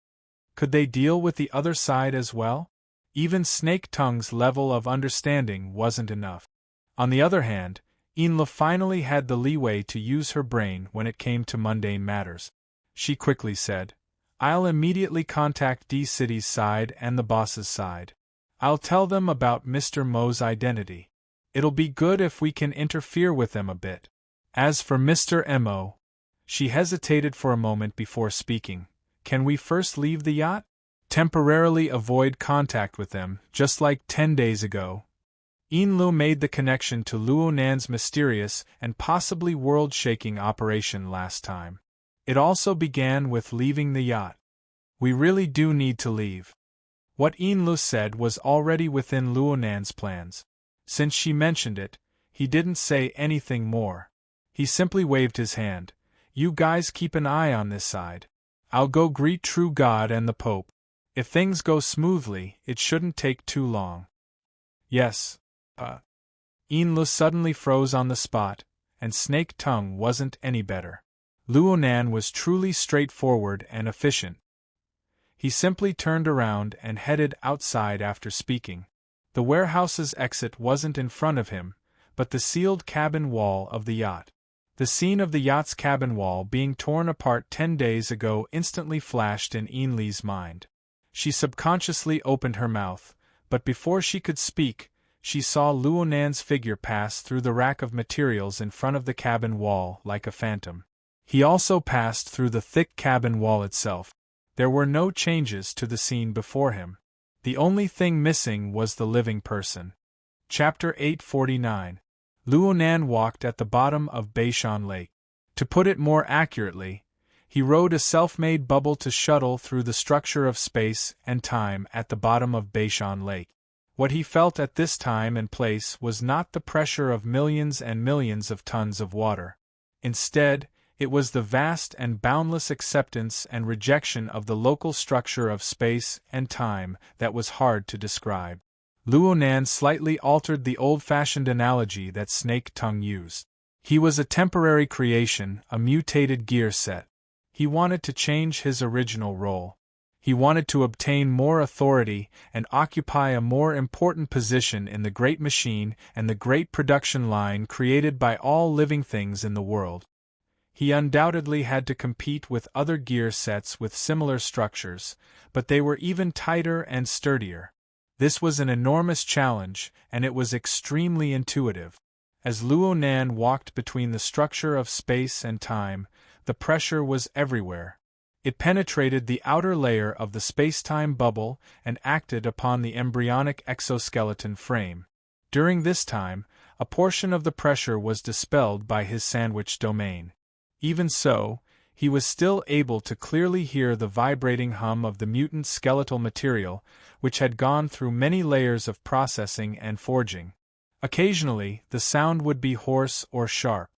Could they deal with the other side as well? Even Snake Tongue's level of understanding wasn't enough. On the other hand, Enlu finally had the leeway to use her brain when it came to mundane matters. She quickly said, I'll immediately contact D-City's side and the boss's side. I'll tell them about Mr. Mo's identity. It'll be good if we can interfere with them a bit. As for Mr. Mo, she hesitated for a moment before speaking. Can we first leave the yacht? Temporarily avoid contact with them, just like 10 days ago. Enlu made the connection to Luo Nan's mysterious and possibly world-shaking operation last time. It also began with leaving the yacht. We really do need to leave. What Enlu said was already within Luo Nan's plans. Since she mentioned it, he didn't say anything more. He simply waved his hand. You guys keep an eye on this side. I'll go greet True God and the Pope. If things go smoothly, it shouldn't take too long. Yes. Enlu suddenly froze on the spot, and Snake Tongue wasn't any better. Luo Nan was truly straightforward and efficient. He simply turned around and headed outside after speaking. The warehouse's exit wasn't in front of him, but the sealed cabin wall of the yacht. The scene of the yacht's cabin wall being torn apart 10 days ago instantly flashed in Enli's mind. She subconsciously opened her mouth, but before she could speak, she saw Luo Nan's figure pass through the rack of materials in front of the cabin wall like a phantom. He also passed through the thick cabin wall itself. There were no changes to the scene before him. The only thing missing was the living person. Chapter 849. Luo Nan walked at the bottom of Beishan Lake. To put it more accurately, he rode a self-made bubble to shuttle through the structure of space and time at the bottom of Beishan Lake. What he felt at this time and place was not the pressure of millions and millions of tons of water. Instead, it was the vast and boundless acceptance and rejection of the local structure of space and time that was hard to describe. Luo Nan slightly altered the old-fashioned analogy that Snake Tongue used. He was a temporary creation, a mutated gear set. He wanted to change his original role. He wanted to obtain more authority and occupy a more important position in the great machine and the great production line created by all living things in the world. He undoubtedly had to compete with other gear sets with similar structures, but they were even tighter and sturdier. This was an enormous challenge, and it was extremely intuitive. As Luo Nan walked between the structure of space and time, the pressure was everywhere. It penetrated the outer layer of the space-time bubble and acted upon the embryonic exoskeleton frame. During this time, a portion of the pressure was dispelled by his sandwich domain. Even so, he was still able to clearly hear the vibrating hum of the mutant skeletal material, which had gone through many layers of processing and forging. Occasionally, the sound would be hoarse or sharp.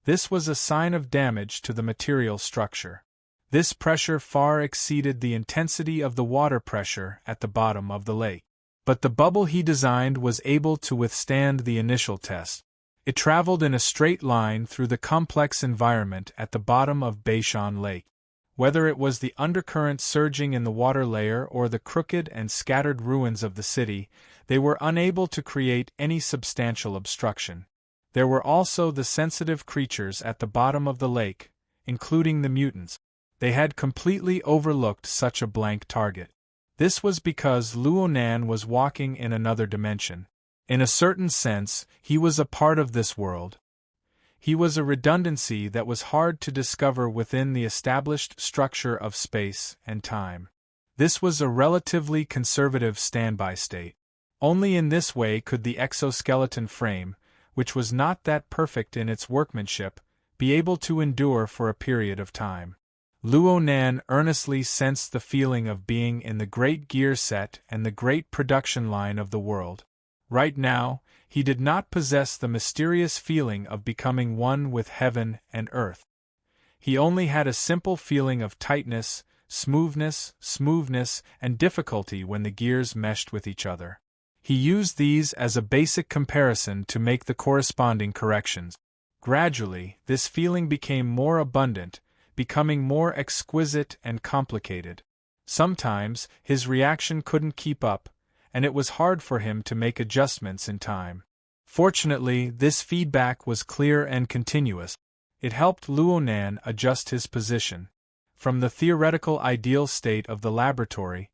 This was a sign of damage to the material structure. This pressure far exceeded the intensity of the water pressure at the bottom of the lake. But the bubble he designed was able to withstand the initial test. It traveled in a straight line through the complex environment at the bottom of Beishan Lake. Whether it was the undercurrent surging in the water layer or the crooked and scattered ruins of the city, they were unable to create any substantial obstruction. There were also the sensitive creatures at the bottom of the lake, including the mutants. They had completely overlooked such a blank target. This was because Luo Nan was walking in another dimension. In a certain sense, he was a part of this world. He was a redundancy that was hard to discover within the established structure of space and time. This was a relatively conservative standby state. Only in this way could the exoskeleton frame, which was not that perfect in its workmanship, be able to endure for a period of time. Luo Nan earnestly sensed the feeling of being in the great gear set and the great production line of the world. Right now, he did not possess the mysterious feeling of becoming one with heaven and earth. He only had a simple feeling of tightness, smoothness, and difficulty when the gears meshed with each other. He used these as a basic comparison to make the corresponding corrections. Gradually, this feeling became more abundant, becoming more exquisite and complicated. Sometimes, his reaction couldn't keep up, and it was hard for him to make adjustments in time. Fortunately, this feedback was clear and continuous. It helped Luo Nan adjust his position. From the theoretical ideal state of the laboratory,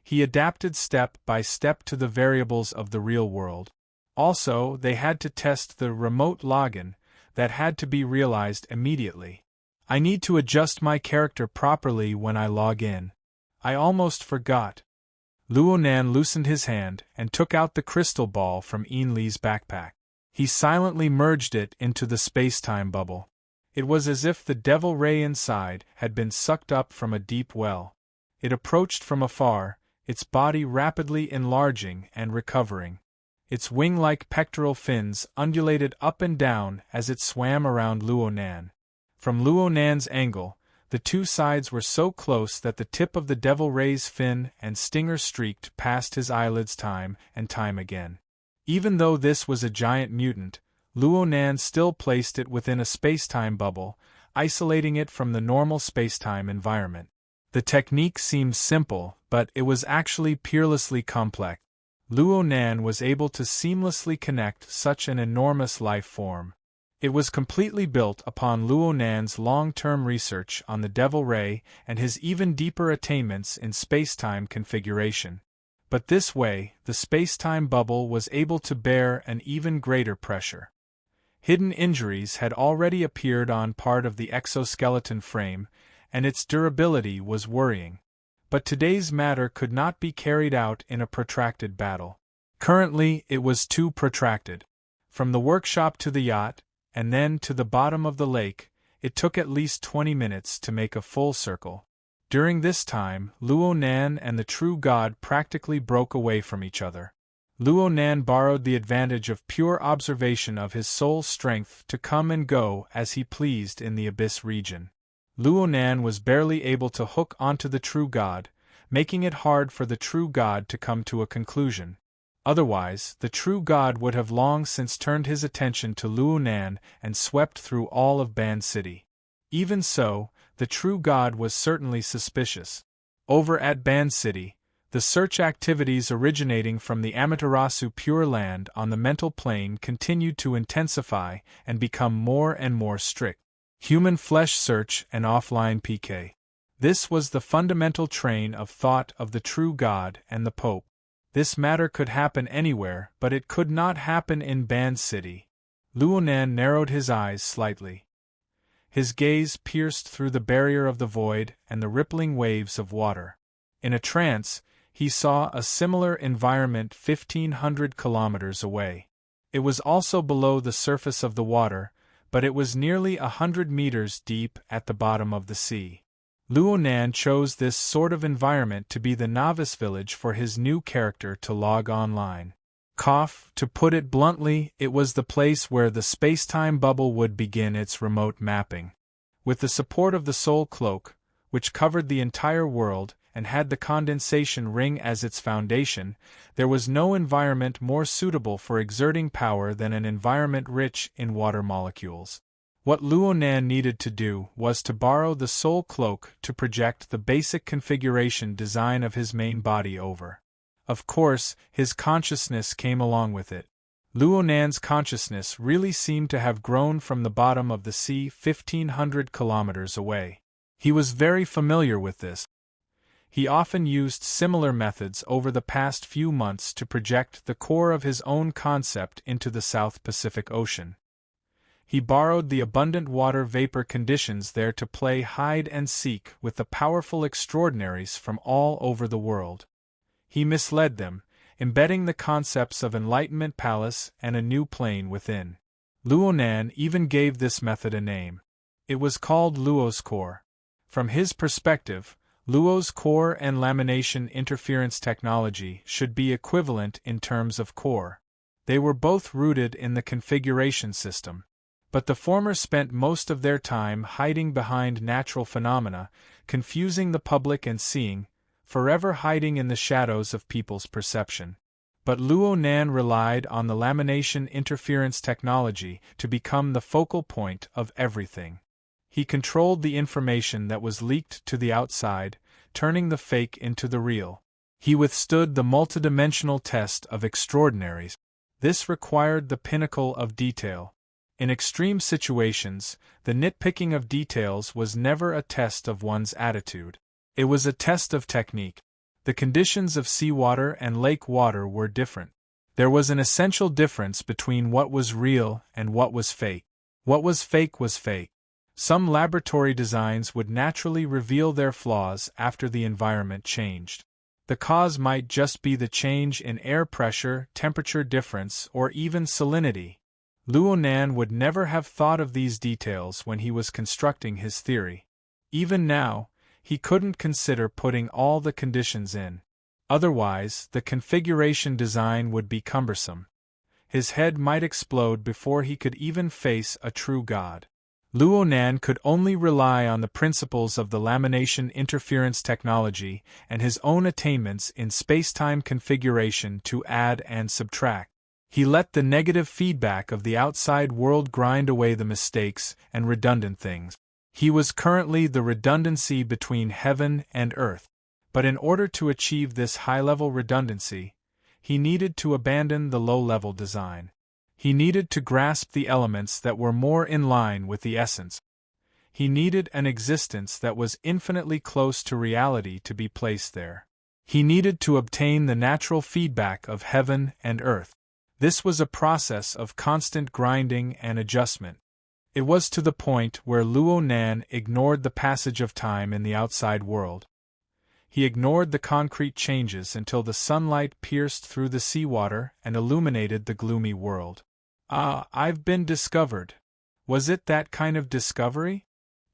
he adapted step by step to the variables of the real world. Also, they had to test the remote login that had to be realized immediately. I need to adjust my character properly when I log in. I almost forgot. Luonan loosened his hand and took out the crystal ball from Enli's backpack. He silently merged it into the space-time bubble. It was as if the devil ray inside had been sucked up from a deep well. It approached from afar, its body rapidly enlarging and recovering. Its wing-like pectoral fins undulated up and down as it swam around Luonan. From Luonan's angle, the two sides were so close that the tip of the devil ray's fin and stinger streaked past his eyelids time and time again. Even though this was a giant mutant, Luonan still placed it within a space-time bubble, isolating it from the normal space-time environment. The technique seemed simple, but it was actually peerlessly complex. Luonan was able to seamlessly connect such an enormous life form. It was completely built upon Luonan's long-term research on the Devil Ray and his even deeper attainments in space-time configuration. But this way, the space-time bubble was able to bear an even greater pressure. Hidden injuries had already appeared on part of the exoskeleton frame, and its durability was worrying. But today's matter could not be carried out in a protracted battle. Currently, it was too protracted. From the workshop to the yacht, and then to the bottom of the lake, it took at least 20 minutes to make a full circle. During this time, Luonan and the true god practically broke away from each other. Luonan borrowed the advantage of pure observation of his soul's strength to come and go as he pleased in the abyss region. Luonan was barely able to hook onto the true god, making it hard for the true god to come to a conclusion. Otherwise, the true god would have long since turned his attention to Luonan and swept through all of Ban City. Even so, the true god was certainly suspicious. Over at Ban City, the search activities originating from the Amaterasu Pure Land on the mental plane continued to intensify and become more and more strict. Human flesh search and offline PK. This was the fundamental train of thought of the true god and the Pope. This matter could happen anywhere, but it could not happen in Ban City. Luonan narrowed his eyes slightly. His gaze pierced through the barrier of the void and the rippling waves of water. In a trance, he saw a similar environment 1,500 kilometers away. It was also below the surface of the water, but it was nearly 100 meters deep at the bottom of the sea. Luonan chose this sort of environment to be the novice village for his new character to log online. To put it bluntly, it was the place where the space-time bubble would begin its remote mapping. With the support of the Soul Cloak, which covered the entire world and had the condensation ring as its foundation, there was no environment more suitable for exerting power than an environment rich in water molecules. What Luonan needed to do was to borrow the Soul Cloak to project the basic configuration design of his main body over. Of course, his consciousness came along with it. Luonan's consciousness really seemed to have grown from the bottom of the sea 1,500 kilometers away. He was very familiar with this. He often used similar methods over the past few months to project the core of his own concept into the South Pacific Ocean. He borrowed the abundant water vapor conditions there to play hide and seek with the powerful extraordinaries from all over the world. He misled them, embedding the concepts of Enlightenment Palace and a new plane within. Luonan even gave this method a name. It was called Luo's core. From his perspective, Luo's core and lamination interference technology should be equivalent in terms of core. They were both rooted in the configuration system. But the former spent most of their time hiding behind natural phenomena, confusing the public and seeing, forever hiding in the shadows of people's perception. But Luonan relied on the lamination interference technology to become the focal point of everything. He controlled the information that was leaked to the outside, turning the fake into the real. He withstood the multidimensional test of extraordinaries. This required the pinnacle of detail. In extreme situations, the nitpicking of details was never a test of one's attitude. It was a test of technique. The conditions of seawater and lake water were different. There was an essential difference between what was real and what was fake. What was fake was fake. Some laboratory designs would naturally reveal their flaws after the environment changed. The cause might just be the change in air pressure, temperature difference, or even salinity. Luo Nan would never have thought of these details when he was constructing his theory. Even now, he couldn't consider putting all the conditions in. Otherwise, the configuration design would be cumbersome. His head might explode before he could even face a true god. Luo Nan could only rely on the principles of the lamination interference technology and his own attainments in spacetime configuration to add and subtract. He let the negative feedback of the outside world grind away the mistakes and redundant things. He was currently the redundancy between heaven and earth. But in order to achieve this high-level redundancy, he needed to abandon the low-level design. He needed to grasp the elements that were more in line with the essence. He needed an existence that was infinitely close to reality to be placed there. He needed to obtain the natural feedback of heaven and earth. This was a process of constant grinding and adjustment. It was to the point where Luo Nan ignored the passage of time in the outside world. He ignored the concrete changes until the sunlight pierced through the seawater and illuminated the gloomy world. Ah, I've been discovered. Was it that kind of discovery?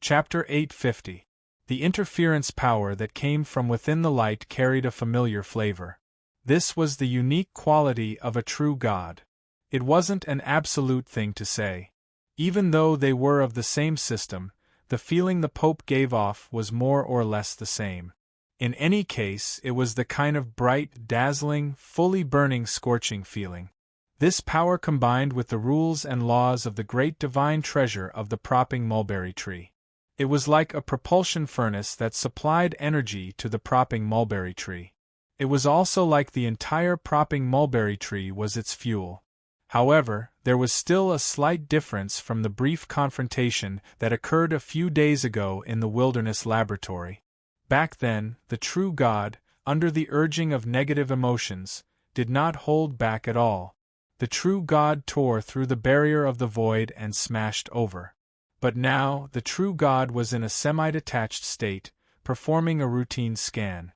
Chapter 850. The interference power that came from within the light carried a familiar flavor. This was the unique quality of a true god. It wasn't an absolute thing to say. Even though they were of the same system, the feeling the Pope gave off was more or less the same. In any case, it was the kind of bright, dazzling, fully burning, scorching feeling. This power combined with the rules and laws of the great divine treasure of the propping mulberry tree. It was like a propulsion furnace that supplied energy to the propping mulberry tree. It was also like the entire propping mulberry tree was its fuel. However, there was still a slight difference from the brief confrontation that occurred a few days ago in the wilderness laboratory. Back then, the true god, under the urging of negative emotions, did not hold back at all. The true god tore through the barrier of the void and smashed over. But now, the true god was in a semi-detached state, performing a routine scan.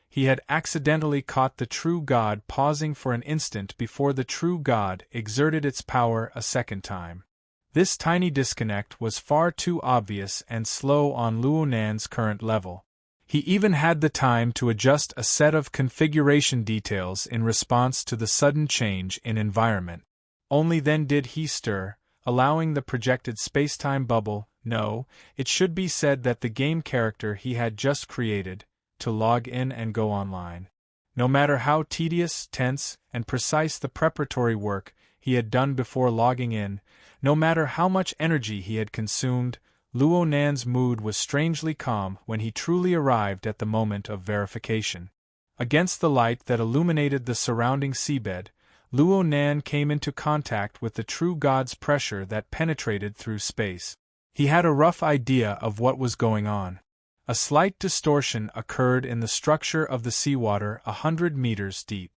He had accidentally caught the true god pausing for an instant before the true god exerted its power a second time. This tiny disconnect was far too obvious and slow on Luo Nan's current level. He even had the time to adjust a set of configuration details in response to the sudden change in environment. Only then did he stir, allowing the projected spacetime bubble, no, it should be said that the game character he had just created, to log in and go online. No matter how tedious, tense, and precise the preparatory work he had done before logging in, no matter how much energy he had consumed, Luo Nan's mood was strangely calm when he truly arrived at the moment of verification. Against the light that illuminated the surrounding seabed, Luo Nan came into contact with the true god's pressure that penetrated through space. He had a rough idea of what was going on. A slight distortion occurred in the structure of the seawater 100 meters deep.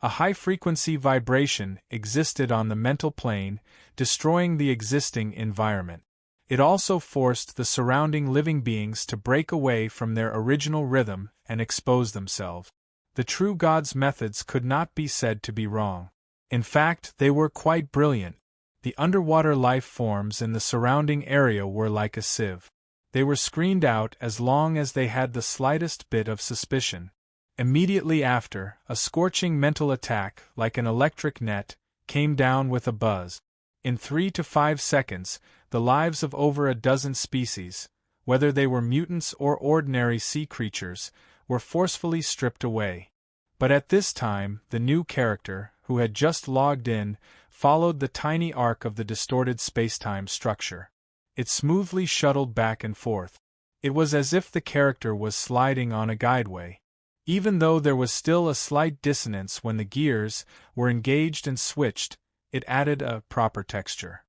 A high-frequency vibration existed on the mental plane, destroying the existing environment. It also forced the surrounding living beings to break away from their original rhythm and expose themselves. The true god's methods could not be said to be wrong. In fact, they were quite brilliant. The underwater life forms in the surrounding area were like a sieve. They were screened out as long as they had the slightest bit of suspicion. Immediately after, a scorching mental attack, like an electric net, came down with a buzz. In 3 to 5 seconds, the lives of over a dozen species, whether they were mutants or ordinary sea creatures, were forcefully stripped away. But at this time, the new character, who had just logged in, followed the tiny arc of the distorted spacetime structure. It smoothly shuttled back and forth. It was as if the character was sliding on a guideway. Even though there was still a slight dissonance when the gears were engaged and switched, it added a proper texture.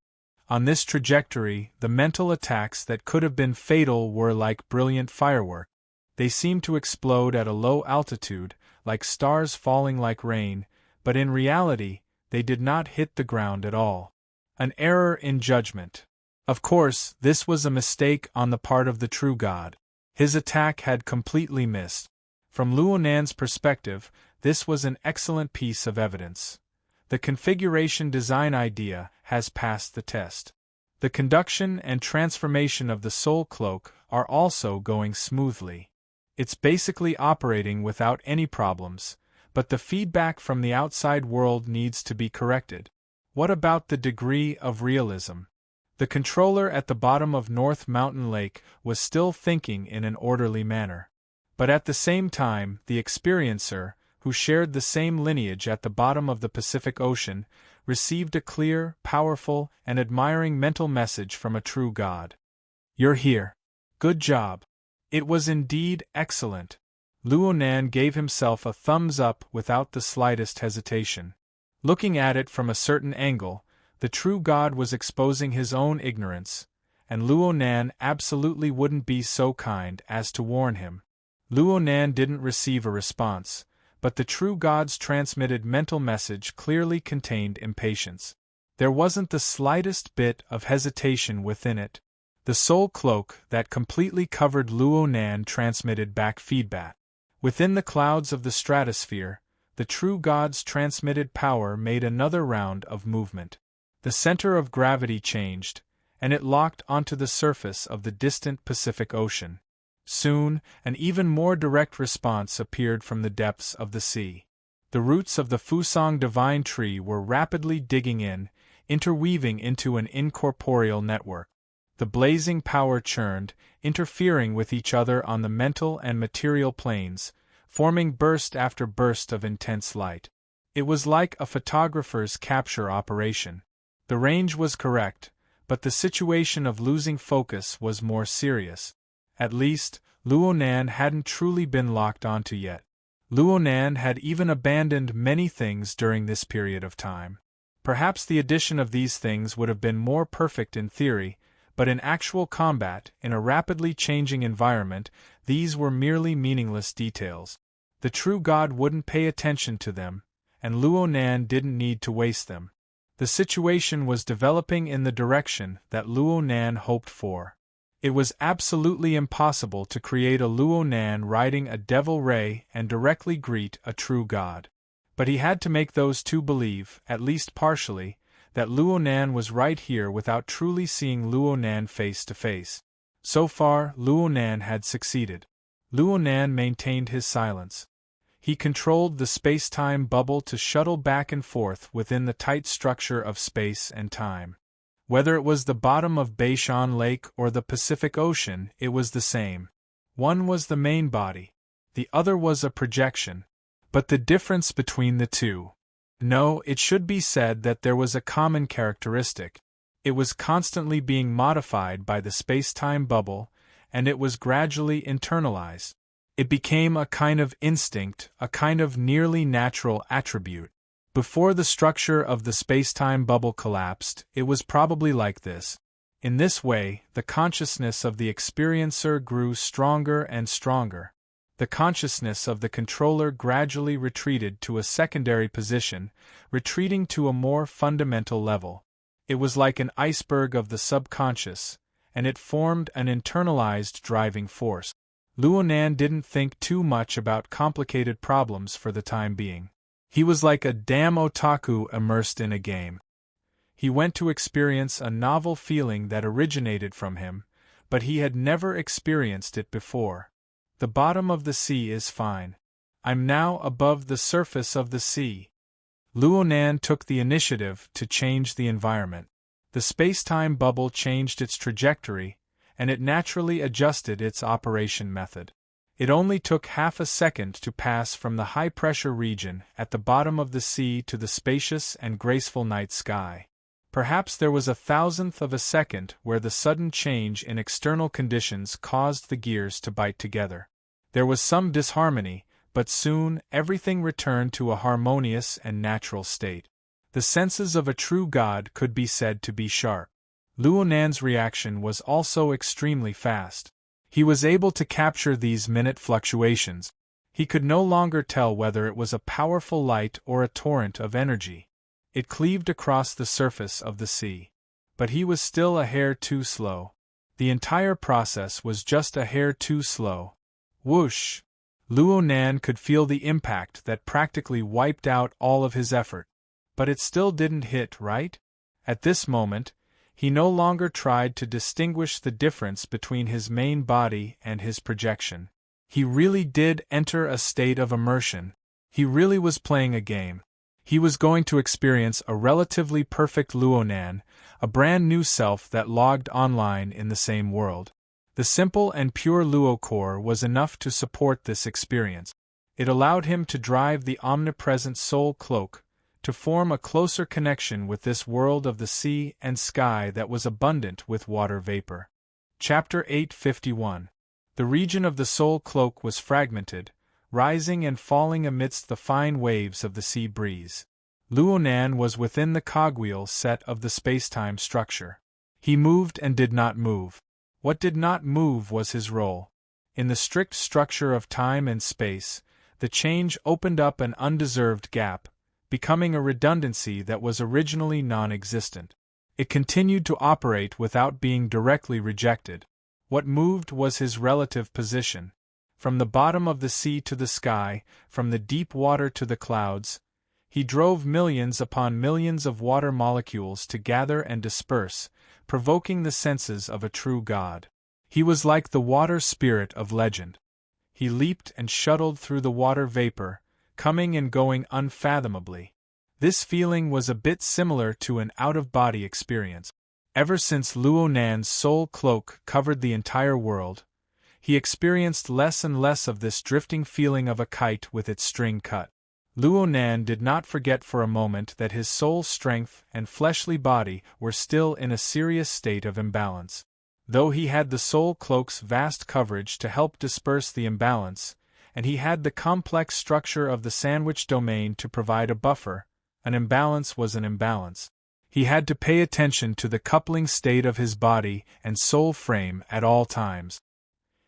On this trajectory, the mental attacks that could have been fatal were like brilliant fireworks. They seemed to explode at a low altitude, like stars falling like rain, but in reality, they did not hit the ground at all. An error in judgment. Of course, this was a mistake on the part of the true god. His attack had completely missed. From Luonan's perspective, this was an excellent piece of evidence. The configuration design idea has passed the test. The conduction and transformation of the soul cloak are also going smoothly. It's basically operating without any problems, but the feedback from the outside world needs to be corrected. What about the degree of realism? The controller at the bottom of North Mountain Lake was still thinking in an orderly manner. But at the same time, the experiencer, who shared the same lineage at the bottom of the Pacific Ocean, received a clear, powerful, and admiring mental message from a true God. "You're here. Good job." It was indeed excellent. Luonan gave himself a thumbs up without the slightest hesitation. Looking at it from a certain angle, the true God was exposing his own ignorance, and Luonan absolutely wouldn't be so kind as to warn him. Luonan didn't receive a response, but the true God's transmitted mental message clearly contained impatience. There wasn't the slightest bit of hesitation within it. The soul cloak that completely covered Luonan transmitted back feedback. Within the clouds of the stratosphere, the true God's transmitted power made another round of movement. The center of gravity changed, and it locked onto the surface of the distant Pacific Ocean. Soon, an even more direct response appeared from the depths of the sea. The roots of the Fusang divine tree were rapidly digging in, interweaving into an incorporeal network. The blazing power churned, interfering with each other on the mental and material planes, forming burst after burst of intense light. It was like a photographer's capture operation. The range was correct, but the situation of losing focus was more serious. At least, Luonan hadn't truly been locked onto yet. Luonan had even abandoned many things during this period of time. Perhaps the addition of these things would have been more perfect in theory, but in actual combat, in a rapidly changing environment, these were merely meaningless details. The true God wouldn't pay attention to them, and Luonan didn't need to waste them. The situation was developing in the direction that Luonan hoped for. It was absolutely impossible to create a Luonan riding a devil ray and directly greet a true God. But he had to make those two believe, at least partially, that Luonan was right here without truly seeing Luonan face to face. So far, Luonan had succeeded. Luonan maintained his silence. He controlled the space-time bubble to shuttle back and forth within the tight structure of space and time. Whether it was the bottom of Beishan Lake or the Pacific Ocean, it was the same. One was the main body. The other was a projection. But the difference between the two? No, it should be said that there was a common characteristic. It was constantly being modified by the space-time bubble, and it was gradually internalized. It became a kind of instinct, a kind of nearly natural attribute. Before the structure of the space-time bubble collapsed, it was probably like this. In this way, the consciousness of the experiencer grew stronger and stronger. The consciousness of the controller gradually retreated to a secondary position, retreating to a more fundamental level. It was like an iceberg of the subconscious, and it formed an internalized driving force. Luonan didn't think too much about complicated problems for the time being. He was like a damn otaku immersed in a game. He went to experience a novel feeling that originated from him, but he had never experienced it before. The bottom of the sea is fine. I'm now above the surface of the sea. Luonan took the initiative to change the environment. The space-time bubble changed its trajectory, and it naturally adjusted its operation method. It only took half a second to pass from the high-pressure region at the bottom of the sea to the spacious and graceful night sky. Perhaps there was a thousandth of a second where the sudden change in external conditions caused the gears to bite together. There was some disharmony, but soon everything returned to a harmonious and natural state. The senses of a true God could be said to be sharp. Luonan's reaction was also extremely fast. He was able to capture these minute fluctuations. He could no longer tell whether it was a powerful light or a torrent of energy. It cleaved across the surface of the sea. But he was still a hair too slow. The entire process was just a hair too slow. Whoosh! Luo Nan could feel the impact that practically wiped out all of his effort. But it still didn't hit, right? At this moment, he no longer tried to distinguish the difference between his main body and his projection. He really did enter a state of immersion. He really was playing a game. He was going to experience a relatively perfect Luo Nan, a brand new self that logged online in the same world. The simple and pure Luo core was enough to support this experience. It allowed him to drive the omnipresent soul cloak, to form a closer connection with this world of the sea and sky that was abundant with water vapor. Chapter 851. The region of the soul cloak was fragmented, rising and falling amidst the fine waves of the sea breeze. Luo Nan was within the cogwheel set of the spacetime structure. He moved and did not move. What did not move was his role. In the strict structure of time and space, the change opened up an undeserved gap, becoming a redundancy that was originally non-existent. It continued to operate without being directly rejected. What moved was his relative position. From the bottom of the sea to the sky, from the deep water to the clouds, he drove millions upon millions of water molecules to gather and disperse, provoking the senses of a true god. He was like the water spirit of legend. He leaped and shuttled through the water vapor, coming and going unfathomably. This feeling was a bit similar to an out-of-body experience. Ever since Luo Nan's soul cloak covered the entire world, he experienced less and less of this drifting feeling of a kite with its string cut. Luo Nan did not forget for a moment that his soul strength and fleshly body were still in a serious state of imbalance. Though he had the soul cloak's vast coverage to help disperse the imbalance, and he had the complex structure of the sandwich domain to provide a buffer, an imbalance was an imbalance. He had to pay attention to the coupling state of his body and soul frame at all times.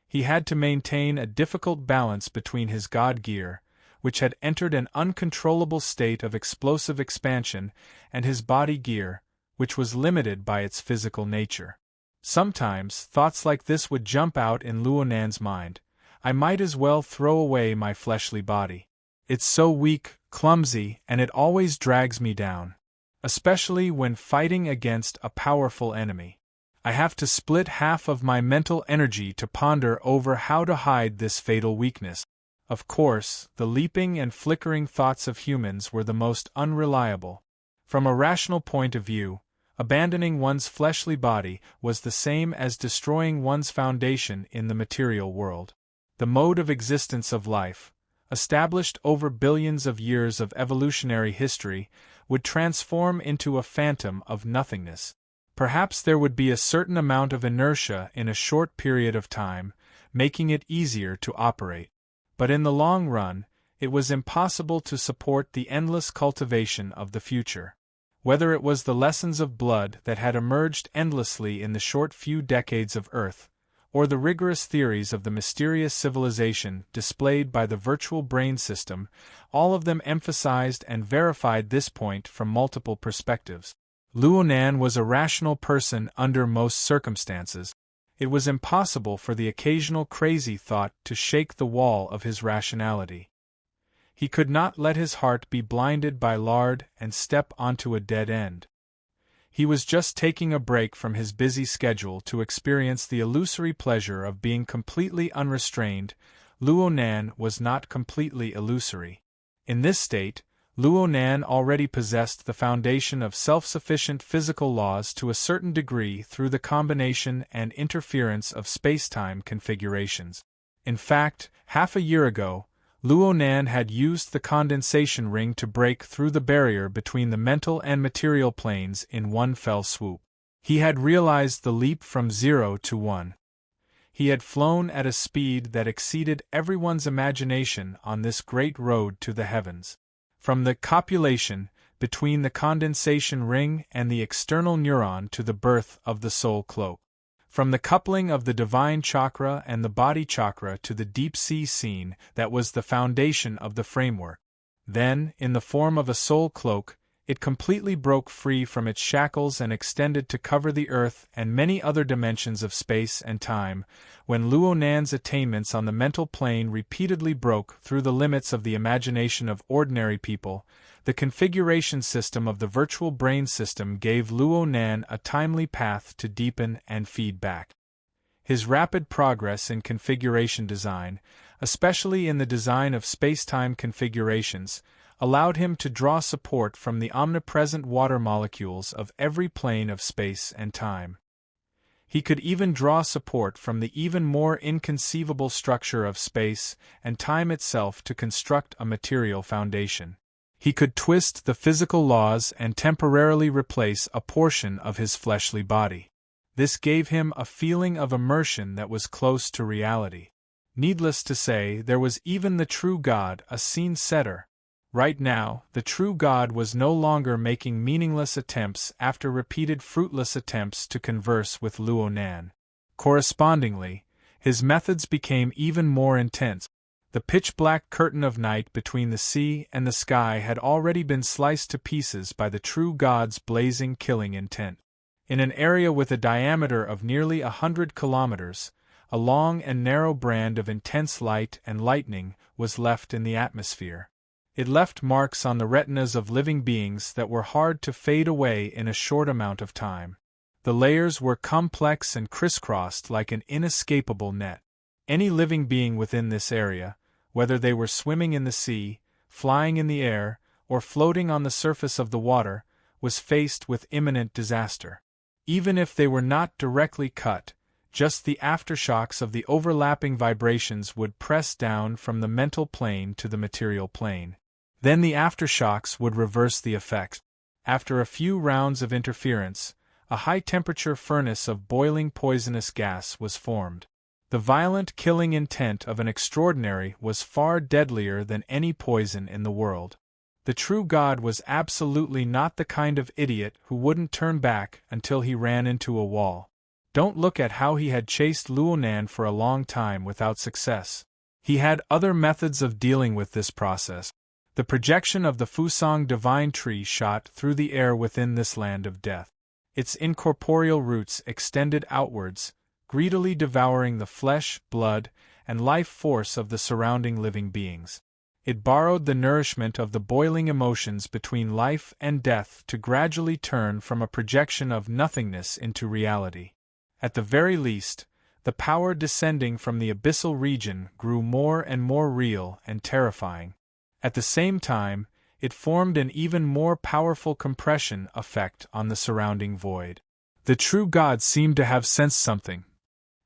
He had to maintain a difficult balance between his god gear, which had entered an uncontrollable state of explosive expansion, and his body gear, which was limited by its physical nature. Sometimes, thoughts like this would jump out in Luo Nan's mind. I might as well throw away my fleshly body. It's so weak, clumsy, and it always drags me down. Especially when fighting against a powerful enemy. I have to split half of my mental energy to ponder over how to hide this fatal weakness. Of course, the leaping and flickering thoughts of humans were the most unreliable. From a rational point of view, abandoning one's fleshly body was the same as destroying one's foundation in the material world. The mode of existence of life, established over billions of years of evolutionary history, would transform into a phantom of nothingness. Perhaps there would be a certain amount of inertia in a short period of time, making it easier to operate. But in the long run, it was impossible to support the endless cultivation of the future. Whether it was the lessons of blood that had emerged endlessly in the short few decades of Earth, or the rigorous theories of the mysterious civilization displayed by the virtual brain system, all of them emphasized and verified this point from multiple perspectives. Luo Nan was a rational person under most circumstances. It was impossible for the occasional crazy thought to shake the wall of his rationality. He could not let his heart be blinded by lard and step onto a dead end. He was just taking a break from his busy schedule to experience the illusory pleasure of being completely unrestrained. Luo Nan was not completely illusory. In this state, Luo Nan already possessed the foundation of self-sufficient physical laws to a certain degree through the combination and interference of spacetime configurations. In fact, half a year ago, Luo Nan had used the condensation ring to break through the barrier between the mental and material planes in one fell swoop. He had realized the leap from 0 to 1. He had flown at a speed that exceeded everyone's imagination on this great road to the heavens. From the copulation between the condensation ring and the external neuron to the birth of the soul cloak. From the coupling of the divine chakra and the body chakra to the deep sea scene that was the foundation of the framework. Then, in the form of a soul cloak, It completely broke free from its shackles and extended to cover the Earth and many other dimensions of space and time, when Luo Nan's attainments on the mental plane repeatedly broke through the limits of the imagination of ordinary people. The configuration system of the virtual brain system gave Luo Nan a timely path to deepen and feed back. His rapid progress in configuration design, especially in the design of space-time configurations, allowed him to draw support from the omnipresent water molecules of every plane of space and time. He could even draw support from the even more inconceivable structure of space and time itself to construct a material foundation. He could twist the physical laws and temporarily replace a portion of his fleshly body. This gave him a feeling of immersion that was close to reality. Needless to say, there was even the true God, a scene setter. Right now, the true God was no longer making meaningless attempts after repeated fruitless attempts to converse with Luo Nan. Correspondingly, his methods became even more intense. The pitch-black curtain of night between the sea and the sky had already been sliced to pieces by the true God's blazing killing intent. In an area with a diameter of nearly 100 kilometers, a long and narrow band of intense light and lightning was left in the atmosphere. It left marks on the retinas of living beings that were hard to fade away in a short amount of time. The layers were complex and crisscrossed like an inescapable net. Any living being within this area, whether they were swimming in the sea, flying in the air, or floating on the surface of the water, was faced with imminent disaster. Even if they were not directly cut, just the aftershocks of the overlapping vibrations would press down from the mental plane to the material plane. Then the aftershocks would reverse the effect. After a few rounds of interference, a high-temperature furnace of boiling poisonous gas was formed. The violent killing intent of an extraordinary was far deadlier than any poison in the world. The true God was absolutely not the kind of idiot who wouldn't turn back until he ran into a wall. Don't look at how he had chased Luo Nan for a long time without success. He had other methods of dealing with this process. The projection of the Fusang divine tree shot through the air within this land of death. Its incorporeal roots extended outwards, greedily devouring the flesh, blood, and life force of the surrounding living beings. It borrowed the nourishment of the boiling emotions between life and death to gradually turn from a projection of nothingness into reality. At the very least, the power descending from the abyssal region grew more and more real and terrifying. At the same time, it formed an even more powerful compression effect on the surrounding void. The true God seemed to have sensed something.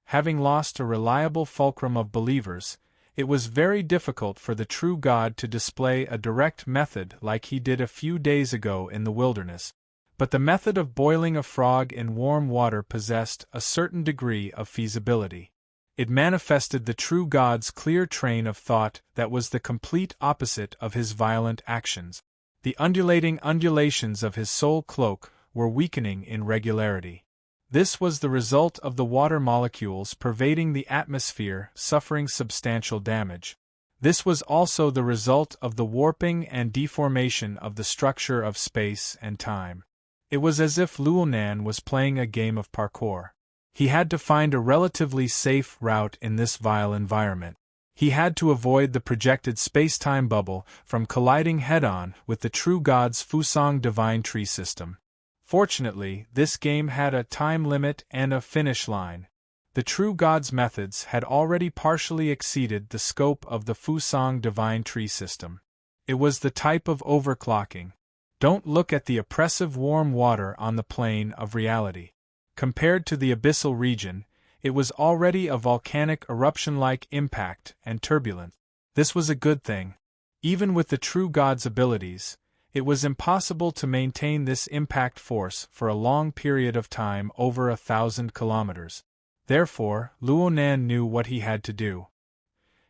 Having lost a reliable fulcrum of believers, it was very difficult for the true God to display a direct method like he did a few days ago in the wilderness. But the method of boiling a frog in warm water possessed a certain degree of feasibility. It manifested the true God's clear train of thought that was the complete opposite of his violent actions. The undulating undulations of his soul cloak were weakening in regularity. This was the result of the water molecules pervading the atmosphere suffering substantial damage. This was also the result of the warping and deformation of the structure of space and time. It was as if Luo Nan was playing a game of parkour. He had to find a relatively safe route in this vile environment. He had to avoid the projected space-time bubble from colliding head-on with the true God's Fusang divine tree system. Fortunately, this game had a time limit and a finish line. The true God's methods had already partially exceeded the scope of the Fusang divine tree system. It was the type of overclocking. Don't look at the oppressive warm water on the plane of reality. Compared to the abyssal region, it was already a volcanic eruption-like impact and turbulence. This was a good thing. Even with the true God's abilities, it was impossible to maintain this impact force for a long period of time over 1,000 kilometers. Therefore, Luo Nan knew what he had to do.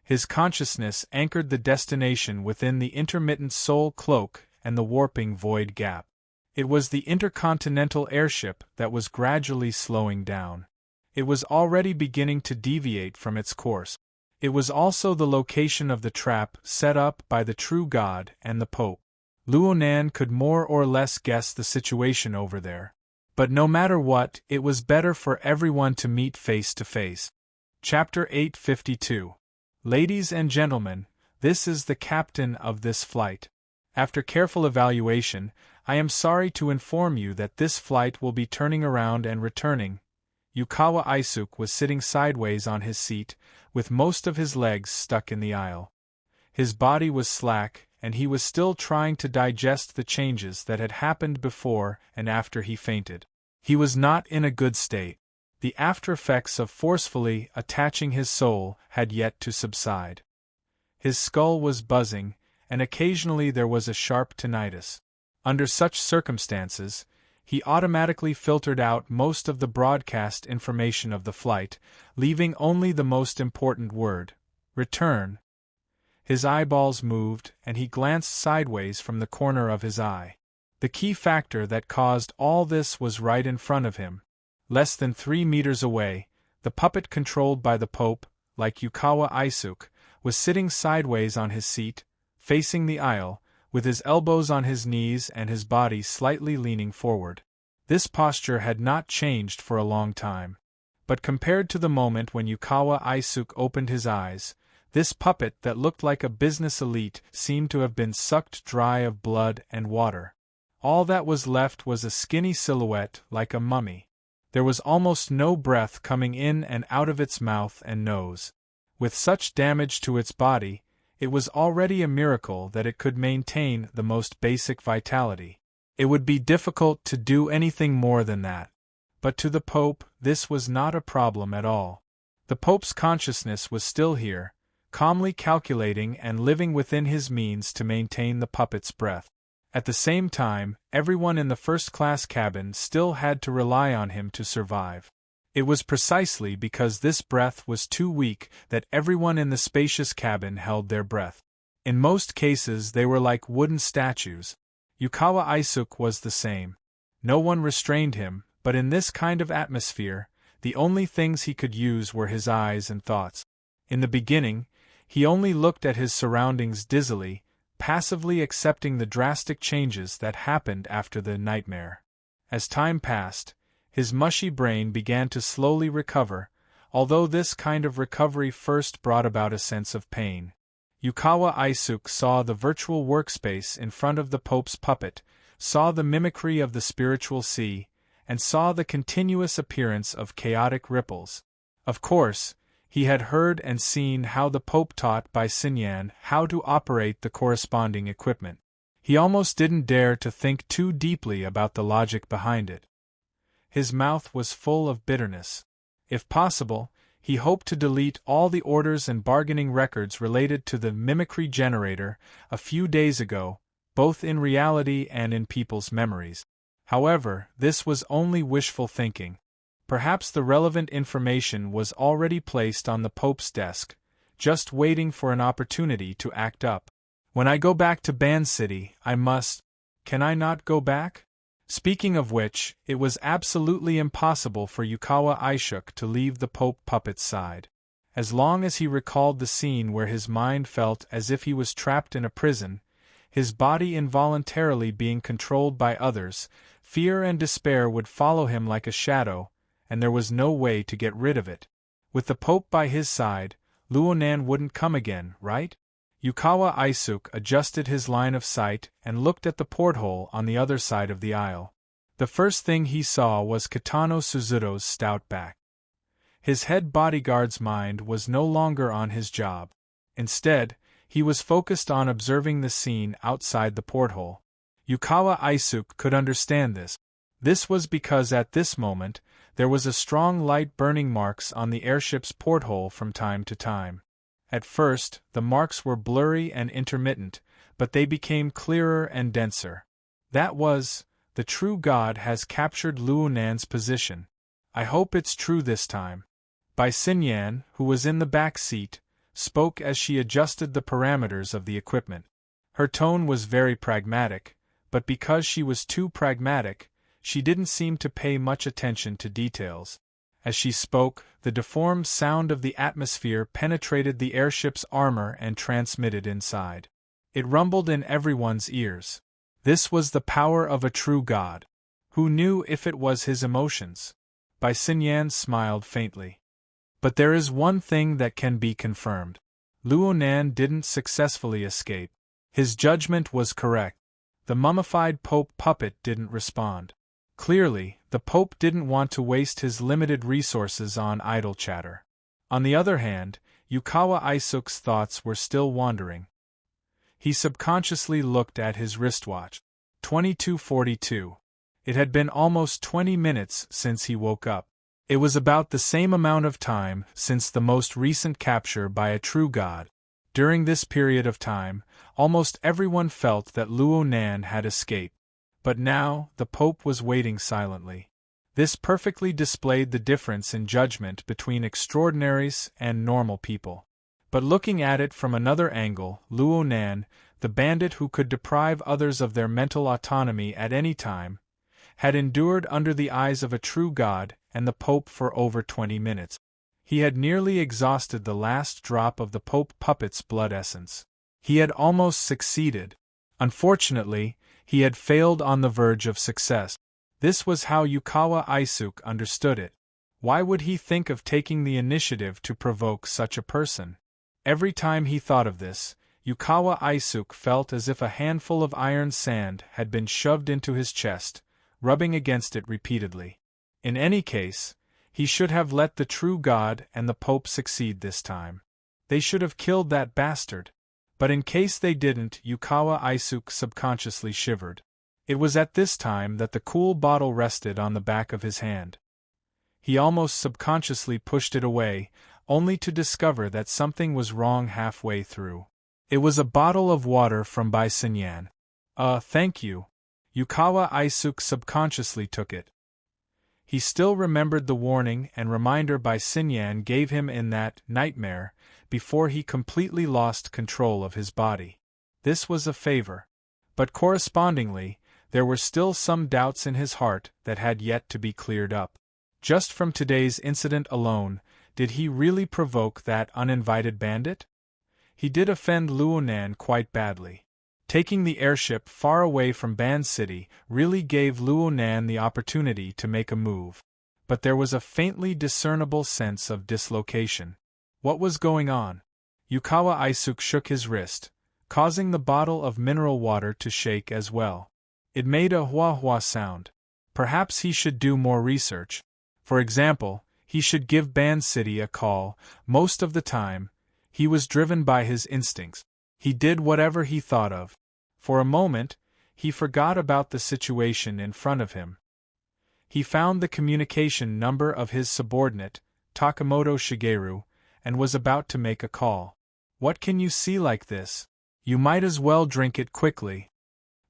His consciousness anchored the destination within the intermittent soul cloak and the warping void gap. It was the intercontinental airship that was gradually slowing down. It was already beginning to deviate from its course. It was also the location of the trap set up by the true God and the Pope. Luonan could more or less guess the situation over there. But no matter what, it was better for everyone to meet face to face. Chapter 852. Ladies and gentlemen, this is the captain of this flight. After careful evaluation, I am sorry to inform you that this flight will be turning around and returning. Yukawa Aisuke was sitting sideways on his seat, with most of his legs stuck in the aisle. His body was slack, and he was still trying to digest the changes that had happened before and after he fainted. He was not in a good state. The after-effects of forcefully attaching his soul had yet to subside. His skull was buzzing, and occasionally there was a sharp tinnitus. Under such circumstances, he automatically filtered out most of the broadcast information of the flight, leaving only the most important word, return. His eyeballs moved, and he glanced sideways from the corner of his eye. The key factor that caused all this was right in front of him. Less than 3 meters away, the puppet controlled by the Pope, like Yukawa Aisuke, was sitting sideways on his seat, facing the aisle, with his elbows on his knees and his body slightly leaning forward. This posture had not changed for a long time. But compared to the moment when Yukawa Aisuke opened his eyes, this puppet that looked like a business elite seemed to have been sucked dry of blood and water. All that was left was a skinny silhouette like a mummy. There was almost no breath coming in and out of its mouth and nose. With such damage to its body, it was already a miracle that it could maintain the most basic vitality. It would be difficult to do anything more than that. But to the Pope, this was not a problem at all. The Pope's consciousness was still here, calmly calculating and living within his means to maintain the puppet's breath. At the same time, everyone in the first-class cabin still had to rely on him to survive. It was precisely because this breath was too weak that everyone in the spacious cabin held their breath. In most cases they were like wooden statues. Yukawa Aisuke was the same. No one restrained him, but in this kind of atmosphere, the only things he could use were his eyes and thoughts. In the beginning, he only looked at his surroundings dizzily, passively accepting the drastic changes that happened after the nightmare. As time passed, his mushy brain began to slowly recover, although this kind of recovery first brought about a sense of pain. Yukawa Aisuke saw the virtual workspace in front of the Pope's puppet, saw the mimicry of the spiritual sea, and saw the continuous appearance of chaotic ripples. Of course, he had heard and seen how the Pope taught by Sinyan how to operate the corresponding equipment. He almost didn't dare to think too deeply about the logic behind it. His mouth was full of bitterness. If possible, he hoped to delete all the orders and bargaining records related to the mimicry generator a few days ago, both in reality and in people's memories. However, this was only wishful thinking. Perhaps the relevant information was already placed on the Pope's desk, just waiting for an opportunity to act up. When I go back to Band City, I must— Can I not go back? Speaking of which, it was absolutely impossible for Yukawa Aisuke to leave the Pope puppet's side. As long as he recalled the scene where his mind felt as if he was trapped in a prison, his body involuntarily being controlled by others, fear and despair would follow him like a shadow, and there was no way to get rid of it. With the Pope by his side, Luonan wouldn't come again, right? Yukawa Aisuke adjusted his line of sight and looked at the porthole on the other side of the aisle. The first thing he saw was Kitano Suzuto's stout back. His head bodyguard's mind was no longer on his job. Instead, he was focused on observing the scene outside the porthole. Yukawa Aisuke could understand this. This was because at this moment, there was a strong light burning marks on the airship's porthole from time to time. At first, the marks were blurry and intermittent, but they became clearer and denser. That was, the true God has captured Luonan's position. I hope it's true this time. Bai Xinyan, who was in the back seat, spoke as she adjusted the parameters of the equipment. Her tone was very pragmatic, but because she was too pragmatic, she didn't seem to pay much attention to details. As she spoke, the deformed sound of the atmosphere penetrated the airship's armor and transmitted inside. It rumbled in everyone's ears. This was the power of a true god. Who knew if it was his emotions? Bai Xinyan smiled faintly. But there is one thing that can be confirmed. Luonan didn't successfully escape. His judgment was correct. The mummified Pope puppet didn't respond. Clearly, the Pope didn't want to waste his limited resources on idle chatter. On the other hand, Yukawa Isuk's thoughts were still wandering. He subconsciously looked at his wristwatch. 22:42. It had been almost 20 minutes since he woke up. It was about the same amount of time since the most recent capture by a true god. During this period of time, almost everyone felt that Luonan had escaped. But now, the Pope was waiting silently. This perfectly displayed the difference in judgment between extraordinaries and normal people. But looking at it from another angle, Luonan, the bandit who could deprive others of their mental autonomy at any time, had endured under the eyes of a true god and the Pope for over 20 minutes. He had nearly exhausted the last drop of the Pope puppet's blood essence. He had almost succeeded. Unfortunately, he had failed on the verge of success. This was how Yukawa Isuk understood it. Why would he think of taking the initiative to provoke such a person? Every time he thought of this, Yukawa Isuk felt as if a handful of iron sand had been shoved into his chest, rubbing against it repeatedly. In any case, he should have let the true god and the Pope succeed this time. They should have killed that bastard. But in case they didn't, Yukawa Isuk subconsciously shivered. It was at this time that the cool bottle rested on the back of his hand. He almost subconsciously pushed it away, only to discover that something was wrong halfway through. It was a bottle of water from Bai Xinyan. Thank you. Yukawa Isuk subconsciously took it. He still remembered the warning and reminder Bai Xinyan gave him in that nightmare before he completely lost control of his body. This was a favor. But correspondingly, there were still some doubts in his heart that had yet to be cleared up. Just from today's incident alone, did he really provoke that uninvited bandit? He did offend Luonan quite badly. Taking the airship far away from Ban City really gave Luonan the opportunity to make a move. But there was a faintly discernible sense of dislocation. What was going on? Yukawa Isuk shook his wrist, causing the bottle of mineral water to shake as well. It made a hua-hua sound. Perhaps he should do more research. For example, he should give Ban City a call. Most of the time, he was driven by his instincts. He did whatever he thought of. For a moment, he forgot about the situation in front of him. He found the communication number of his subordinate, Takamoto Shigeru, and was about to make a call. What can you see like this? You might as well drink it quickly.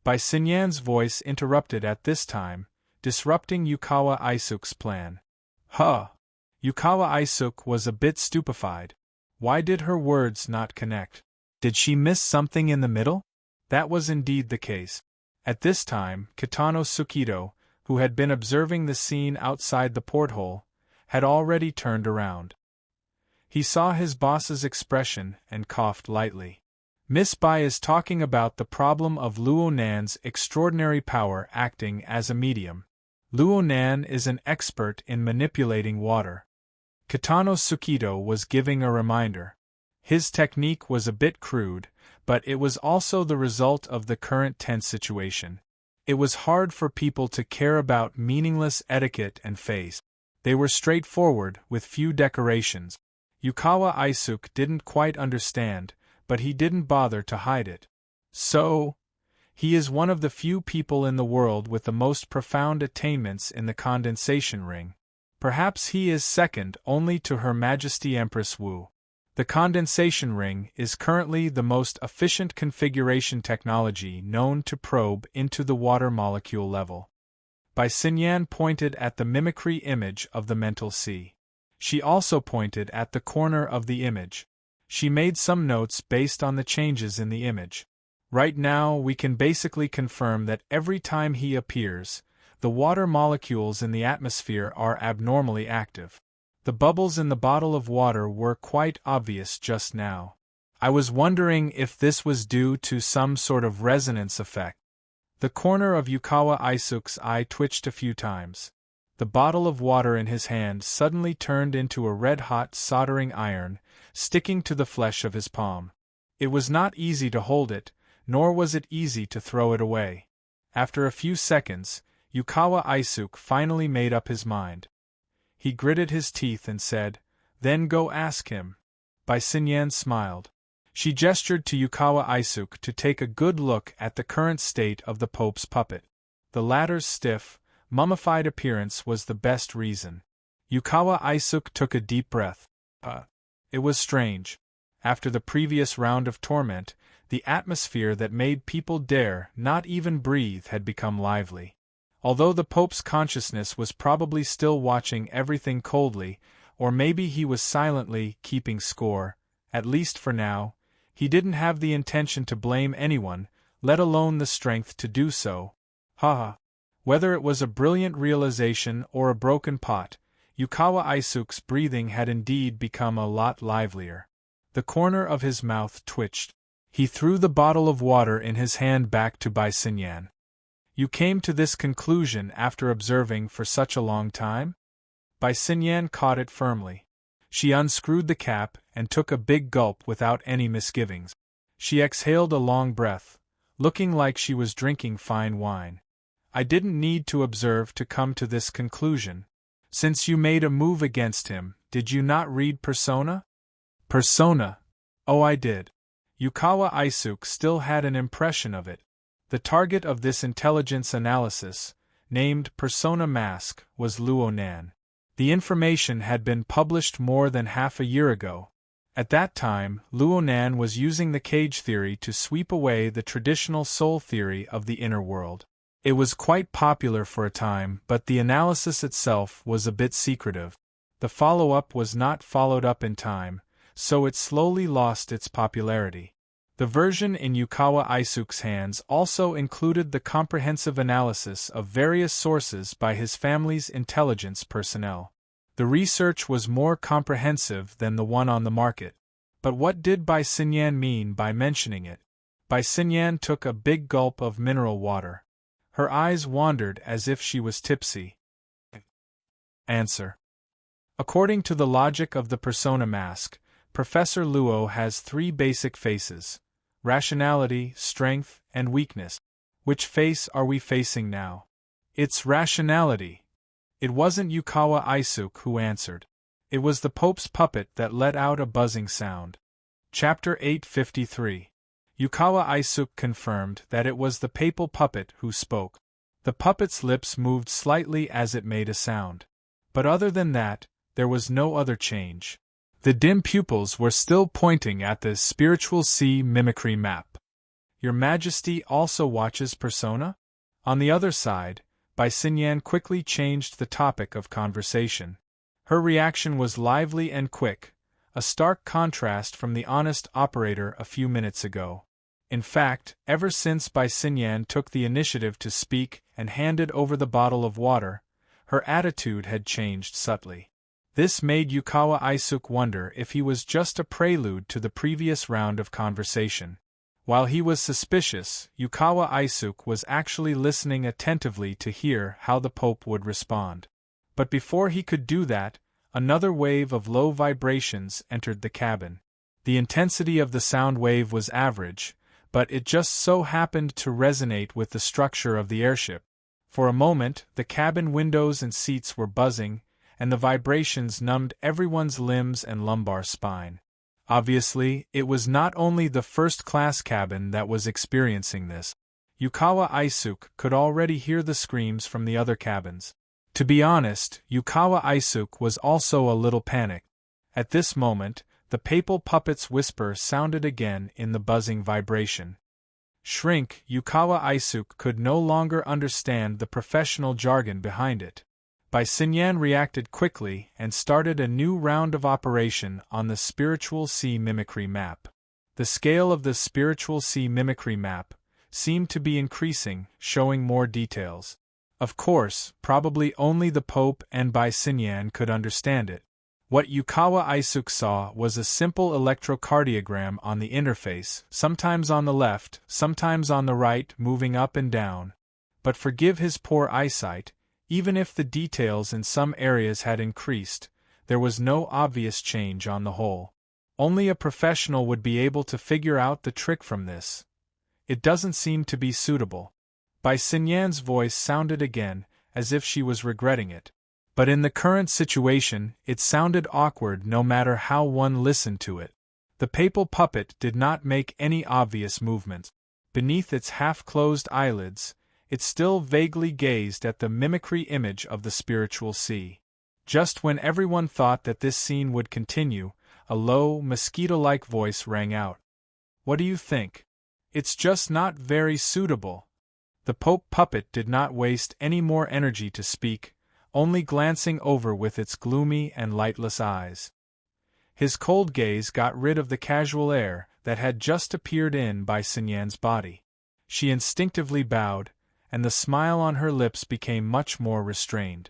Bai Xinyan's voice interrupted at this time, disrupting Yukawa Isuk's plan. Huh! Yukawa Isuk was a bit stupefied. Why did her words not connect? Did she miss something in the middle? That was indeed the case. At this time, Kitano Tsukido, who had been observing the scene outside the porthole, had already turned around. He saw his boss's expression and coughed lightly. Miss Bai is talking about the problem of Luonan's extraordinary power acting as a medium. Luonan is an expert in manipulating water. Kitano Tsukido was giving a reminder. His technique was a bit crude, but it was also the result of the current tense situation. It was hard for people to care about meaningless etiquette and face. They were straightforward, with few decorations. Yukawa Isuk didn't quite understand, but he didn't bother to hide it. So, he is one of the few people in the world with the most profound attainments in the condensation ring. Perhaps he is second only to Her Majesty Empress Wu. The condensation ring is currently the most efficient configuration technology known to probe into the water molecule level. Bai Xinyan pointed at the mimicry image of the mental sea. She also pointed at the corner of the image. She made some notes based on the changes in the image. Right now we can basically confirm that every time he appears, the water molecules in the atmosphere are abnormally active. The bubbles in the bottle of water were quite obvious just now. I was wondering if this was due to some sort of resonance effect. The corner of Yukawa Isuk's eye twitched a few times. The bottle of water in his hand suddenly turned into a red-hot soldering iron, sticking to the flesh of his palm. It was not easy to hold it, nor was it easy to throw it away. After a few seconds, Yukawa Isuk finally made up his mind. He gritted his teeth and said, "Then go ask him." Bai Xinyan smiled. She gestured to Yukawa Isuk to take a good look at the current state of the Pope's puppet. The latter's stiff, mummified appearance was the best reason. Yukawa Isuk took a deep breath. It was strange. After the previous round of torment, the atmosphere that made people dare not even breathe had become lively. Although the Pope's consciousness was probably still watching everything coldly, or maybe he was silently keeping score, at least for now, he didn't have the intention to blame anyone, let alone the strength to do so. Whether it was a brilliant realization or a broken pot, Yukawa Isuk's breathing had indeed become a lot livelier. The corner of his mouth twitched. He threw the bottle of water in his hand back to Bai Xinyan. "You came to this conclusion after observing for such a long time?" Bai Xinyan caught it firmly. She unscrewed the cap and took a big gulp without any misgivings. She exhaled a long breath, looking like she was drinking fine wine. "I didn't need to observe to come to this conclusion. Since you made a move against him, did you not read Persona?" "Persona? Oh, I did." Yukawa Isuk still had an impression of it. The target of this intelligence analysis, named Persona Mask, was Luo Nan. The information had been published more than half a year ago. At that time, Luo Nan was using the cage theory to sweep away the traditional soul theory of the inner world. It was quite popular for a time, but the analysis itself was a bit secretive. The follow-up was not followed up in time, so it slowly lost its popularity. The version in Yukawa Isuk's hands also included the comprehensive analysis of various sources by his family's intelligence personnel. The research was more comprehensive than the one on the market. But what did Bai Xinyan mean by mentioning it? Bai Xinyan took a big gulp of mineral water. Her eyes wandered as if she was tipsy. Answer. According to the logic of the Persona Mask, Professor Luo has three basic faces: rationality, strength, and weakness. Which face are we facing now? It's rationality. It wasn't Yukawa Isuk who answered. It was the Pope's puppet that let out a buzzing sound. Chapter 853. Yukawa Isuk confirmed that it was the papal puppet who spoke. The puppet's lips moved slightly as it made a sound. But other than that, there was no other change. The dim pupils were still pointing at the spiritual sea mimicry map. "Your Majesty also watches Persona?" On the other side, Bai Xinyan quickly changed the topic of conversation. Her reaction was lively and quick, a stark contrast from the honest operator a few minutes ago. In fact, ever since Bai Xinyan took the initiative to speak and handed over the bottle of water, her attitude had changed subtly. This made Yukawa Isuk wonder if he was just a prelude to the previous round of conversation. While he was suspicious, Yukawa Isuk was actually listening attentively to hear how the Pope would respond. But before he could do that, another wave of low vibrations entered the cabin. The intensity of the sound wave was average, but it just so happened to resonate with the structure of the airship. For a moment, the cabin windows and seats were buzzing, and the vibrations numbed everyone's limbs and lumbar spine. Obviously, it was not only the first-class cabin that was experiencing this. Yukawa Isuk could already hear the screams from the other cabins. To be honest, Yukawa Isuk was also a little panicked. At this moment, the papal puppet's whisper sounded again in the buzzing vibration. Shrink. Yukawa Isuk could no longer understand the professional jargon behind it. Bai Xinyan reacted quickly and started a new round of operation on the spiritual sea mimicry map. The scale of the spiritual sea mimicry map seemed to be increasing, showing more details. Of course, probably only the Pope and Bai Xinyan could understand it. What Yukawa Aisuk saw was a simple electrocardiogram on the interface, sometimes on the left, sometimes on the right, moving up and down. But forgive his poor eyesight, even if the details in some areas had increased, there was no obvious change on the whole. Only a professional would be able to figure out the trick from this. It doesn't seem to be suitable. Bai Xinyan's voice sounded again, as if she was regretting it. But in the current situation, it sounded awkward no matter how one listened to it. The papal puppet did not make any obvious movement. Beneath its half-closed eyelids, it still vaguely gazed at the mimicry image of the spiritual sea. Just when everyone thought that this scene would continue, a low, mosquito-like voice rang out. "What do you think? It's just not very suitable." The Pope puppet did not waste any more energy to speak, only glancing over with its gloomy and lightless eyes. His cold gaze got rid of the casual air that had just appeared in Bai Xinyan's body. She instinctively bowed, and the smile on her lips became much more restrained.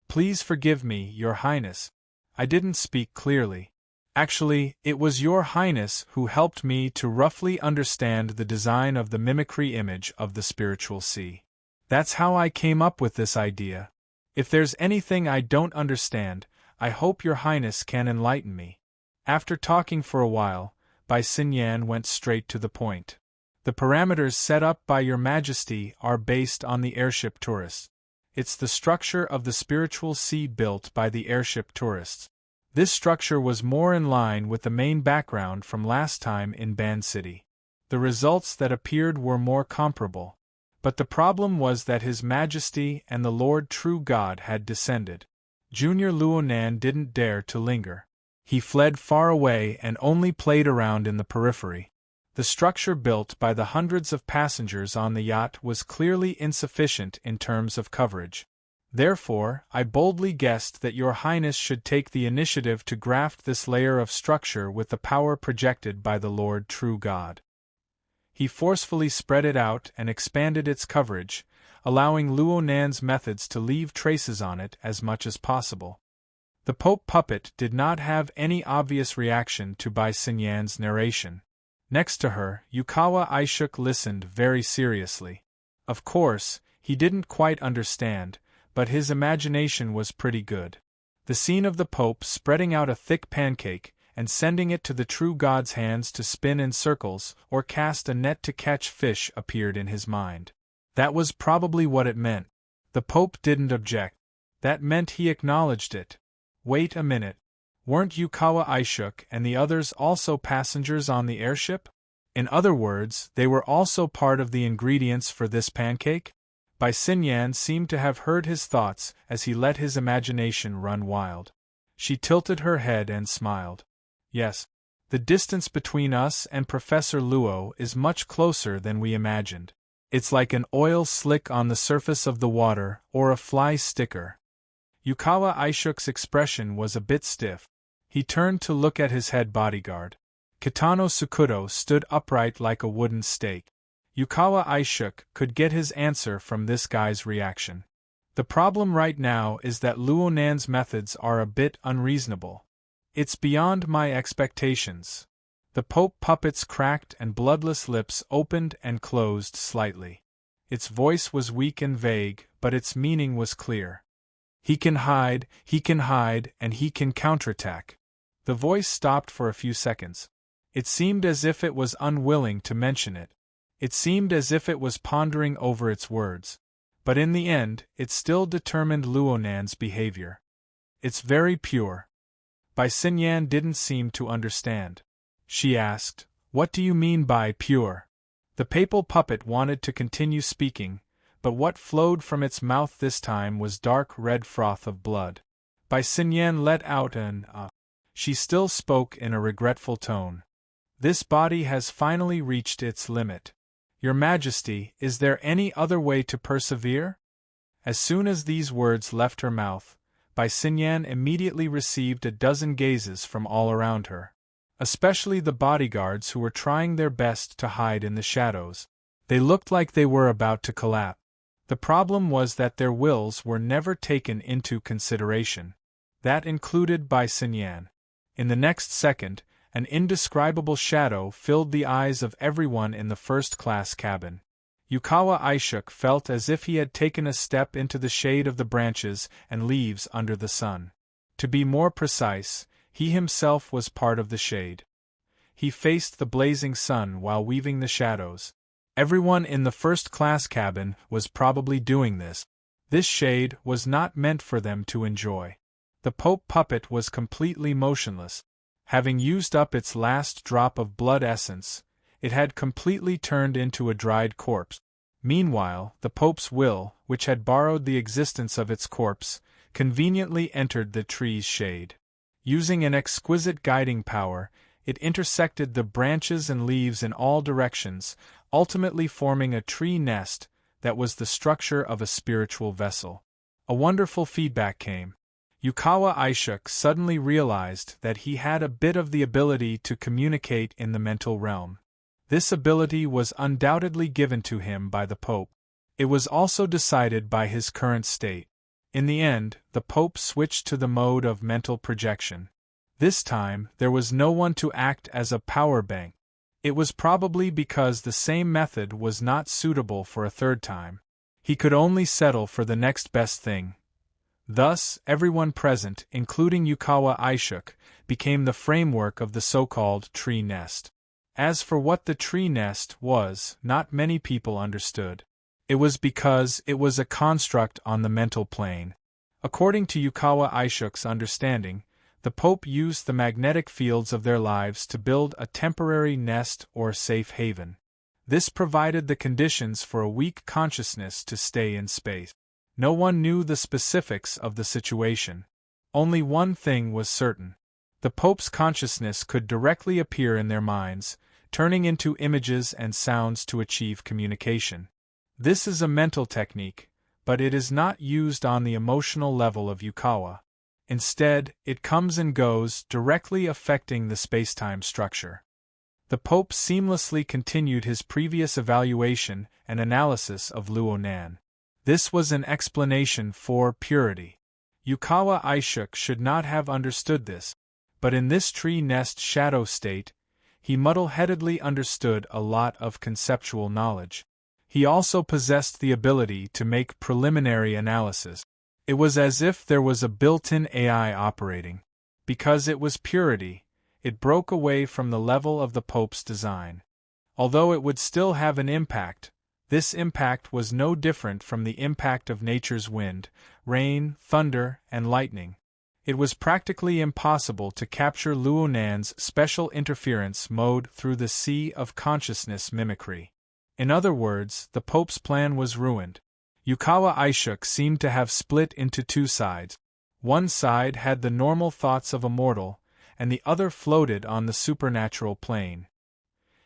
"Please forgive me, Your Highness. I didn't speak clearly. Actually, it was Your Highness who helped me to roughly understand the design of the mimicry image of the spiritual sea. That's how I came up with this idea. If there's anything I don't understand, I hope Your Highness can enlighten me." After talking for a while, Bai Xinyan went straight to the point. "The parameters set up by Your Majesty are based on the airship tourists. It's the structure of the spiritual sea built by the airship tourists. This structure was more in line with the main background from last time in Ban City. The results that appeared were more comparable. But the problem was that His Majesty and the Lord True God had descended. Junior Luonan didn't dare to linger. He fled far away and only played around in the periphery. The structure built by the hundreds of passengers on the yacht was clearly insufficient in terms of coverage. Therefore, I boldly guessed that Your Highness should take the initiative to graft this layer of structure with the power projected by the Lord True God." He forcefully spread it out and expanded its coverage, allowing Luonan's methods to leave traces on it as much as possible. The Pope puppet did not have any obvious reaction to Bai Xinyan's narration. Next to her, Yukawa Aishuk listened very seriously. Of course, he didn't quite understand, but his imagination was pretty good. The scene of the Pope spreading out a thick pancake and sending it to the true God's hands to spin in circles or cast a net to catch fish appeared in his mind. That was probably what it meant. The Pope didn't object. That meant he acknowledged it. Wait a minute. Weren't Yukawa Aishuk and the others also passengers on the airship? In other words, they were also part of the ingredients for this pancake? Bai Xinyan seemed to have heard his thoughts as he let his imagination run wild. She tilted her head and smiled. "Yes. The distance between us and Professor Luo is much closer than we imagined. It's like an oil slick on the surface of the water or a fly sticker." Yukawa Aishuk's expression was a bit stiff. He turned to look at his head bodyguard. Kitano Tsukudo stood upright like a wooden stake. Yukawa Aishuk could get his answer from this guy's reaction. The problem right now is that Luonan's methods are a bit unreasonable. It's beyond my expectations. The Pope puppet's cracked and bloodless lips opened and closed slightly. Its voice was weak and vague, but its meaning was clear. He can hide, and he can counterattack." The voice stopped for a few seconds. It seemed as if it was unwilling to mention it. It seemed as if it was pondering over its words. But in the end, it still determined Luonan's behavior. "It's very pure." Bai Xinyan didn't seem to understand. She asked, "What do you mean by pure?" The papal puppet wanted to continue speaking, but what flowed from its mouth this time was dark red froth of blood. Bai Xinyan let out an She still spoke in a regretful tone. "This body has finally reached its limit. Your Majesty, is there any other way to persevere?" As soon as these words left her mouth, Bai Xinyan immediately received a dozen gazes from all around her. Especially the bodyguards who were trying their best to hide in the shadows. They looked like they were about to collapse. The problem was that their wills were never taken into consideration. that included Bai Xinyan. In the next second, an indescribable shadow filled the eyes of everyone in the first-class cabin. Yukawa Aishuk felt as if he had taken a step into the shade of the branches and leaves under the sun. To be more precise, he himself was part of the shade. He faced the blazing sun while weaving the shadows. Everyone in the first-class cabin was probably doing this. This shade was not meant for them to enjoy. The Pope puppet was completely motionless. Having used up its last drop of blood essence, it had completely turned into a dried corpse. Meanwhile, the Pope's will, which had borrowed the existence of its corpse, conveniently entered the tree's shade. Using an exquisite guiding power, it intersected the branches and leaves in all directions, ultimately forming a tree nest that was the structure of a spiritual vessel. A wonderful feedback came. Yukawa Aishuk suddenly realized that he had a bit of the ability to communicate in the mental realm. This ability was undoubtedly given to him by the Pope. It was also decided by his current state. In the end, the Pope switched to the mode of mental projection. This time, there was no one to act as a power bank. It was probably because the same method was not suitable for a third time. He could only settle for the next best thing. Thus, everyone present, including Yukawa Aishuk, became the framework of the so-called tree nest. As for what the tree nest was, not many people understood. It was because it was a construct on the mental plane. According to Yukawa Aishuk's understanding, the Pope used the magnetic fields of their lives to build a temporary nest or safe haven. This provided the conditions for a weak consciousness to stay in space. No one knew the specifics of the situation. Only one thing was certain. The Pope's consciousness could directly appear in their minds, turning into images and sounds to achieve communication. This is a mental technique, but it is not used on the emotional level of Yukawa. Instead, it comes and goes, directly affecting the spacetime structure. The Pope seamlessly continued his previous evaluation and analysis of Luonan. This was an explanation for purity. Yukawa Aishuk should not have understood this, but in this tree nest shadow state, he muddle-headedly understood a lot of conceptual knowledge. He also possessed the ability to make preliminary analysis. It was as if there was a built-in AI operating. Because it was purity, it broke away from the level of the Pope's design. Although it would still have an impact, this impact was no different from the impact of nature's wind, rain, thunder, and lightning. It was practically impossible to capture Luonan's special interference mode through the sea of consciousness mimicry. In other words, the Pope's plan was ruined. Yukawa Aishuk seemed to have split into two sides. One side had the normal thoughts of a mortal, and the other floated on the supernatural plane.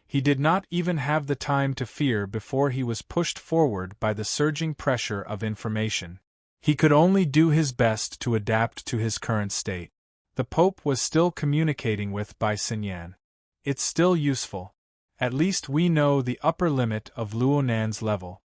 He did not even have the time to fear before he was pushed forward by the surging pressure of information. He could only do his best to adapt to his current state. The Pope was still communicating with Bai Xinyan. It's still useful. At least we know the upper limit of Luonan's level.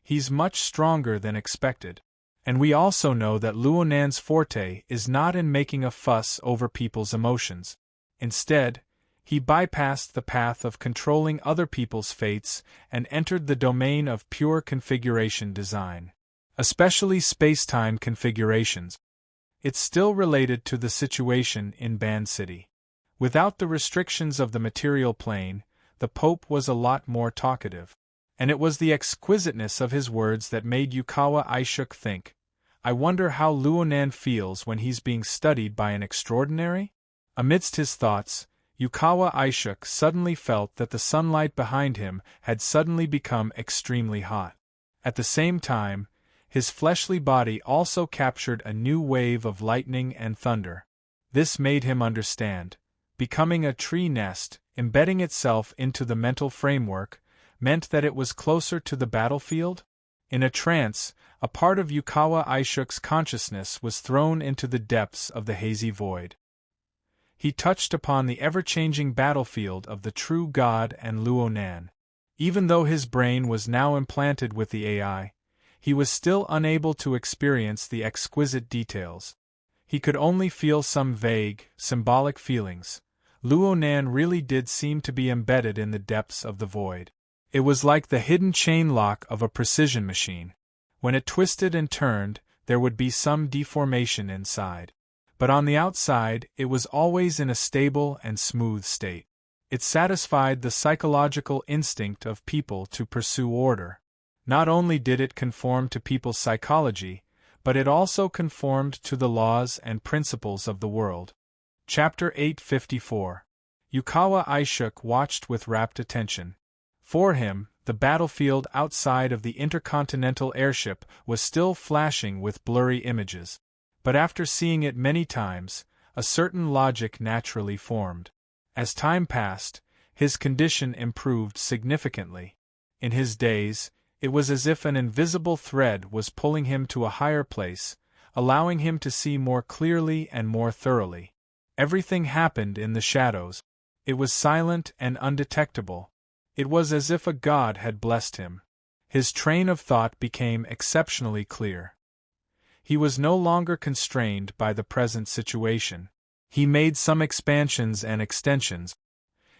He's much stronger than expected. And we also know that Luonan's forte is not in making a fuss over people's emotions. Instead, he bypassed the path of controlling other people's fates and entered the domain of pure configuration design. Especially space-time configurations. It's still related to the situation in Ban City. Without the restrictions of the material plane, the Pope was a lot more talkative. And it was the exquisiteness of his words that made Yukawa Aishuk think, I wonder how Luonan feels when he's being studied by an extraordinary? Amidst his thoughts, Yukawa Aishuk suddenly felt that the sunlight behind him had suddenly become extremely hot. At the same time, his fleshly body also captured a new wave of lightning and thunder. This made him understand. Becoming a tree nest, embedding itself into the mental framework, meant that it was closer to the battlefield? In a trance, a part of Yukawa Aishuk's consciousness was thrown into the depths of the hazy void. He touched upon the ever-changing battlefield of the true God and Luonan. Even though his brain was now implanted with the AI, he was still unable to experience the exquisite details. He could only feel some vague, symbolic feelings. Luonan really did seem to be embedded in the depths of the void. It was like the hidden chain lock of a precision machine. When it twisted and turned, there would be some deformation inside. But on the outside, it was always in a stable and smooth state. It satisfied the psychological instinct of people to pursue order. Not only did it conform to people's psychology, but it also conformed to the laws and principles of the world. Chapter 854. Yukawa Aishuk watched with rapt attention. For him, the battlefield outside of the intercontinental airship was still flashing with blurry images. But after seeing it many times, a certain logic naturally formed. As time passed, his condition improved significantly. In his days, it was as if an invisible thread was pulling him to a higher place, allowing him to see more clearly and more thoroughly. Everything happened in the shadows. It was silent and undetectable. It was as if a god had blessed him. His train of thought became exceptionally clear. He was no longer constrained by the present situation. He made some expansions and extensions.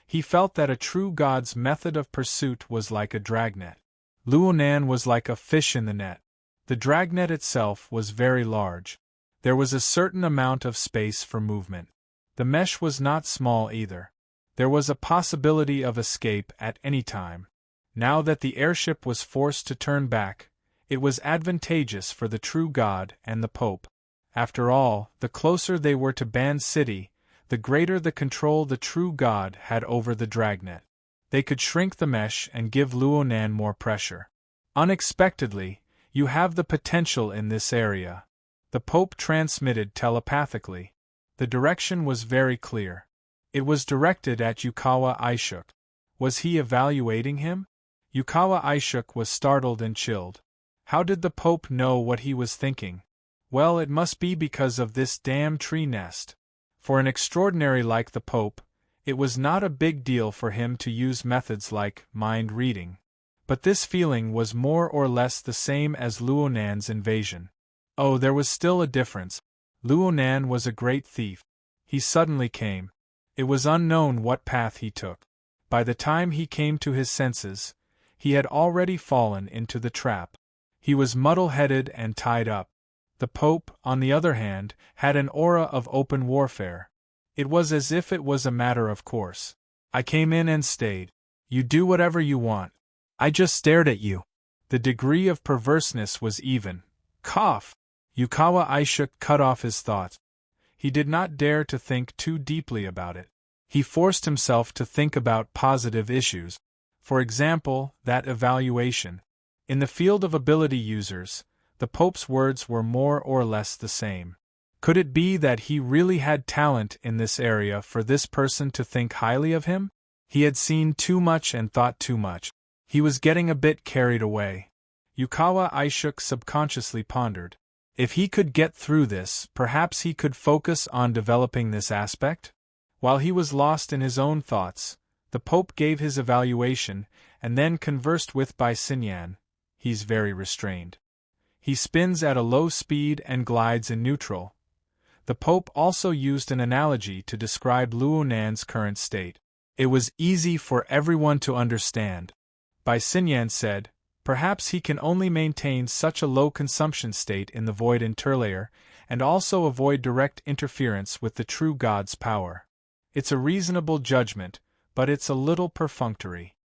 He felt that a true god's method of pursuit was like a dragnet. Luonan was like a fish in the net. The dragnet itself was very large. There was a certain amount of space for movement. The mesh was not small either. There was a possibility of escape at any time. Now that the airship was forced to turn back, it was advantageous for the true god and the Pope. After all, the closer they were to Ban City, the greater the control the true god had over the dragnet. They could shrink the mesh and give Luonan more pressure. Unexpectedly, you have the potential in this area. The Pope transmitted telepathically. The direction was very clear. It was directed at Yukawa Aishuk. Was he evaluating him? Yukawa Aishuk was startled and chilled. How did the Pope know what he was thinking? Well, it must be because of this damn tree nest. For an extraordinary like the Pope, it was not a big deal for him to use methods like mind reading. But this feeling was more or less the same as Luonan's invasion. Oh, there was still a difference. Luonan was a great thief. He suddenly came. It was unknown what path he took. By the time he came to his senses, he had already fallen into the trap. He was muddle-headed and tied up. The Pope, on the other hand, had an aura of open warfare. It was as if it was a matter of course. I came in and stayed. You do whatever you want. I just stared at you. The degree of perverseness was even. Cough! Yukawa Aishuk cut off his thoughts. He did not dare to think too deeply about it. He forced himself to think about positive issues. For example, that evaluation. In the field of ability users, the Pope's words were more or less the same. Could it be that he really had talent in this area for this person to think highly of him? He had seen too much and thought too much. He was getting a bit carried away. Yukawa Aishuk subconsciously pondered. If he could get through this, perhaps he could focus on developing this aspect? While he was lost in his own thoughts, the Pope gave his evaluation and then conversed with by Sinyan. He's very restrained. He spins at a low speed and glides in neutral. The Pope also used an analogy to describe Luonan's current state. It was easy for everyone to understand. By Sinyan said, perhaps he can only maintain such a low consumption state in the void interlayer, and also avoid direct interference with the true God's power. It's a reasonable judgment, but it's a little perfunctory.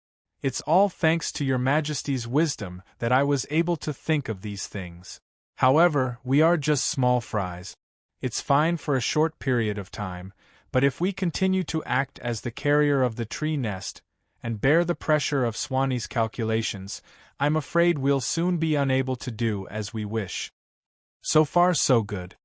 It's all thanks to your Majesty's wisdom that I was able to think of these things. However, we are just small fries. It's fine for a short period of time, but if we continue to act as the carrier of the tree nest, and bear the pressure of Swanee's calculations, I'm afraid we'll soon be unable to do as we wish. So far so good.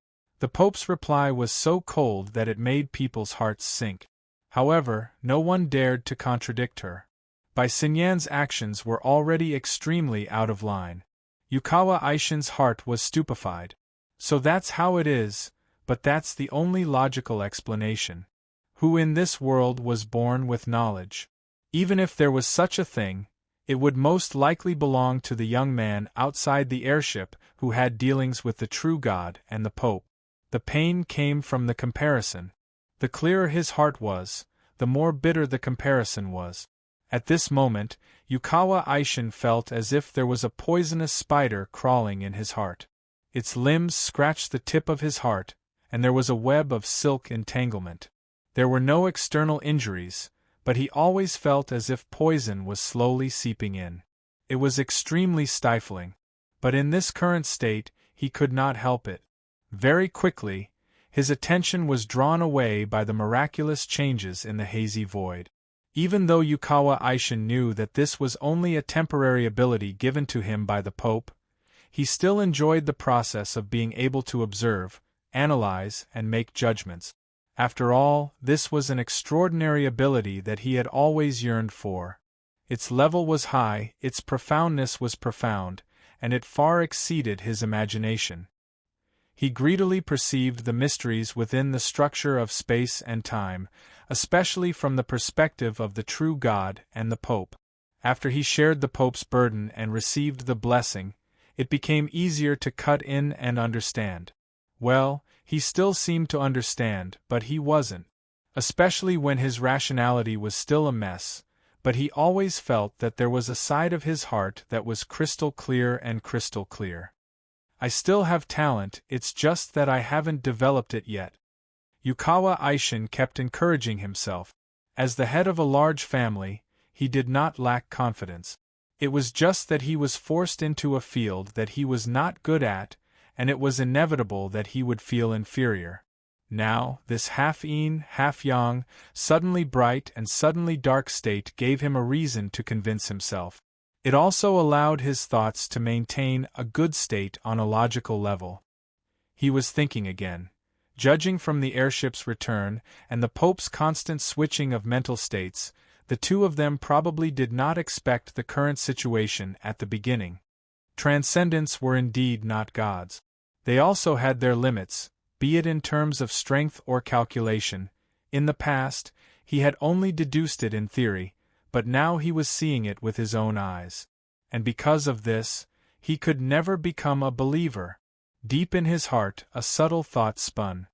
The Pope's reply was so cold that it made people's hearts sink. However, no one dared to contradict her. By Sinyan's actions were already extremely out of line. Yukawa Aishin's heart was stupefied. So that's how it is, but that's the only logical explanation. Who in this world was born with knowledge? Even if there was such a thing, it would most likely belong to the young man outside the airship who had dealings with the true God and the Pope. The pain came from the comparison. The clearer his heart was, the more bitter the comparison was. At this moment, Yukawa Aishin felt as if there was a poisonous spider crawling in his heart. Its limbs scratched the tip of his heart, and there was a web of silk entanglement. There were no external injuries, but he always felt as if poison was slowly seeping in. It was extremely stifling. But in this current state, he could not help it. Very quickly, his attention was drawn away by the miraculous changes in the hazy void. Even though Yukawa Aishin knew that this was only a temporary ability given to him by the Pope, he still enjoyed the process of being able to observe, analyze, and make judgments. After all, this was an extraordinary ability that he had always yearned for. Its level was high, its profoundness was profound, and it far exceeded his imagination. He greedily perceived the mysteries within the structure of space and time, especially from the perspective of the true God and the Pope. After he shared the Pope's burden and received the blessing, it became easier to cut in and understand. Well, he still seemed to understand, but he wasn't. Especially when his rationality was still a mess, but he always felt that there was a side of his heart that was crystal clear and crystal clear. I still have talent, it's just that I haven't developed it yet. Yukawa Aishin kept encouraging himself. As the head of a large family, he did not lack confidence. It was just that he was forced into a field that he was not good at, and it was inevitable that he would feel inferior. Now, this half-yin, half-yang, suddenly bright and suddenly dark state gave him a reason to convince himself. It also allowed his thoughts to maintain a good state on a logical level. He was thinking again. Judging from the airship's return and the Pope's constant switching of mental states, the two of them probably did not expect the current situation at the beginning. Transcendents were indeed not gods. They also had their limits, be it in terms of strength or calculation. In the past, he had only deduced it in theory, but now he was seeing it with his own eyes. And because of this, he could never become a believer. Deep in his heart, a subtle thought spun.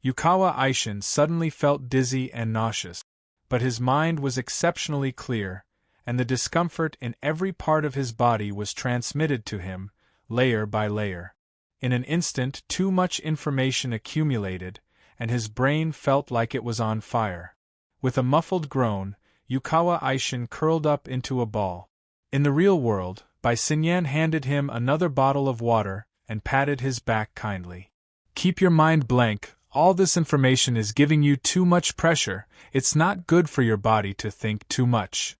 Yukawa Aishin suddenly felt dizzy and nauseous. But his mind was exceptionally clear, and the discomfort in every part of his body was transmitted to him, layer by layer. In an instant, too much information accumulated, and his brain felt like it was on fire. With a muffled groan, Yukawa Aishin curled up into a ball. In the real world, Sinyan handed him another bottle of water and patted his back kindly. "Keep your mind blank, all this information is giving you too much pressure, it's not good for your body to think too much."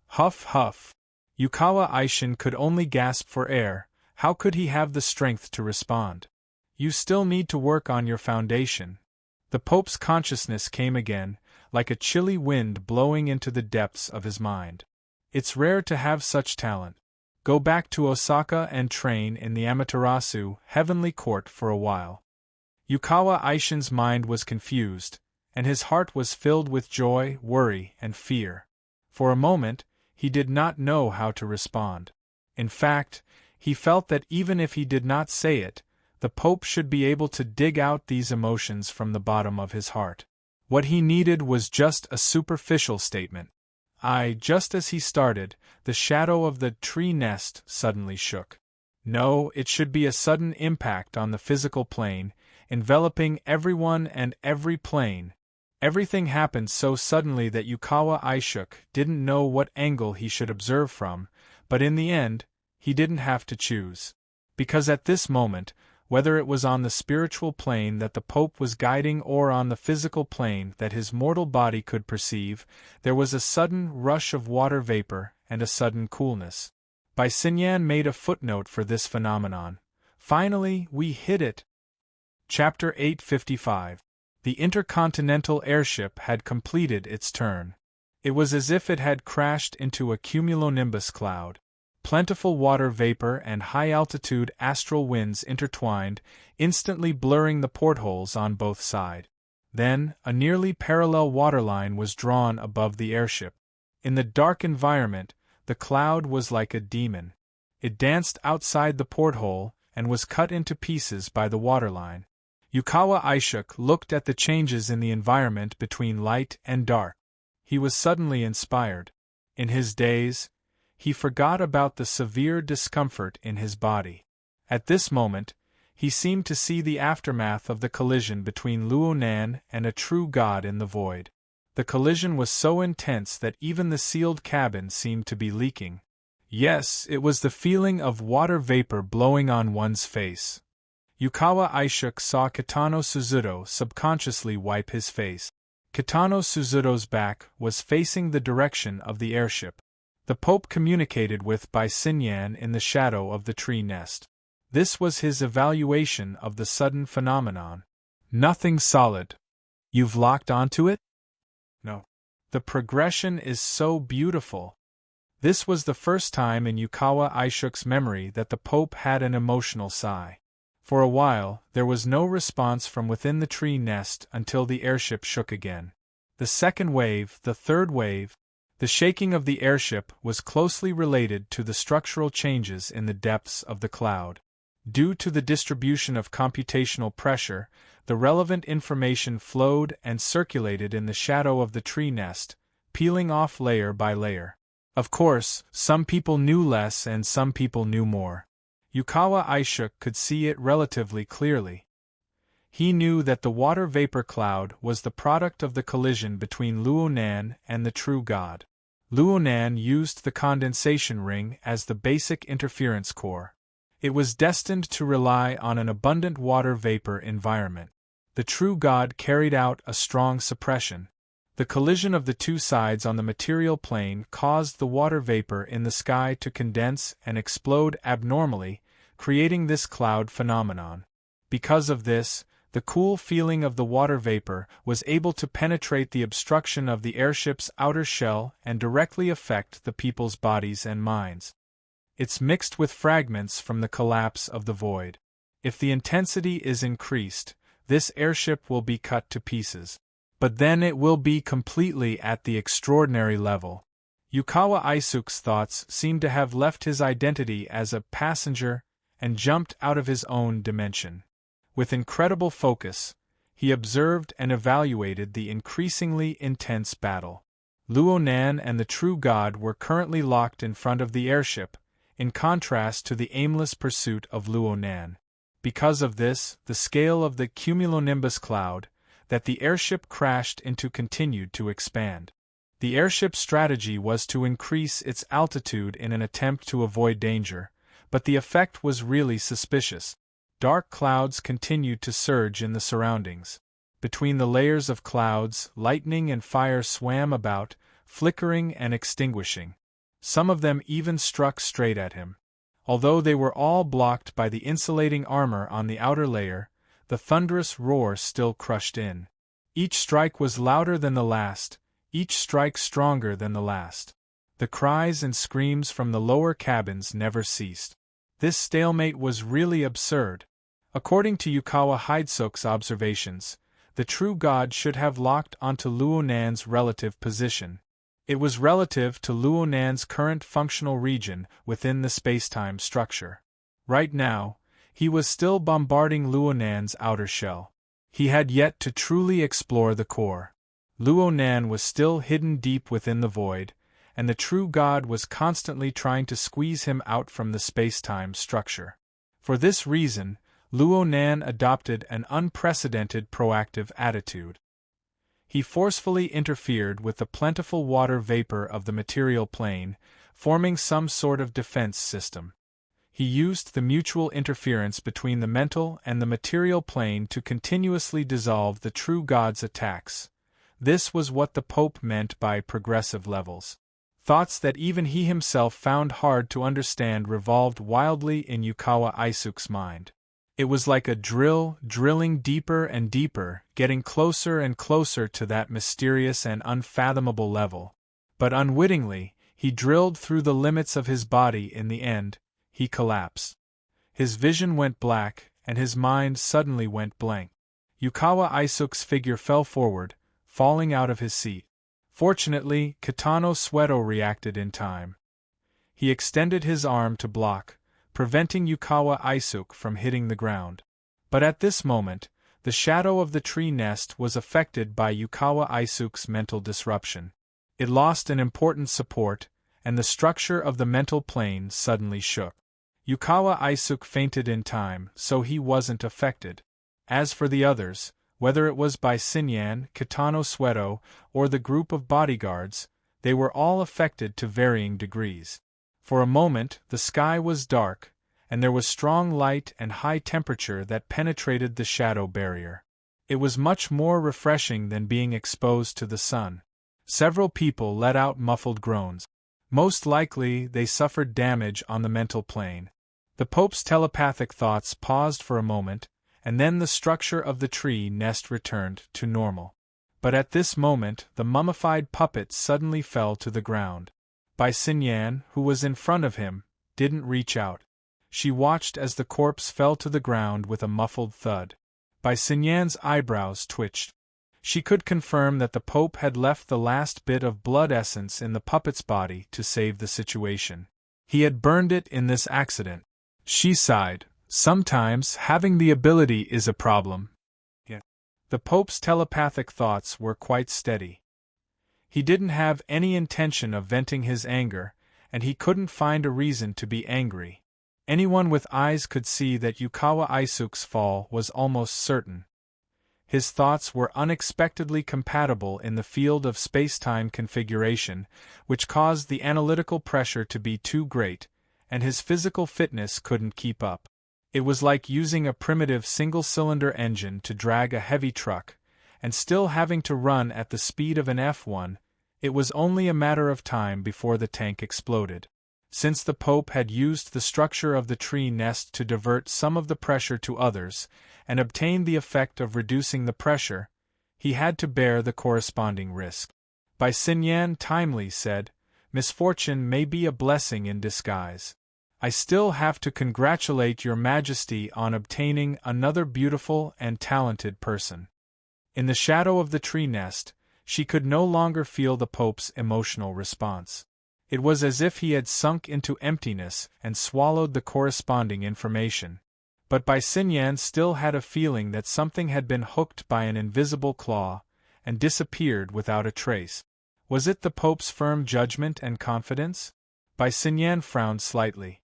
Huff huff. Yukawa Aishin could only gasp for air. How could he have the strength to respond? "You still need to work on your foundation." The Pope's consciousness came again, like a chilly wind blowing into the depths of his mind. "It's rare to have such talent. Go back to Osaka and train in the Amaterasu heavenly court for a while." Yukawa Aishin's mind was confused, and his heart was filled with joy, worry, and fear. For a moment, he did not know how to respond. In fact, he felt that even if he did not say it, the Pope should be able to dig out these emotions from the bottom of his heart. What he needed was just a superficial statement. Just as he started, the shadow of the tree nest suddenly shook. No, it should be a sudden impact on the physical plane, enveloping everyone and every plane. Everything happened so suddenly that Yukawa Aishin didn't know what angle he should observe from, but in the end, he didn't have to choose. Because at this moment, whether it was on the spiritual plane that the Pope was guiding or on the physical plane that his mortal body could perceive, there was a sudden rush of water vapor and a sudden coolness. Sinyan made a footnote for this phenomenon. "Finally, we hit it." Chapter 855. The intercontinental airship had completed its turn. It was as if it had crashed into a cumulonimbus cloud. Plentiful water vapor and high-altitude astral winds intertwined, instantly blurring the portholes on both sides. Then, a nearly parallel waterline was drawn above the airship. In the dark environment, the cloud was like a demon. It danced outside the porthole and was cut into pieces by the waterline. Yukawa Aishuk looked at the changes in the environment between light and dark. He was suddenly inspired. In his daze, he forgot about the severe discomfort in his body. At this moment, he seemed to see the aftermath of the collision between Luo Nan and a true god in the void. The collision was so intense that even the sealed cabin seemed to be leaking. Yes, it was the feeling of water vapor blowing on one's face. Yukawa Aishuk saw Kitano Suzuto subconsciously wipe his face. Kitano Suzuto's back was facing the direction of the airship. The Pope communicated with by Xinyan in the shadow of the tree nest. This was his evaluation of the sudden phenomenon. Nothing solid. You've locked onto it? No. The progression is so beautiful. This was the first time in Yukawa Aishuk's memory that the Pope had an emotional sigh. For a while, there was no response from within the tree nest until the airship shook again. The second wave, the third wave, the shaking of the airship was closely related to the structural changes in the depths of the cloud. Due to the distribution of computational pressure, the relevant information flowed and circulated in the shadow of the tree nest, peeling off layer by layer. Of course, some people knew less and some people knew more. Yukawa Aishuk could see it relatively clearly. He knew that the water vapor cloud was the product of the collision between Luo Nan and the true god. Luo Nan used the condensation ring as the basic interference core. It was destined to rely on an abundant water vapor environment. The true god carried out a strong suppression. The collision of the two sides on the material plane caused the water vapor in the sky to condense and explode abnormally, creating this cloud phenomenon. Because of this, the cool feeling of the water vapor was able to penetrate the obstruction of the airship's outer shell and directly affect the people's bodies and minds. It's mixed with fragments from the collapse of the void. If the intensity is increased, this airship will be cut to pieces. But then it will be completely at the extraordinary level. Yukawa Aishuk's thoughts seemed to have left his identity as a passenger and jumped out of his own dimension. With incredible focus, he observed and evaluated the increasingly intense battle. Luo Nan and the true god were currently locked in front of the airship, in contrast to the aimless pursuit of Luo Nan. Because of this, the scale of the cumulonimbus cloud that the airship crashed into continued to expand. The airship's strategy was to increase its altitude in an attempt to avoid danger, but the effect was really suspicious. Dark clouds continued to surge in the surroundings. Between the layers of clouds, lightning and fire swam about, flickering and extinguishing. Some of them even struck straight at him. Although they were all blocked by the insulating armor on the outer layer, the thunderous roar still crushed in. Each strike was louder than the last, each strike stronger than the last. The cries and screams from the lower cabins never ceased. This stalemate was really absurd. According to Yukawa Aishuk's observations, the true god should have locked onto Luo Nan's relative position. It was relative to Luo Nan's current functional region within the spacetime structure. Right now, he was still bombarding Luo Nan's outer shell. He had yet to truly explore the core. Luo Nan was still hidden deep within the void, and the true god was constantly trying to squeeze him out from the spacetime structure. For this reason, Luo Nan adopted an unprecedented proactive attitude. He forcefully interfered with the plentiful water vapor of the material plane, forming some sort of defense system. He used the mutual interference between the mental and the material plane to continuously dissolve the true god's attacks. This was what the Pope meant by progressive levels. Thoughts that even he himself found hard to understand revolved wildly in Yukawa Aishuk's mind. It was like a drill, drilling deeper and deeper, getting closer and closer to that mysterious and unfathomable level. But unwittingly, he drilled through the limits of his body. In the end, he collapsed. His vision went black, and his mind suddenly went blank. Yukawa Aishuk's figure fell forward, falling out of his seat. Fortunately, Kitano Sueto reacted in time. He extended his arm to block, preventing Yukawa Aishuk from hitting the ground. But at this moment, The shadow of the tree nest was affected by Yukawa Isuke's mental disruption. It lost an important support, and the structure of the mental plane suddenly shook. Yukawa Isuke fainted in time, so he wasn't affected. As for the others, whether it was by Xinyan, Kitano Sueto, or the group of bodyguards, they were all affected to varying degrees. For a moment, the sky was dark, and there was strong light and high temperature that penetrated the shadow barrier. It was much more refreshing than being exposed to the sun. Several people let out muffled groans. Most likely, they suffered damage on the mental plane. The Pope's telepathic thoughts paused for a moment, and then the structure of the tree nest returned to normal. But at this moment, the mummified puppet suddenly fell to the ground. Bai Xinyan, who was in front of him, didn't reach out. She watched as the corpse fell to the ground with a muffled thud. Bai Xinyan's eyebrows twitched. She could confirm that the Pope had left the last bit of blood essence in the puppet's body to save the situation. He had burned it in this accident. She sighed. Sometimes having the ability is a problem. Yet, the Pope's telepathic thoughts were quite steady. He didn't have any intention of venting his anger, and he couldn't find a reason to be angry. Anyone with eyes could see that Yukawa Isuke's fall was almost certain. His thoughts were unexpectedly compatible in the field of space-time configuration, which caused the analytical pressure to be too great, and his physical fitness couldn't keep up. It was like using a primitive single-cylinder engine to drag a heavy truck, and still having to run at the speed of an F1, it was only a matter of time before the tank exploded. Since the Pope had used the structure of the tree nest to divert some of the pressure to others, and obtain the effect of reducing the pressure, he had to bear the corresponding risk. Bai Xinyan timely said, "Misfortune may be a blessing in disguise. I still have to congratulate Your Majesty on obtaining another beautiful and talented person." In the shadow of the tree nest, she could no longer feel the Pope's emotional response. It was as if he had sunk into emptiness and swallowed the corresponding information. But Bai Xinyan still had a feeling that something had been hooked by an invisible claw, and disappeared without a trace. Was it the Pope's firm judgment and confidence? Bai Xinyan frowned slightly.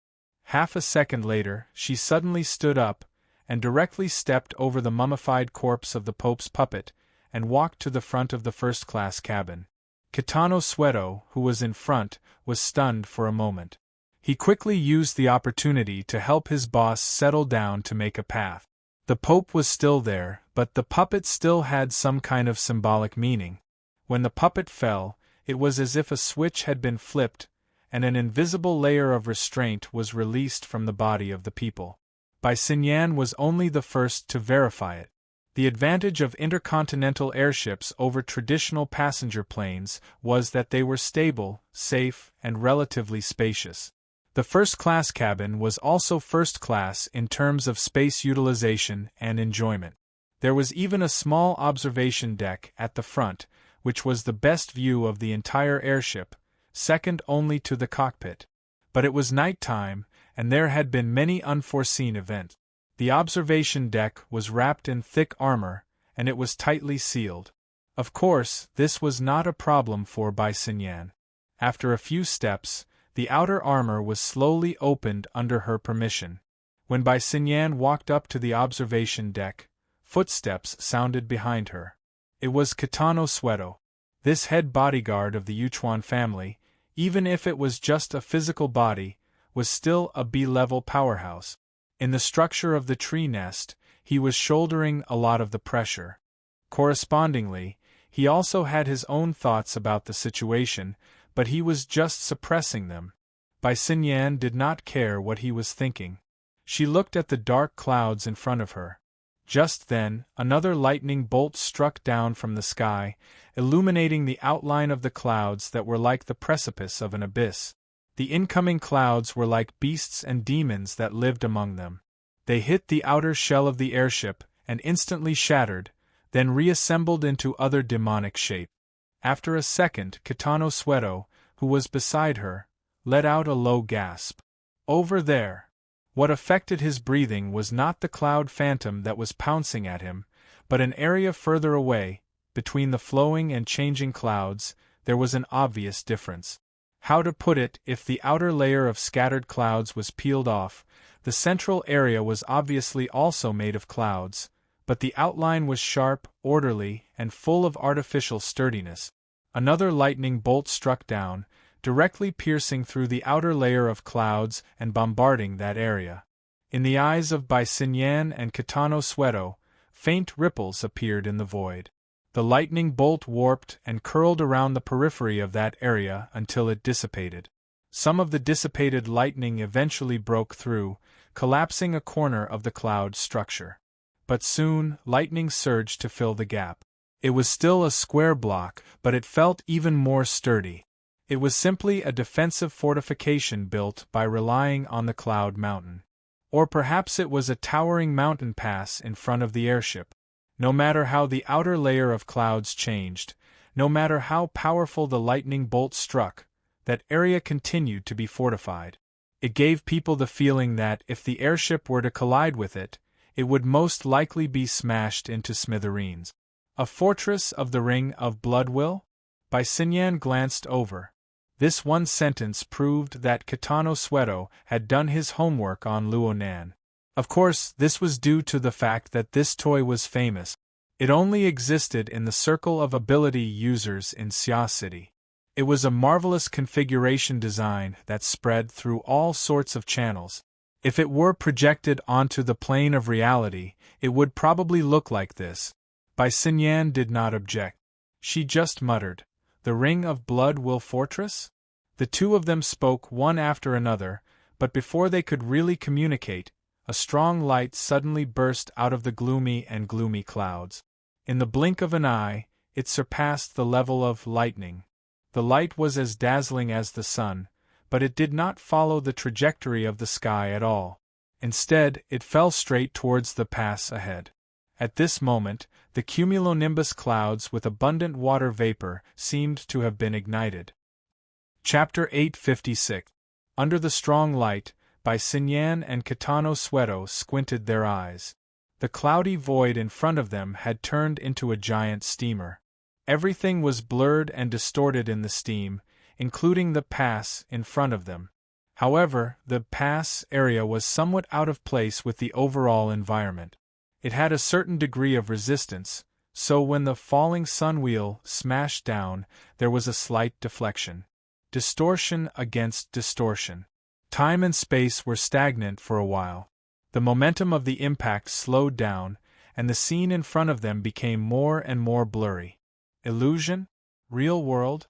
Half a second later, she suddenly stood up, and directly stepped over the mummified corpse of the Pope's puppet, and walked to the front of the first-class cabin. Kitano Sueto, who was in front, was stunned for a moment. He quickly used the opportunity to help his boss settle down to make a path. The Pope was still there, but the puppet still had some kind of symbolic meaning. When the puppet fell, it was as if a switch had been flipped, and an invisible layer of restraint was released from the body of the people. Bai Xinyan was only the first to verify it. The advantage of intercontinental airships over traditional passenger planes was that they were stable, safe, and relatively spacious. The first-class cabin was also first-class in terms of space utilization and enjoyment. There was even a small observation deck at the front, which was the best view of the entire airship, second only to the cockpit. But it was night-time, and there had been many unforeseen events. The observation deck was wrapped in thick armor, and it was tightly sealed. Of course, this was not a problem for Bai Xinyan. After a few steps, the outer armor was slowly opened under her permission. When Bai Xinyan walked up to the observation deck, footsteps sounded behind her. It was Kitano Sueto. This head bodyguard of the Yuchuan family, even if it was just a physical body, was still a B-level powerhouse. In the structure of the tree nest, he was shouldering a lot of the pressure. Correspondingly, he also had his own thoughts about the situation, but he was just suppressing them. Bai Xinyan did not care what he was thinking. She looked at the dark clouds in front of her. Just then, another lightning bolt struck down from the sky, illuminating the outline of the clouds that were like the precipice of an abyss. The incoming clouds were like beasts and demons that lived among them. They hit the outer shell of the airship and instantly shattered, then reassembled into other demonic shape. After a second, Kitano Sueto, who was beside her, let out a low gasp. Over there! What affected his breathing was not the cloud phantom that was pouncing at him, But an area further away, between the flowing and changing clouds, there was an obvious difference. How to put it, if the outer layer of scattered clouds was peeled off, the central area was obviously also made of clouds, but the outline was sharp, orderly, and full of artificial sturdiness. Another lightning bolt struck down, directly piercing through the outer layer of clouds and bombarding that area. In the eyes of Bisignan and Kitano Sueto, faint ripples appeared in the void. The lightning bolt warped and curled around the periphery of that area until it dissipated. Some of the dissipated lightning eventually broke through, collapsing a corner of the cloud structure. But soon, lightning surged to fill the gap. It was still a square block, but it felt even more sturdy. It was simply a defensive fortification built by relying on the cloud mountain. Or perhaps it was a towering mountain pass in front of the airship. No matter how the outer layer of clouds changed, no matter how powerful the lightning bolt struck, that area continued to be fortified. It gave people the feeling that if the airship were to collide with it, it would most likely be smashed into smithereens. A fortress of the Ring of Blood-Will? Bisignan glanced over. This one sentence proved that Kitano Sueto had done his homework on Luonan. Of course, this was due to the fact that this toy was famous. It only existed in the circle of ability users in Xia City. It was a marvelous configuration design that spread through all sorts of channels. If it were projected onto the plane of reality, it would probably look like this. Bisignan did not object. She just muttered, "The Ring of Blood-Will Fortress?" The two of them spoke one after another, but before they could really communicate, a strong light suddenly burst out of the gloomy clouds. In the blink of an eye, it surpassed the level of lightning. The light was as dazzling as the sun, but it did not follow the trajectory of the sky at all. Instead, it fell straight towards the pass ahead. At this moment, the cumulonimbus clouds with abundant water vapor seemed to have been ignited. Chapter 856. Under the strong light, Bisignan and Kitano Sueto squinted their eyes. The cloudy void in front of them had turned into a giant steamer. Everything was blurred and distorted in the steam, including the pass in front of them. However, the pass area was somewhat out of place with the overall environment. It had a certain degree of resistance, so when the falling sunwheel smashed down, there was a slight deflection. Distortion against distortion. Time and space were stagnant for a while. The momentum of the impact slowed down, and the scene in front of them became more and more blurry. Illusion? Real world?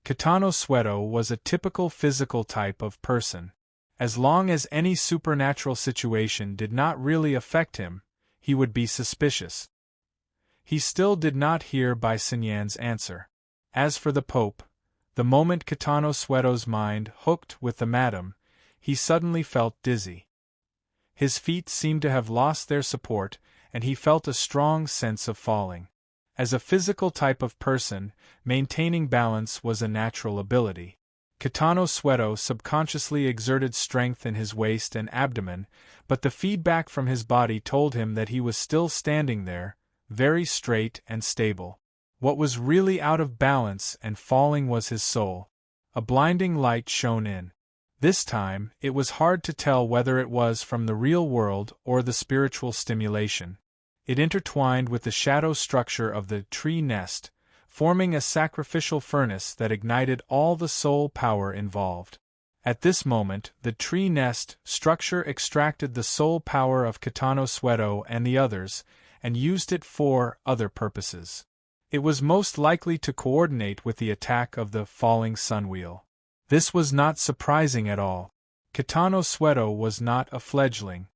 Kitano Sueto was a typical physical type of person. As long as any supernatural situation did not really affect him, he would be suspicious. He still did not hear Bisignan's answer. As for the Pope, the moment Kitano Sueto's mind hooked with the madam, he suddenly felt dizzy. His feet seemed to have lost their support, and he felt a strong sense of falling. As a physical type of person, maintaining balance was a natural ability. Kitano Sueto subconsciously exerted strength in his waist and abdomen, but the feedback from his body told him that he was still standing there, very straight and stable. What was really out of balance and falling was his soul. A blinding light shone in. This time, it was hard to tell whether it was from the real world or the spiritual stimulation. It intertwined with the shadow structure of the tree nest, forming a sacrificial furnace that ignited all the soul power involved. At this moment, the tree nest structure extracted the soul power of Kitano Sueto and the others, and used it for other purposes. It was most likely to coordinate with the attack of the falling sunwheel. This was not surprising at all. Kitano Sueto was not a fledgling.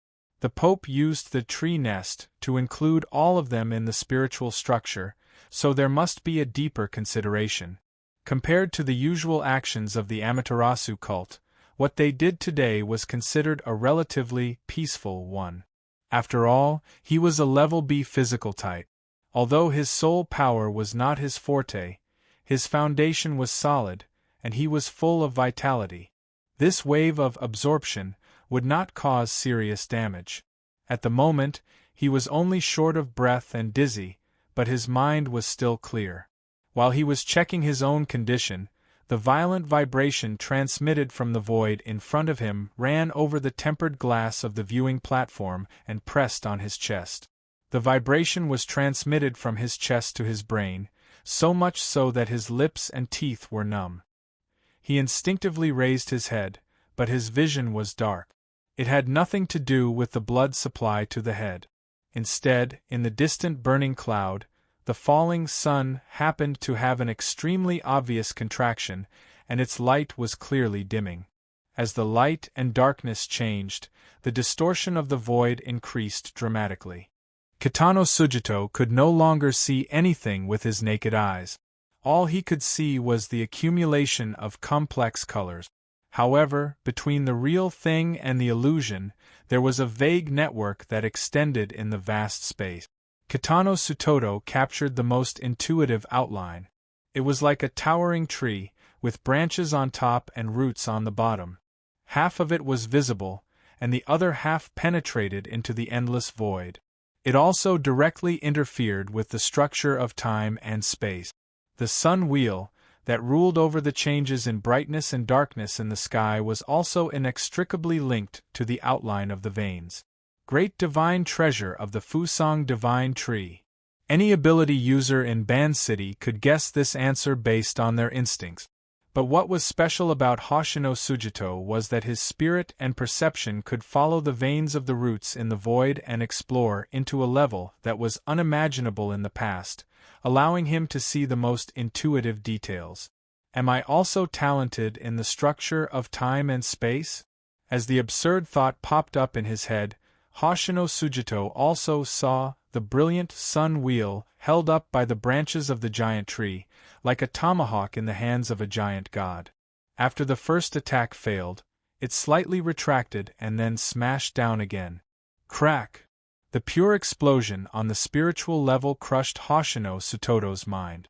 The Pope used the tree nest to include all of them in the spiritual structure, so there must be a deeper consideration. Compared to the usual actions of the Amaterasu cult, what they did today was considered a relatively peaceful one. After all, he was a level B physical type. Although his soul power was not his forte, his foundation was solid, and he was full of vitality. This wave of absorption would not cause serious damage. At the moment, he was only short of breath and dizzy, but his mind was still clear. While he was checking his own condition, the violent vibration transmitted from the void in front of him ran over the tempered glass of the viewing platform and pressed on his chest. The vibration was transmitted from his chest to his brain, so much so that his lips and teeth were numb. He instinctively raised his head, but his vision was dark. It had nothing to do with the blood supply to the head. Instead, in the distant burning cloud, the falling sun happened to have an extremely obvious contraction, and its light was clearly dimming. As the light and darkness changed, the distortion of the void increased dramatically. Kitano Sujito could no longer see anything with his naked eyes. All he could see was the accumulation of complex colors. However, between the real thing and the illusion, there was a vague network that extended in the vast space. Kitano Sutoto captured the most intuitive outline. It was like a towering tree, with branches on top and roots on the bottom. Half of it was visible, and the other half penetrated into the endless void. It also directly interfered with the structure of time and space. The sun wheel, that ruled over the changes in brightness and darkness in the sky, was also inextricably linked to the outline of the veins. Great divine treasure of the Fusang divine tree. Any ability user in Ban City could guess this answer based on their instincts. But what was special about Hoshino Sujito was that his spirit and perception could follow the veins of the roots in the void and explore into a level that was unimaginable in the past, allowing him to see the most intuitive details. Am I also talented in the structure of time and space? As the absurd thought popped up in his head, Hoshino Sujito also saw the brilliant sun wheel held up by the branches of the giant tree, like a tomahawk in the hands of a giant god. After the first attack failed, it slightly retracted and then smashed down again. Crack! The pure explosion on the spiritual level crushed Hoshino Sutoto's mind.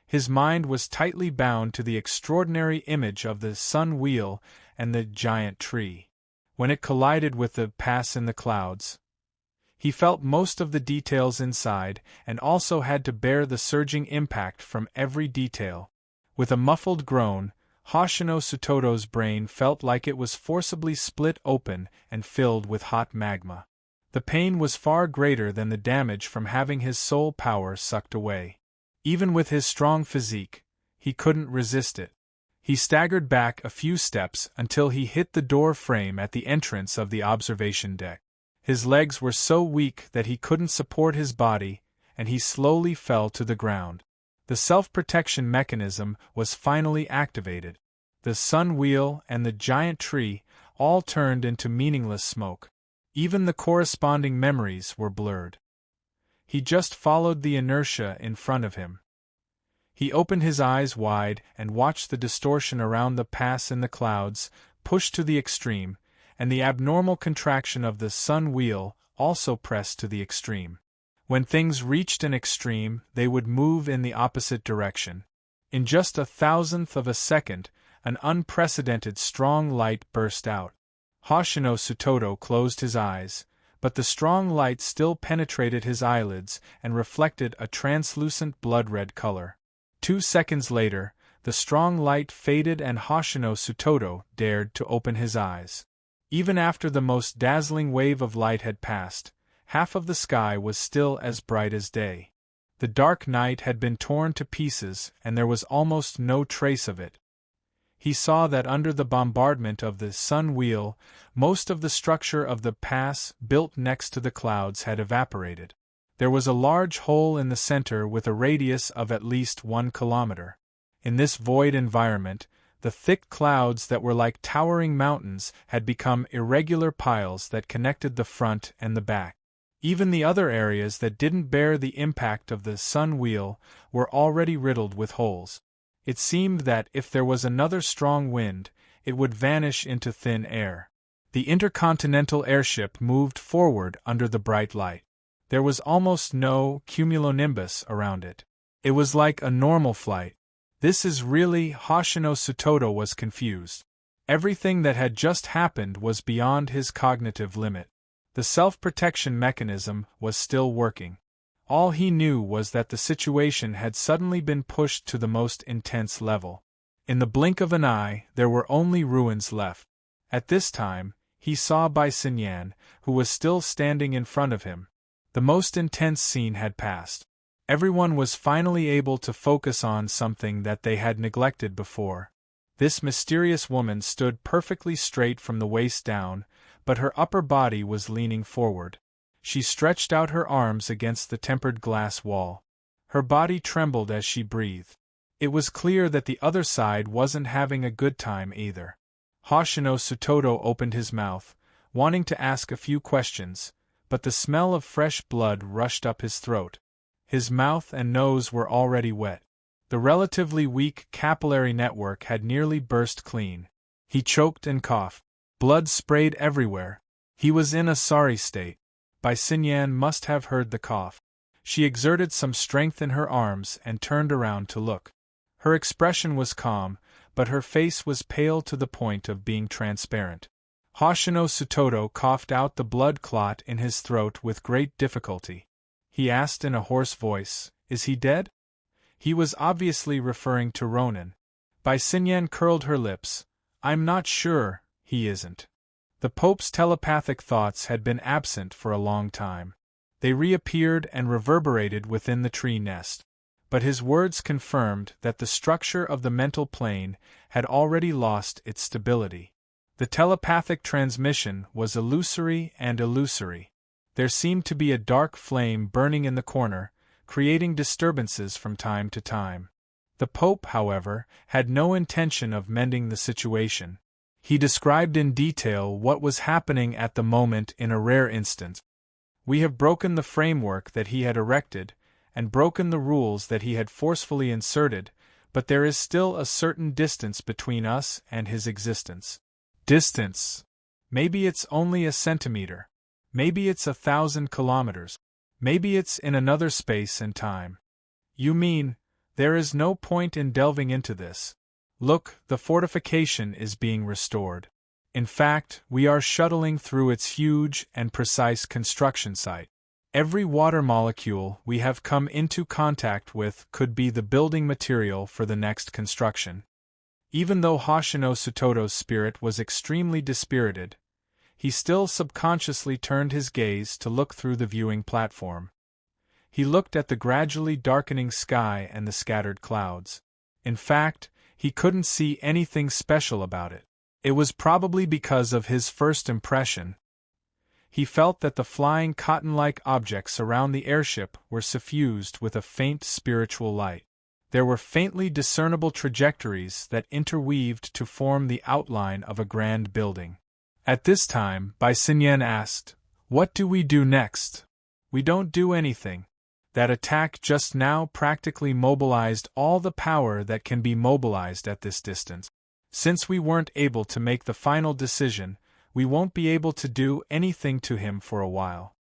His mind was tightly bound to the extraordinary image of the sun wheel and the giant tree. When it collided with the pass in the clouds, he felt most of the details inside and also had to bear the surging impact from every detail. With a muffled groan, Hoshino Sutoto's brain felt like it was forcibly split open and filled with hot magma. The pain was far greater than the damage from having his soul power sucked away. Even with his strong physique, he couldn't resist it. He staggered back a few steps until he hit the door frame at the entrance of the observation deck. His legs were so weak that he couldn't support his body, and he slowly fell to the ground. The self-protection mechanism was finally activated. The sun wheel and the giant tree all turned into meaningless smoke. Even the corresponding memories were blurred. He just followed the inertia in front of him. He opened his eyes wide and watched the distortion around the pass in the clouds push to the extreme, and the abnormal contraction of the sun wheel also pressed to the extreme. When things reached an extreme, they would move in the opposite direction. In just 1,000th of a second, an unprecedented strong light burst out. Hoshino Sutoto closed his eyes, but the strong light still penetrated his eyelids and reflected a translucent blood-red color. 2 seconds later, the strong light faded and Hoshino Sutoto dared to open his eyes. Even after the most dazzling wave of light had passed, half of the sky was still as bright as day. The dark night had been torn to pieces and there was almost no trace of it. He saw that under the bombardment of the sun wheel, most of the structure of the pass built next to the clouds had evaporated. There was a large hole in the center with a radius of at least 1 kilometer. In this void environment, the thick clouds that were like towering mountains had become irregular piles that connected the front and the back. Even the other areas that didn't bear the impact of the sun wheel were already riddled with holes. It seemed that if there was another strong wind, it would vanish into thin air. The intercontinental airship moved forward under the bright light. There was almost no cumulonimbus around it. It was like a normal flight. This is really Hoshino Sutoto was confused. Everything that had just happened was beyond his cognitive limit. The self-protection mechanism was still working. All he knew was that the situation had suddenly been pushed to the most intense level. In the blink of an eye, there were only ruins left. At this time, he saw Bai Xinyan, who was still standing in front of him. The most intense scene had passed. Everyone was finally able to focus on something that they had neglected before. This mysterious woman stood perfectly straight from the waist down, but her upper body was leaning forward. She stretched out her arms against the tempered glass wall. Her body trembled as she breathed. It was clear that the other side wasn't having a good time either. Hoshino Sutoto opened his mouth, wanting to ask a few questions, but the smell of fresh blood rushed up his throat. His mouth and nose were already wet. The relatively weak capillary network had nearly burst clean. He choked and coughed. Blood sprayed everywhere. He was in a sorry state. Bai Xinyan must have heard the cough. She exerted some strength in her arms and turned around to look. Her expression was calm, but her face was pale to the point of being transparent. Hoshino Sutoto coughed out the blood clot in his throat with great difficulty. He asked in a hoarse voice, "Is he dead?" He was obviously referring to Ronan. Bai Xinyan curled her lips. "I'm not sure, he isn't." The Pope's telepathic thoughts had been absent for a long time. They reappeared and reverberated within the tree nest. But his words confirmed that the structure of the mental plane had already lost its stability. The telepathic transmission was illusory and illusory. There seemed to be a dark flame burning in the corner, creating disturbances from time to time. The Pope, however, had no intention of mending the situation. He described in detail what was happening at the moment in a rare instance. "We have broken the framework that he had erected, and broken the rules that he had forcefully inserted, but there is still a certain distance between us and his existence." Distance. Maybe it's only a centimeter. Maybe it's 1,000 kilometers. Maybe it's in another space and time. You mean, there is no point in delving into this. Look, the fortification is being restored. In fact, we are shuttling through its huge and precise construction site. Every water molecule we have come into contact with could be the building material for the next construction. Even though Hoshino Sutoto's spirit was extremely dispirited, he still subconsciously turned his gaze to look through the viewing platform. He looked at the gradually darkening sky and the scattered clouds. In fact, he couldn't see anything special about it. It was probably because of his first impression. He felt that the flying cotton-like objects around the airship were suffused with a faint spiritual light. There were faintly discernible trajectories that interweaved to form the outline of a grand building. At this time, Bai Xinyan asked, "What do we do next?" "We don't do anything. That attack just now practically mobilized all the power that can be mobilized at this distance. Since we weren't able to make the final decision, we won't be able to do anything to him for a while."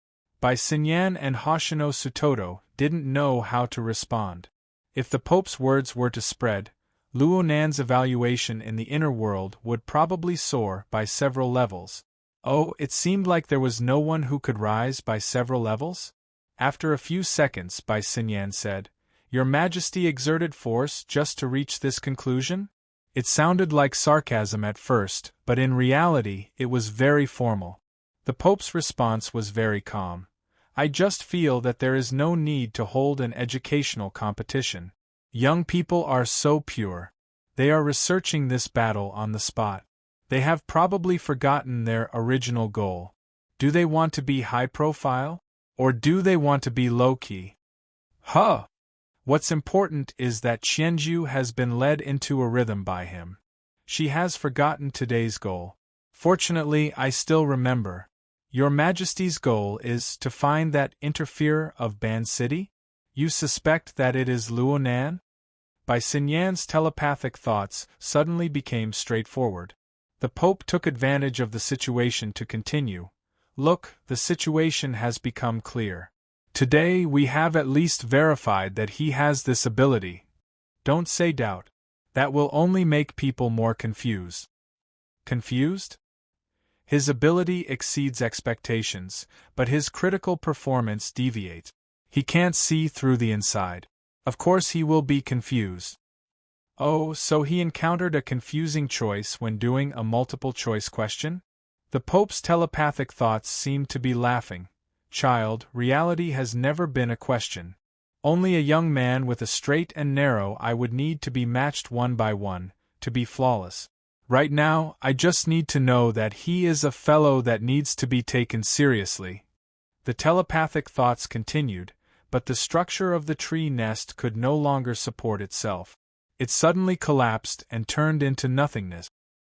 Bai Xinyan and Hoshino Sutoto didn't know how to respond. If the Pope's words were to spread, Luo Nan's evaluation in the inner world would probably soar by several levels. Oh, it seemed like there was no one who could rise by several levels? After a few seconds, Bai Xinyan said, "Your Majesty exerted force just to reach this conclusion?" It sounded like sarcasm at first, but in reality it was very formal. The Pope's response was very calm. "I just feel that there is no need to hold an educational competition. Young people are so pure. They are researching this battle on the spot. They have probably forgotten their original goal. Do they want to be high profile? Or do they want to be low-key? Huh! What's important is that Qianju has been led into a rhythm by him. She has forgotten today's goal. Fortunately, I still remember. Your Majesty's goal is to find that interferer of Ban City? You suspect that it is Luo Nan?" Bai Xinyan's telepathic thoughts suddenly became straightforward. The Pope took advantage of the situation to continue. "Look, the situation has become clear. Today we have at least verified that he has this ability. Don't say doubt. That will only make people more confused." Confused? His ability exceeds expectations, but his critical performance deviates. He can't see through the inside. Of course he will be confused. Oh, so he encountered a confusing choice when doing a multiple-choice question? The Pope's telepathic thoughts seemed to be laughing. Child, reality has never been a question. Only a young man with a straight and narrow eye would need to be matched one by one, to be flawless. Right now, I just need to know that he is a fellow that needs to be taken seriously. The telepathic thoughts continued, but the structure of the tree nest could no longer support itself. It suddenly collapsed and turned into nothingness.